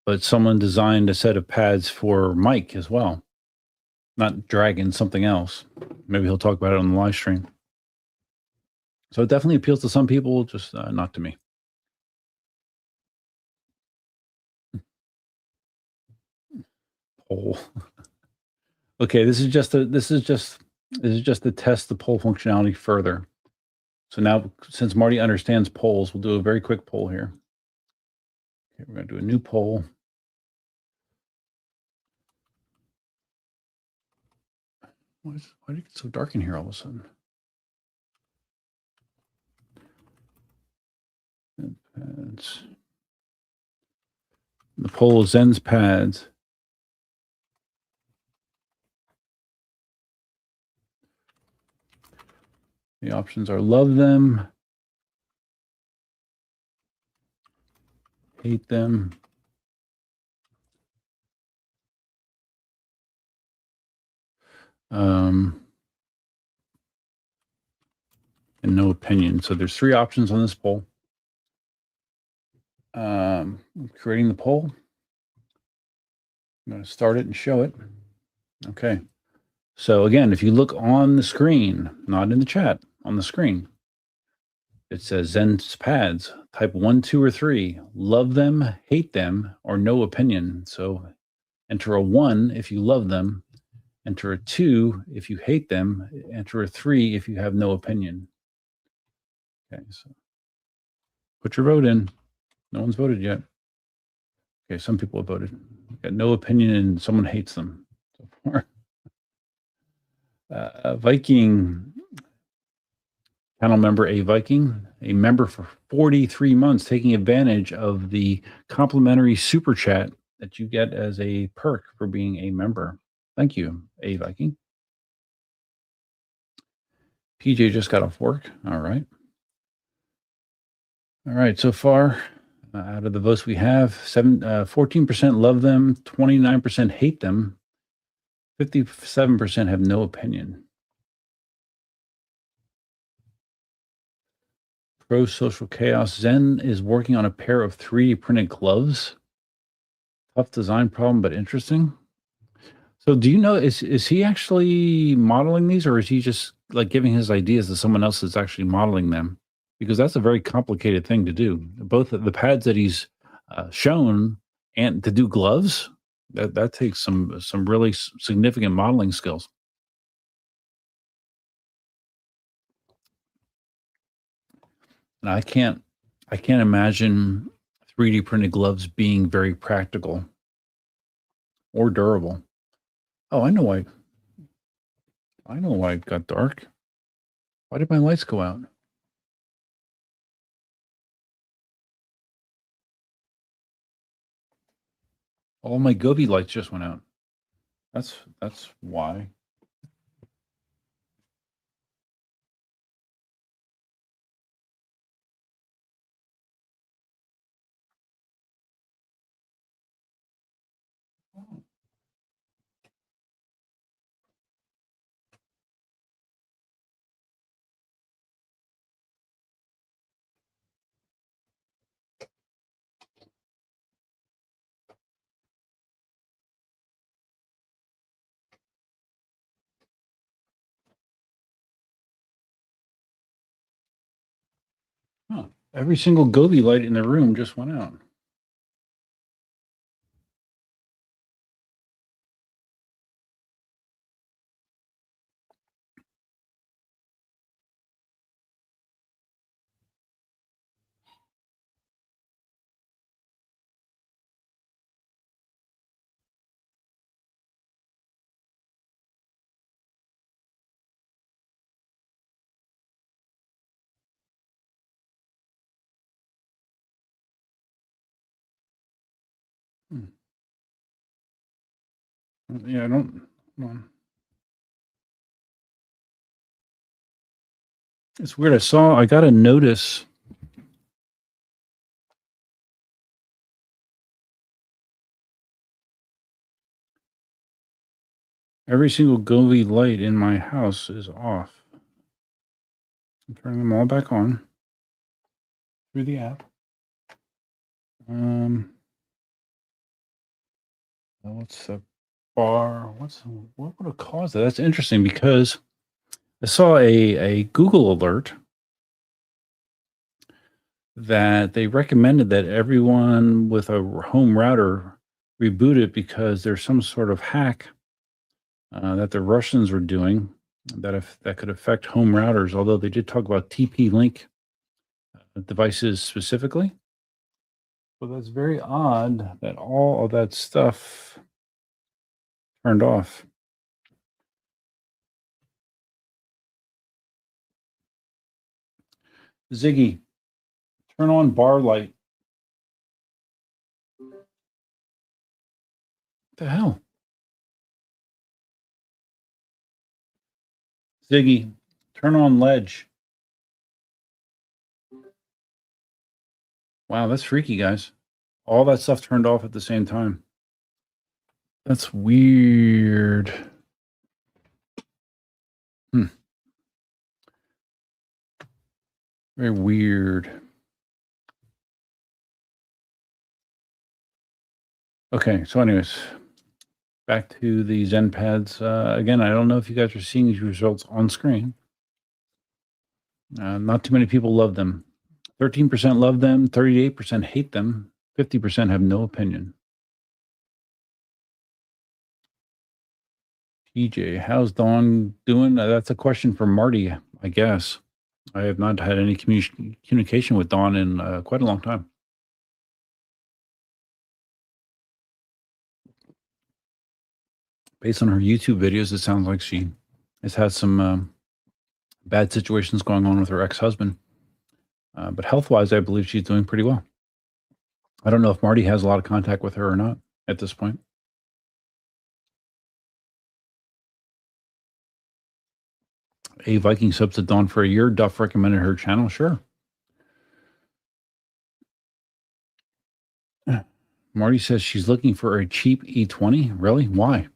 S1: But someone designed a set of pads for Mike as well. Not Dragon, something else. Maybe he'll talk about it on the live stream. So it definitely appeals to some people, just not to me. Poll. Okay, this is just to test the poll functionality further. So now, since Marty understands polls, we'll do a very quick poll here. Okay, we're going to do a new poll. Why did it get so dark in here all of a sudden? Pads. The poll is Zen's pads. The options are love them, hate them, and no opinion. So there's 3 options on this poll. Creating the poll. I'm going to start it and show it. Okay. So again, if you look on the screen, not in the chat, on the screen, it says Zen's pads, type 1, 2, or 3, love them, hate them, or no opinion. So enter a 1 if you love them, enter a 2 if you hate them, enter a 3 if you have no opinion. Okay, so put your vote in. No one's voted yet. Okay, some people have voted. Got no opinion and someone hates them so far. Viking channel member, a Viking, a member for 43 months, taking advantage of the complimentary super chat that you get as a perk for being a member. Thank you, a Viking. PJ just got off work. All right. All right. So far, out of the votes we have, 14% love them, 29% hate them, 57% have no opinion. Pro Social Chaos. Zen is working on a pair of 3D printed gloves. Tough design problem, but interesting. So do you know, is he actually modeling these, or is he just like giving his ideas to someone else that's actually modeling them? Because that's a very complicated thing to do. Both of the pads that he's shown and to do gloves, that takes some really significant modeling skills. And I can't imagine 3D printed gloves being very practical or durable. Oh, I know why it got dark. Why did my lights go out? All my Gobi lights just went out. That's why. Huh. Every single Gobi light in the room just went out. Yeah, I don't. Hold on. It's weird. I got a notice. Every single Govee light in my house is off. I'm turning them all back on through the app. What's the bar? What would have caused that? That's interesting because I saw a Google alert that they recommended that everyone with a home router reboot it because there's some sort of hack that the Russians were doing that could affect home routers. Although they did talk about TP-Link devices specifically. So that's very odd that all of that stuff turned off. Ziggy, turn on bar light. What the hell? Ziggy, turn on ledge. Wow, that's freaky, guys. All that stuff turned off at the same time. That's weird. Very weird. Okay, so anyways, back to the Zen pads. Again, I don't know if you guys are seeing these results on screen. Not too many people love them. 13% love them, 38% hate them, 50% have no opinion. TJ, how's Dawn doing? That's a question for Marty, I guess. I have not had any communication with Dawn in quite a long time. Based on her YouTube videos, it sounds like she has had some bad situations going on with her ex-husband. But health-wise, I believe she's doing pretty well. I don't know if Marty has a lot of contact with her or not at this point. A Viking subs to Dawn for a year. Duff recommended her channel. Sure. Marty says she's looking for a cheap E20. Really? Why?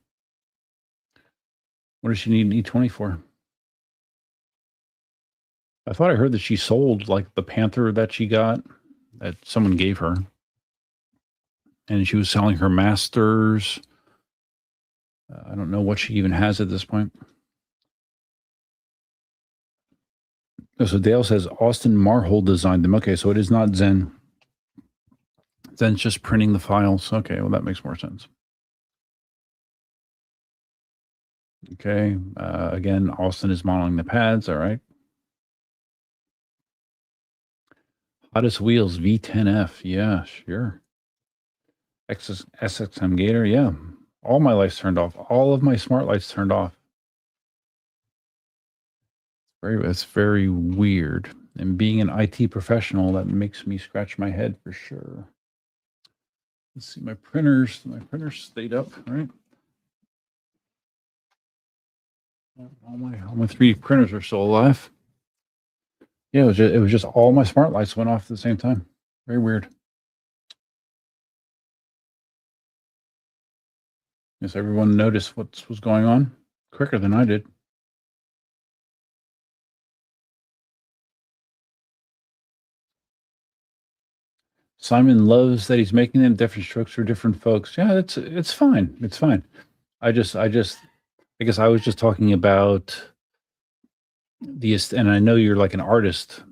S1: What does she need an E20 for? I thought I heard that she sold like the Panther that she got that someone gave her. And she was selling her Masters. I don't know what she even has at this point. So Dale says Austin Marhold designed them. Okay, so it is not Zen. Zen's just printing the files. Okay, well, that makes more sense. Okay, again, Austin is modeling the pads. All right. Hottest wheels, V10F. Yeah, sure. SXM Gator. Yeah. All my lights turned off. All of my smart lights turned off. It's very weird. And being an IT professional, that makes me scratch my head for sure. Let's see, my printers stayed up, right? All my 3D printers are still alive. Yeah, it was just all my smart lights went off at the same time. Very weird. Yes, everyone noticed what was going on quicker than I did. Simon loves that he's making them different strokes for different folks. Yeah, it's fine. It's fine. I guess I was just talking about and I know you're like an artist,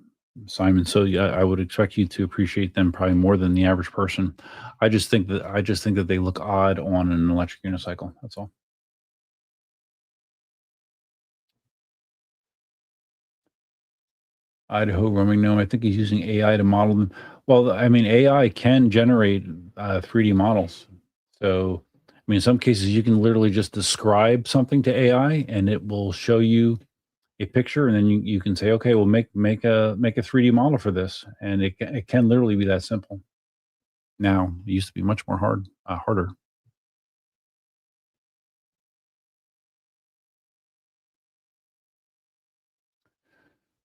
S1: Simon, so yeah, I would expect you to appreciate them probably more than the average person. I just think that they look odd on an electric unicycle. That's all. Idaho roaming gnome. I think he's using AI to model them. Well, I mean, AI can generate 3D models. So, I mean, in some cases, you can literally just describe something to AI, and it will show you a picture, and then you can say, okay, well, make a 3D model for this, and it can literally be that simple. now. It used to be much more harder.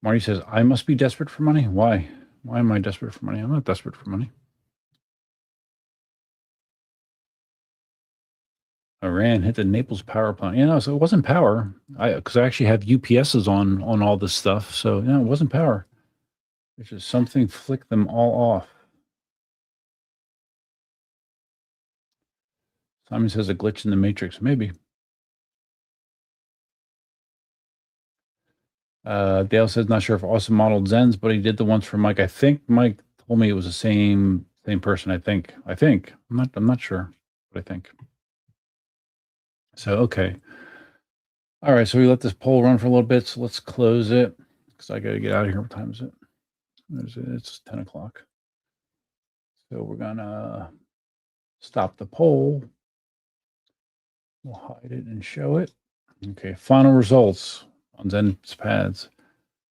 S1: Marty says, I must be desperate for money. Why? Why am I desperate for money? I'm not desperate for money. Iran hit the Naples power plant. So it wasn't power. Because I actually have UPSs on all this stuff. So it wasn't power. It's just something flicked them all off. Simon says a glitch in the matrix. Maybe. Dale says not sure if Austin modeled Zens, but he did the ones for Mike. I think Mike told me it was the same person. I think. I'm not sure, but I think. So okay. All right. So we let this poll run for a little bit. So let's close it because I got to get out of here. What time is it? It's 10 o'clock. So we're gonna stop the poll. We'll hide it and show it. Okay. Final results on Zen's pads.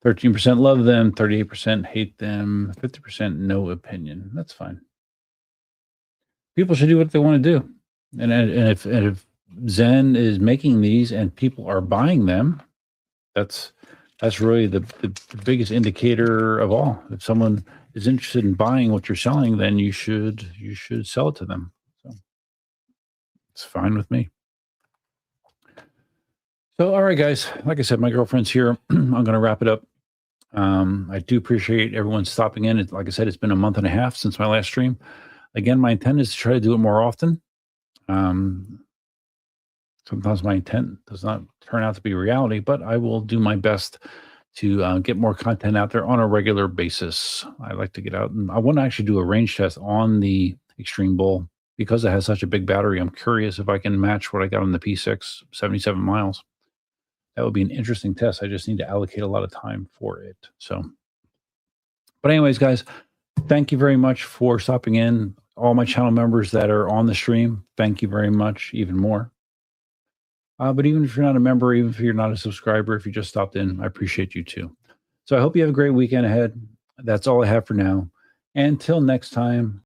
S1: 13% love them, 38% hate them, 50% no opinion. That's fine. People should do what they want to do. And if Zen is making these and people are buying them, that's really the biggest indicator of all. If someone is interested in buying what you're selling, then you should sell it to them. So it's fine with me. So, all right, guys, like I said, my girlfriend's here. I'm going to wrap it up. I do appreciate everyone stopping in. Like I said, it's been a month and a half since my last stream. Again, my intent is to try to do it more often. Sometimes my intent does not turn out to be reality, but I will do my best to get more content out there on a regular basis. I like to get out, and I want to actually do a range test on the Extreme Bull because it has such a big battery. I'm curious if I can match what I got on the P6, 77 miles. That would be an interesting test. I just need to allocate a lot of time for it. So, but anyways, guys, thank you very much for stopping in. All my channel members that are on the stream, thank you very much, even more. But even if you're not a member, even if you're not a subscriber, if you just stopped in, I appreciate you too. So I hope you have a great weekend ahead. That's all I have for now. Until next time,